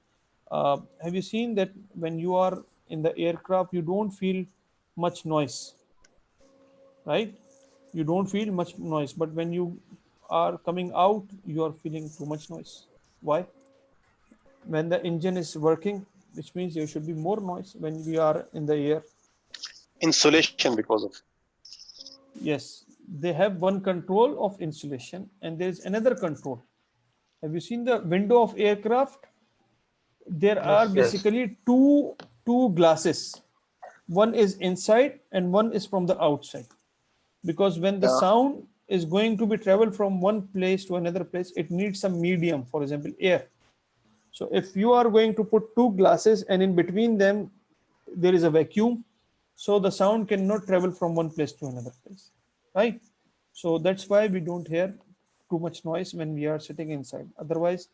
Have you seen that when you are in the aircraft, you don't feel much noise, right? You don't feel much noise, but when you are coming out, you are feeling too much noise. Why? when the engine is working, which means there should be more noise when we are in the air. Insulation because of. Yes, they have one control of insulation and there is another control. Have you seen the window of aircraft? There are Yes. basically two glasses. One is inside and one is from the outside. Because when the Yeah. sound is going to be traveled from one place to another place, it needs some medium, for example, air. So if you are going to put two glasses and in between them, there is a vacuum, so the sound cannot travel from one place to another place, right? So that's why we don't hear too much noise when we are sitting inside. Otherwise,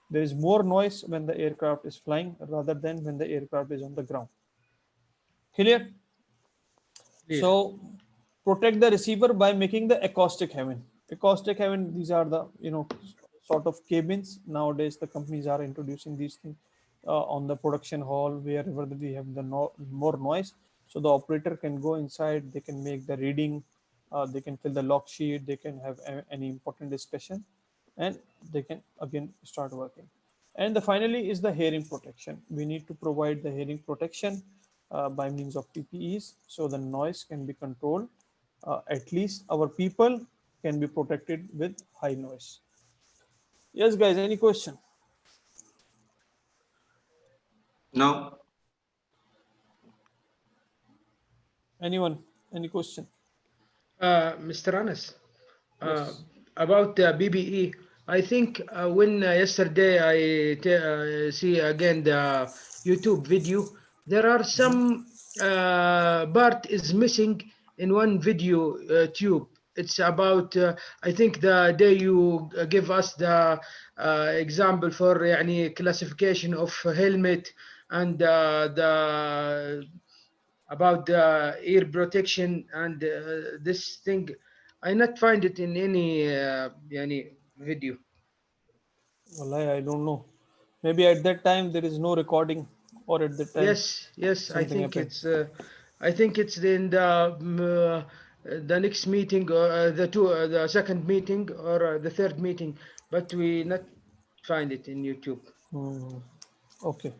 there is more noise when the aircraft is flying rather than when the aircraft is on the ground. Clear? So protect the receiver by making the acoustic haven. Acoustic haven, these are the sort of cabins. Nowadays, the companies are introducing these things on the production hall, wherever we have the more noise. So the operator can go inside, they can make the reading, they can fill the log sheet, they can have any important discussion, and they can again start working. And the finally is the hearing protection. We need to provide the hearing protection by means of PPEs, so the noise can be controlled. At least our people can be protected with high noise. Yes, guys, any question? No. Anyone? Any question? Mr. Anas, Yes. about the BBE, I think when yesterday I see again the YouTube video, there are some part is missing in one video tube. It's about I think the day you give us the example for يعني classification of helmet and the about the ear protection and this thing. I not find it in any يعني video. Well, I don't know. Maybe at that time there is no recording, or at that time Yes, something happened. I think it's in the next meeting or the second meeting or the third meeting, but we not find it in YouTube. Okay.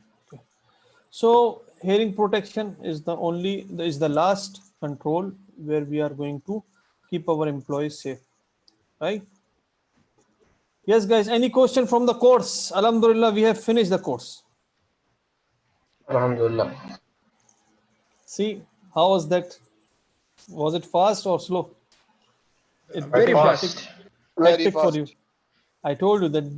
So hearing protection is the last control where we are going to keep our employees safe, right? Yes, guys, any question from the course? Alhamdulillah, we have finished the course. Alhamdulillah. See, how was that? Was it fast or slow? It Very became fast. hectic for you. I told you that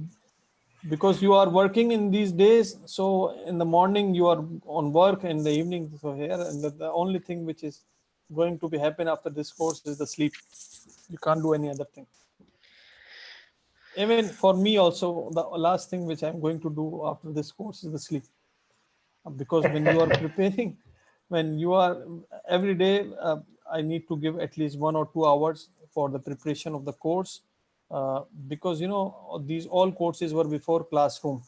because you are working in these days, so in the morning you are on work, in the evening so here, and the only thing which is going to be happen after this course is the sleep. You can't do any other thing. Even for me also, the last thing which I'm going to do after this course is the sleep, because when you are preparing, when you are every day, I need to give at least 1 or 2 hours for the preparation of the course, because these all courses were before classroom,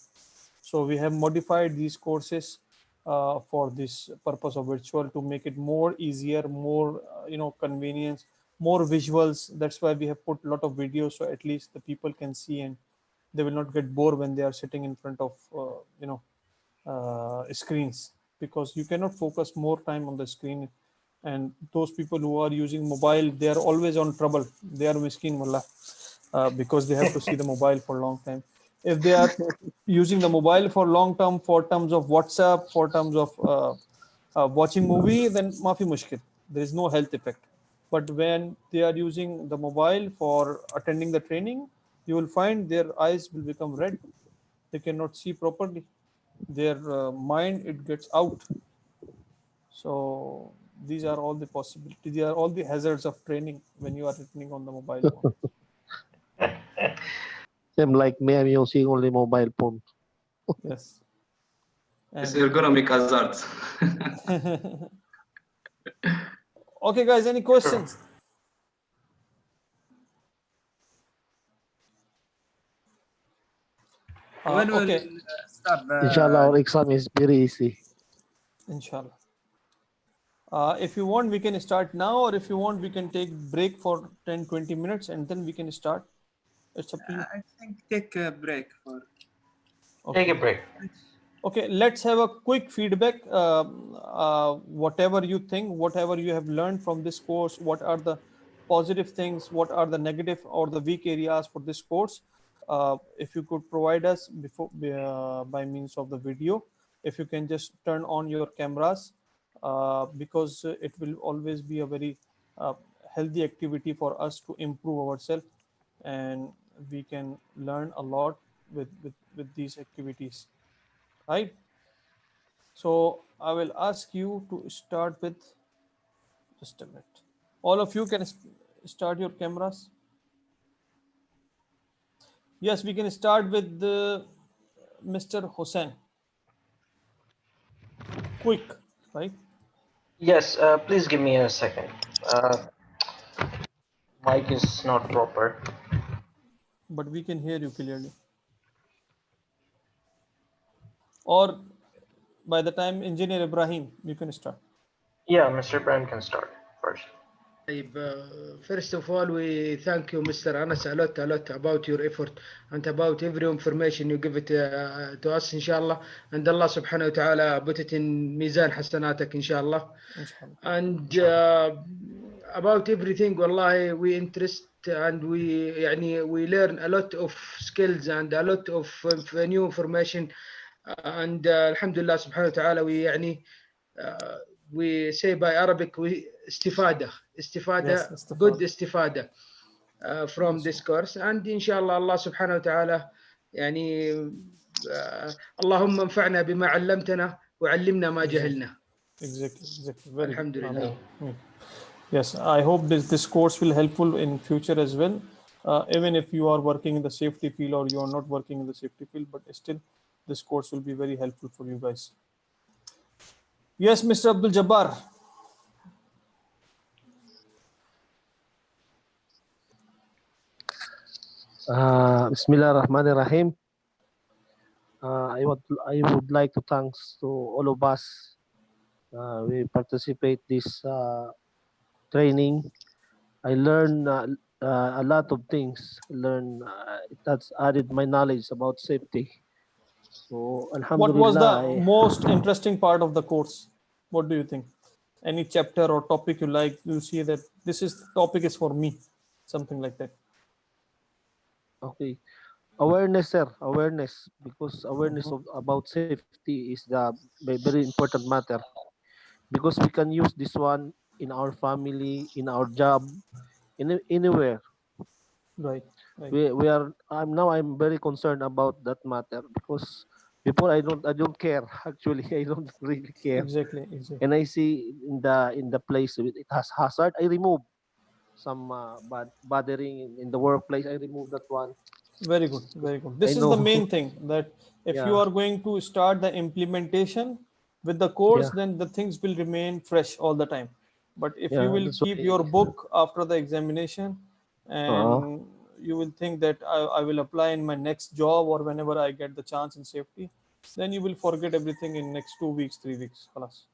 so we have modified these courses for this purpose of virtual, to make it more easier, more convenience, more visuals. That's why we have put a lot of videos, so at least the people can see and they will not get bored when they are sitting in front of screens, because you cannot focus more time on the screen. And those people who are using mobile, they are always on trouble. They are miskin wallah, because they have to see the mobile for a long time. If they are using the mobile for long term, for terms of WhatsApp, for terms of watching movie, then mafi mushkil. There is no health effect. But when they are using the mobile for attending the training, you will find their eyes will become red. They cannot see properly. Their mind, it gets out. So these are all the possibilities. These are all the hazards of training when you are training on the mobile phone. Same like me, I'm using only mobile phone. Yes. It's ergonomic hazards. Okay, guys, any questions? When will Okay. start Inshallah, our exam is very easy. Inshallah. If you want, we can start now, or if you want, we can take break for 10-20 minutes and then we can start. It's up to you. I think take a break for Take a break. Okay, let's have a quick feedback. Whatever you think, whatever you have learned from this course, what are the positive things, what are the negative or the weak areas for this course? If you could provide us before by means of the video, if you can just turn on your cameras, because it will always be a very healthy activity for us to improve ourselves, and we can learn a lot with these activities. Right. So I will ask you to start with, just a minute. All of you can start your cameras. Yes, we can start with Mr. Hussain. Quick, right? Yes, please give me a second. Mic is not proper. But we can hear you clearly. Or by the time Engineer Ibrahim, you can start. Yeah, Mr. Ibrahim can start first. First of all, we thank you, Mr. Anas, a lot about your effort and about every information you give it to us, inshallah. And Allah subhanahu wa ta'ala put it in Mizan Hasanatak, inshallah. And about everything, wallahi, we interest and we learn a lot of skills and a lot of new information. And alhamdulillah subhanahu wa ta'ala, we say by Arabic, we istifada, good istifada from this course. And inshallah, Allah subhanahu wa ta'ala, اللهم انفعنا بما علمتنا وعلمنا ما جهلنا. Exactly. Very Alhamdulillah. good. Yes, I hope this course will helpful in future as well. Even if you are working in the safety field or you are not working in the safety field, but still this course will be very helpful for you guys. Yes, Mr. Abdul Jabbar. Bismillahirrahmanirrahim. I would like to thanks to all of us. We participate this training. I learned a lot of things. It has added my knowledge about safety. So What was alhamdulillah. the most interesting part of the course? What do you think? Any chapter or topic you like? You see that this topic is for me, something like that. Okay, awareness, sir. Awareness, because awareness about safety is the very important matter. Because we can use this one in our family, in our job, anywhere. Right. I'm very concerned about that matter, because before I don't care. Actually, I don't really care. Exactly. And I see in the place it has hazard, I remove some bothering in the workplace. I remove that one. Very good. This is the main thing, that if you are going to start the implementation with the course, then the things will remain fresh all the time. But if you will keep your book after the examination, and you will think that I will apply in my next job or whenever I get the chance in safety, then you will forget everything in next 2 weeks, 3 weeks. Khalas.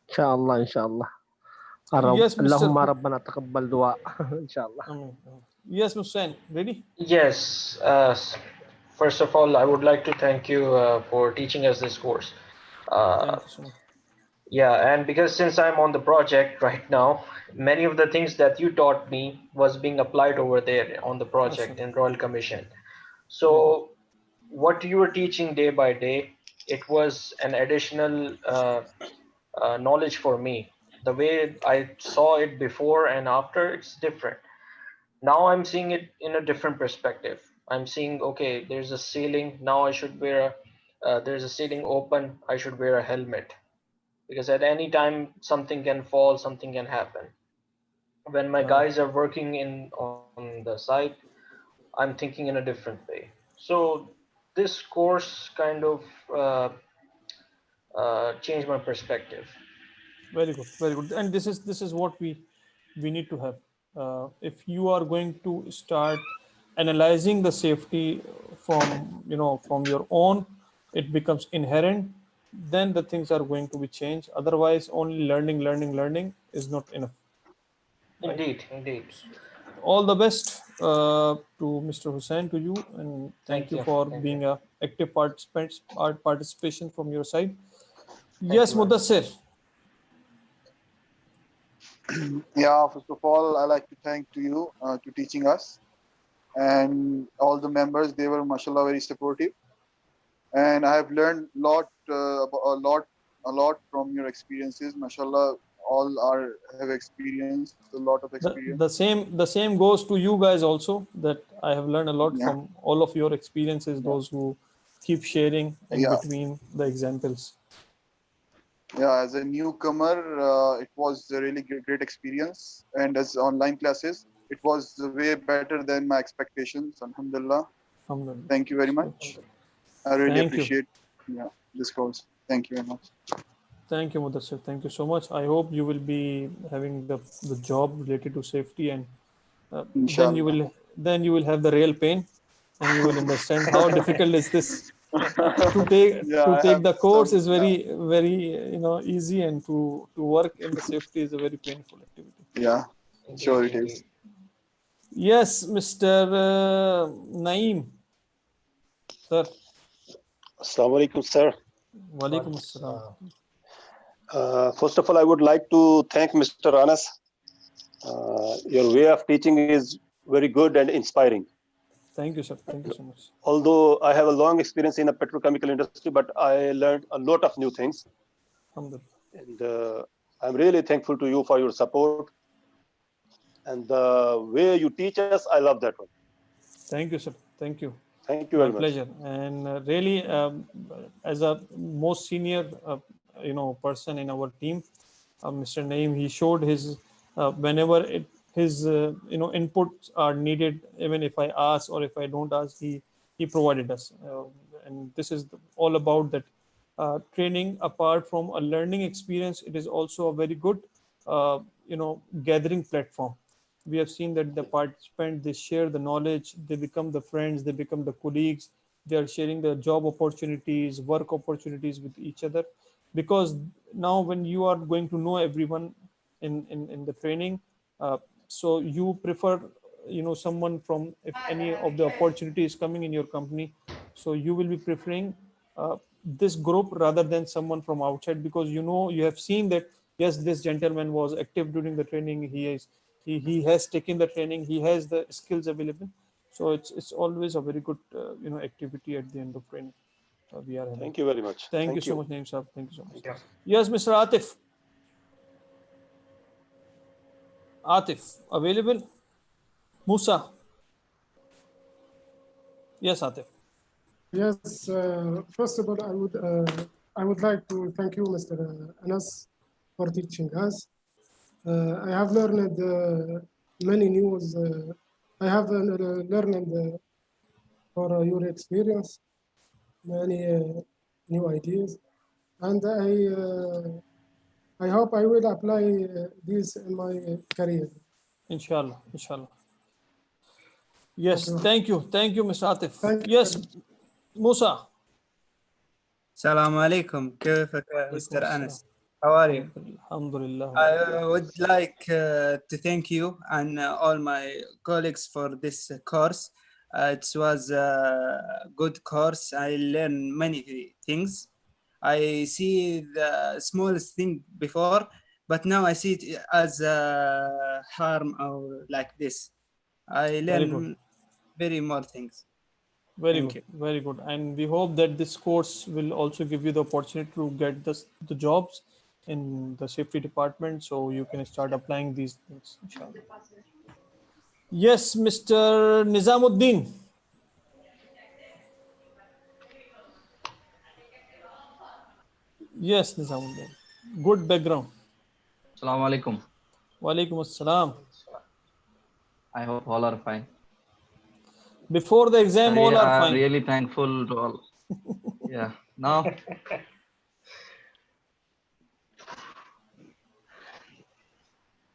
Inshallah. Yes, Mr. Allahumma rabbana taqabbal dua. Inshallah. Yes, Mr. Sen, ready? Yes. First of all, I would like to thank you for teaching us this course. Thank you so much. Yeah, and because since I'm on the project right now, many of the things that you taught me was being applied over there on the project in Royal Commission. So what you were teaching day by day, it was an additional knowledge for me. The way I saw it before and after, it's different. Now I'm seeing it in a different perspective. I'm seeing, okay, there's a ceiling. Now I should wear there's a ceiling open. I should wear a helmet, because at any time something can fall, something can happen. When my guys are working on the site, I'm thinking in a different way. So this course kind of changed my perspective. Very good. And this is what we need to have. If you are going to start analyzing the safety from from your own, it becomes inherent. Then the things are going to be changed. Otherwise, only learning is not enough. Right? Indeed. All the best to Mr. Hussain, to you, and thank you for being a active participation from your side. Yes, Mudassir. Yeah, first of all, I like to thank to you to teaching us, and all the members. They were, mashallah, very supportive, and I have learned a lot from your experiences. Mashallah, all have experienced a lot of experience. The same goes to you guys also, that I have learned a lot from all of your experiences, those who keep sharing in between the examples. Yeah, as a newcomer, it was a really great experience, and as online classes, it was way better than my expectations. Alhamdulillah. Thank you very much. I really appreciate this course. Thank you very much. Thank you, Mudassir. Thank you so much. I hope you will be having the job related to safety, and then you will have the real pain, and you will understand how difficult is this. To take the course is very easy, and to work in the safety is a very painful activity. Yeah, sure it is. Yes, Mr. Naeem, sir. Assalamu alaikum, sir. Walaikum assalam. First of all, I would like to thank Mr. Anas. Your way of teaching is very good and inspiring. Thank you, sir. Thank you so much. Although I have a long experience in the petrochemical industry, but I learned a lot of new things. And I'm really thankful to you for your support. And the way you teach us, I love that one. Thank you, sir. Thank you. Thank you very much. My pleasure. And really, as a most senior, person in our team, Mr. Naeem, he showed his whenever his inputs are needed. Even if I ask or if I don't ask, he provided us. And this is all about that training. Apart from a learning experience, it is also a very good gathering platform. We have seen that the participants, they share the knowledge, they become the friends, they become the colleagues, they are sharing their job opportunities, work opportunities with each other. Because now when you are going to know everyone in the training, so you prefer someone from, if any of the opportunity is coming in your company, so you will be preferring this group rather than someone from outside, because you have seen that yes, this gentleman was active during the training, he has taken the training, he has the skills available. So it's always a very good activity at the end of training we are having. Thank you very much. Thank you so much, Naeem sir. Thank you so much. Yes, Mr. Atif. Atif, available? Musa. Yes, Atif. Yes, first of all, I would like to thank you, Mr. Anas, for teaching us. I have learned many news. I have learned for your experience many new ideas, and I hope I will apply this in my career. Inshallah, inshallah. Yes, thank you, Mr. Atif. Yes, Musa. Assalamu alaikum. كيفك Mr. Anas? How are you? Alhamdulillah. I would like to thank you and all my colleagues for this course. It was a good course. I learned many things. I see the smallest thing before, but now I see it as a harm or like this. I learn very more things. Very good. And we hope that this course will also give you the opportunity to get the jobs in the safety department, so you can start applying these things, inshallah. Yes, Mr. Nizamuddin. Yes, Nizamuddin. Good background. Assalamu alaikum. Walaikum assalam. I hope all are fine. Before the exam, all are fine. I'm really thankful to all. Yeah. Now.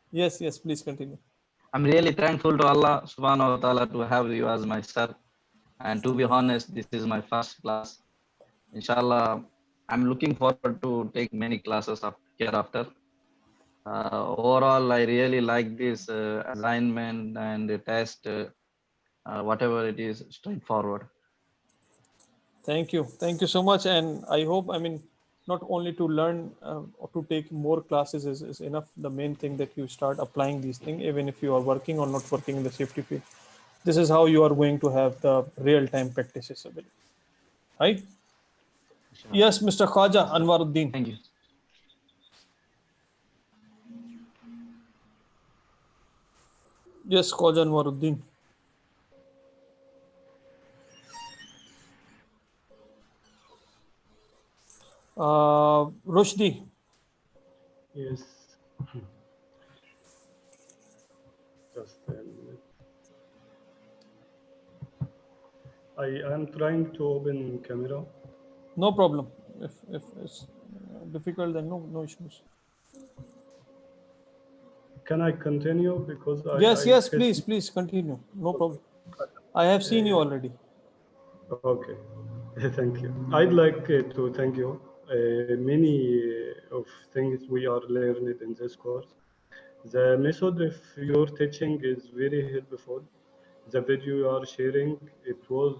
Yes, please continue. I'm really thankful to Allah subhanahu wa ta'ala to have you as my sir. And to be honest, this is my first class. Inshallah, I'm looking forward to take many classes hereafter. Overall, I really like this assignment and the test, whatever it is, straightforward. Thank you so much. And I hope, I mean, not only to learn or to take more classes is enough. The main thing that you start applying these things, even if you are working or not working in the safety field. This is how you are going to have the real-time practices ability, right? Yes, Mr. Khaja Anwaruddin. Thank you. Yes, Khaja Anwaruddin. Rushdie. Yes. Just a minute. I am trying to open camera. No problem. If it's difficult, then no issues. Can I continue? Because Yes, please continue. No problem. I have seen you already. Okay, thank you. I'd like to thank you. Many of things we are learning in this course. The method of your teaching is very helpful. The video you are sharing, it were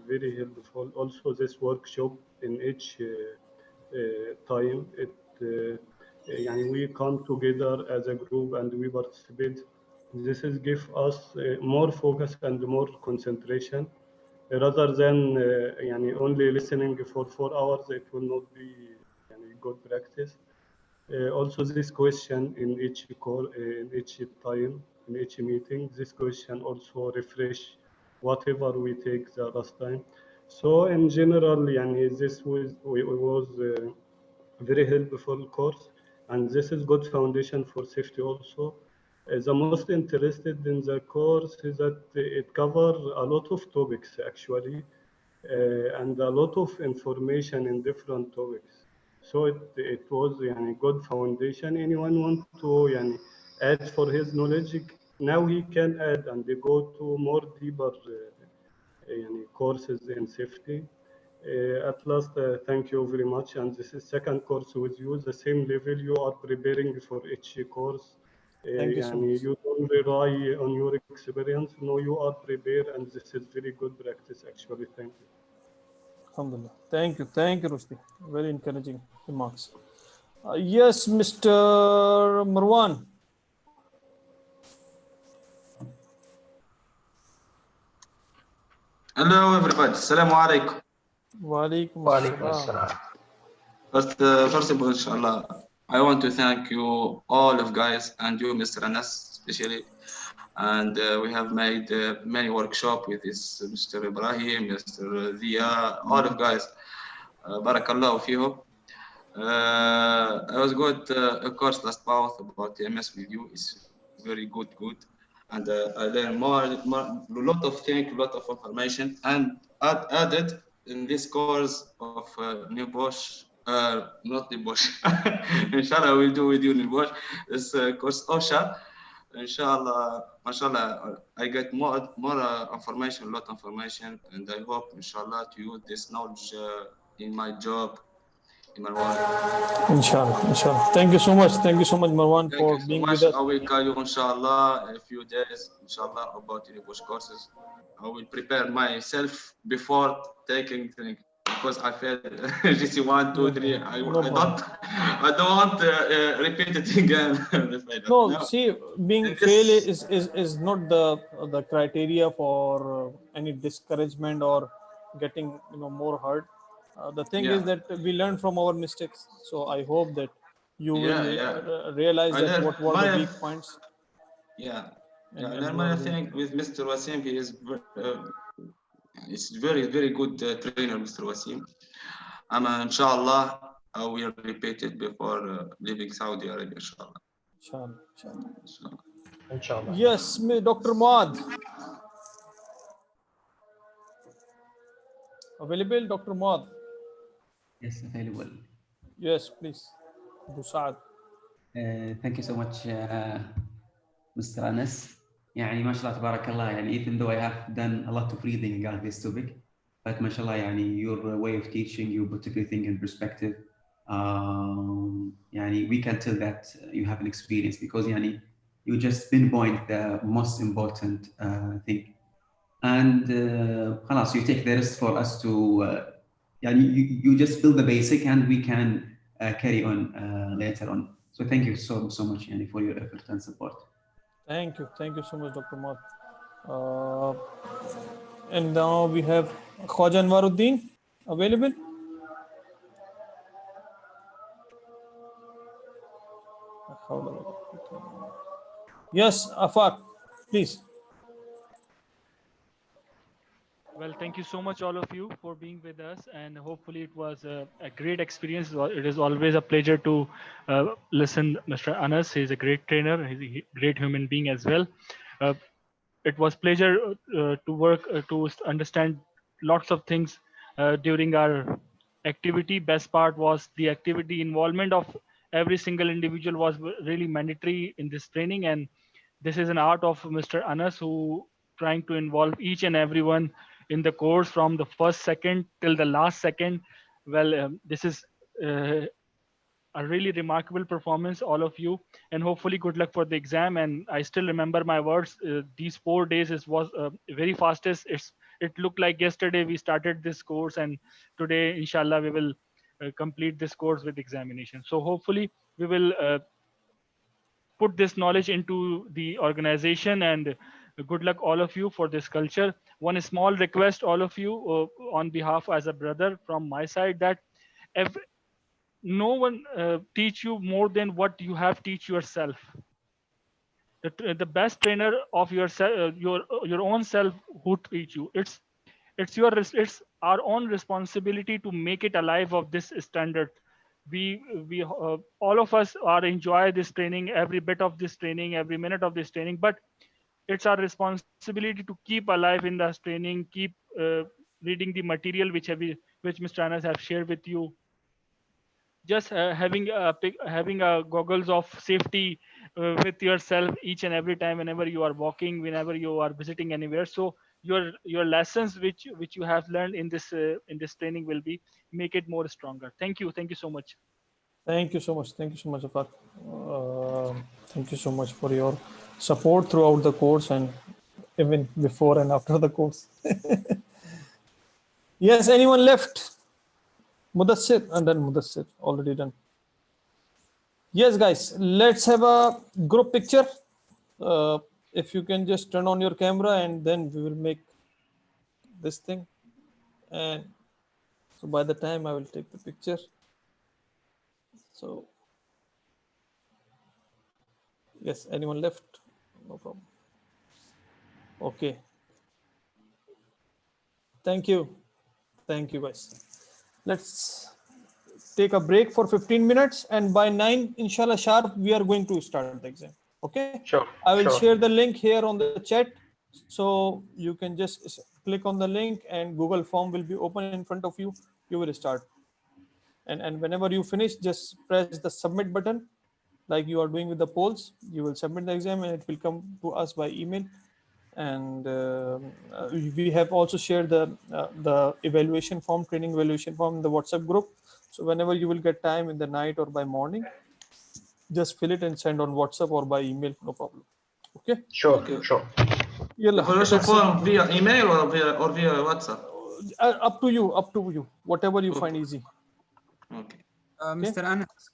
very helpful. Also, this workshop in each time, we come together as a group and we participate. This is give us more focus and more concentration rather than only listening for 4 hours. It will not be good practice. Also, this question in each call, in each time, in each meeting, this question also refresh whatever we take the last time. So in general, this was very helpful course, and this is good foundation for safety also. The most interested in the course is that it covers a lot of topics actually, and a lot of information in different topics. So it was a good foundation. Anyone want to add for his knowledge, now he can add and they go to more deeper courses in safety. At last, thank you very much. And this is second course with you, the same level you are preparing for each course. Thank you so much. You don't rely on your experience. No, you are prepared, and this is very good practice. Actually, thank you. Alhamdulillah. Thank you, Rushdie. Very encouraging remarks. Yes, Mr. Marwan. Hello, everybody. Assalamu alaikum. Wa alaikum assalam. First of all, inshallah, I want to thank you all of guys and you, Mr. Anas, especially. And we have made many workshops with this Mr. Ibrahim, Mr. Dia, all of guys. Barakallahu fihum. I was got a course last month about MS with you. It's very good. And I learned more, a lot of things, a lot of information, and added in this course of New Bosch, not New Bosch. Inshallah, we'll do with you New Bosch. This course OSHA. Inshallah, mashallah, I get more information, a lot of information, and I hope, inshallah, to use this knowledge in my job, in my work. Inshallah. Thank you so much, Marwan, for being with us. I will call you, inshallah, in a few days, inshallah, about the Bush courses. I will prepare myself before taking things, because I failed GC 1, 2, 3. I don't want to repeat it again. No, see, being fail is not the criteria for any discouragement or getting more hurt. The thing is that we learn from our mistakes. So I hope that you will realize that what were the weak points. And another thing with Mr. Wasim, he is very good trainer, Mr. Wasim. Inshallah, I will repeat it before leaving Saudi Arabia, inshallah. Inshallah. Yes, Dr. Maad. Available, Dr. Maad? Yes, available. Yes, please. Abu Saad. Thank you so much, Mr. Anas. ما شاء الله تبارك الله even though I have done a lot of reading on this topic, but mashallah your way of teaching, you put everything in perspective. We can tell that you have an experience because you just pinpoint the most important thing. and خلاص, you take the rest for us to you just build the basic and we can carry on later on. So thank you so much for your effort and support. Thank you so much, Dr. Maud. And now we have Khwaja Anwaruddin available. Yes, Afaq, please. Well, thank you so much, all of you, for being with us, and hopefully it was a great experience. It is always a pleasure to listen Mr. Anas. He's a great trainer. He's a great human being as well. It was pleasure to work to understand lots of things during our activity. Best part was the activity involvement of every single individual was really mandatory in this training, and this is an art of Mr. Anas, who trying to involve each and everyone in the course from the first second till the last second. Well, this is a really remarkable performance, all of you, and hopefully good luck for the exam. And I still remember my words. These 4 days was very fastest. It looked like yesterday we started this course, and today, inshallah, we will complete this course with examination. So hopefully we will put this knowledge into the organization, and good luck all of you for this culture. One small request, all of you, on behalf as a brother from my side, that no one teach you more than what you have teach yourself. The best trainer of yourself, your own self, who teach you. It's our own responsibility to make it alive of this standard. We all of us are enjoy this training, every bit of this training, every minute of this training, but it's our responsibility to keep alive in this training, keep reading the material which Mr. Anas have shared with you. Just having a goggles of safety with yourself each and every time whenever you are walking, whenever you are visiting anywhere. So your lessons which you have learned in this training will be make it more stronger. Thank you so much. Thank you so much, Afaq. Thank you so much for your support throughout the course and even before and after the course. Yes, anyone left? Mudassir, and then Mudassir, already done. Yes, guys, let's have a group picture. If you can just turn on your camera, and then we will make this thing. And so by the time I will take the picture. So, yes, anyone left? No problem. Okay. Thank you, guys. Let's take a break for 15 minutes, and by 9, inshallah sharp, we are going to start the exam. Okay. Sure. I will share the link here on the chat, so you can just click on the link, and Google form will be open in front of you. You will start, and whenever you finish, just press the submit button, like you are doing with the polls. You will submit the exam, and it will come to us by email. And we have also shared the evaluation form, training evaluation form, in the WhatsApp group. So whenever you will get time in the night or by morning, just fill it and send on WhatsApp or by email, no problem. Okay. Sure. Evaluation form via email or via WhatsApp? Up to you. Whatever you find easy. Okay. Mr. Anas,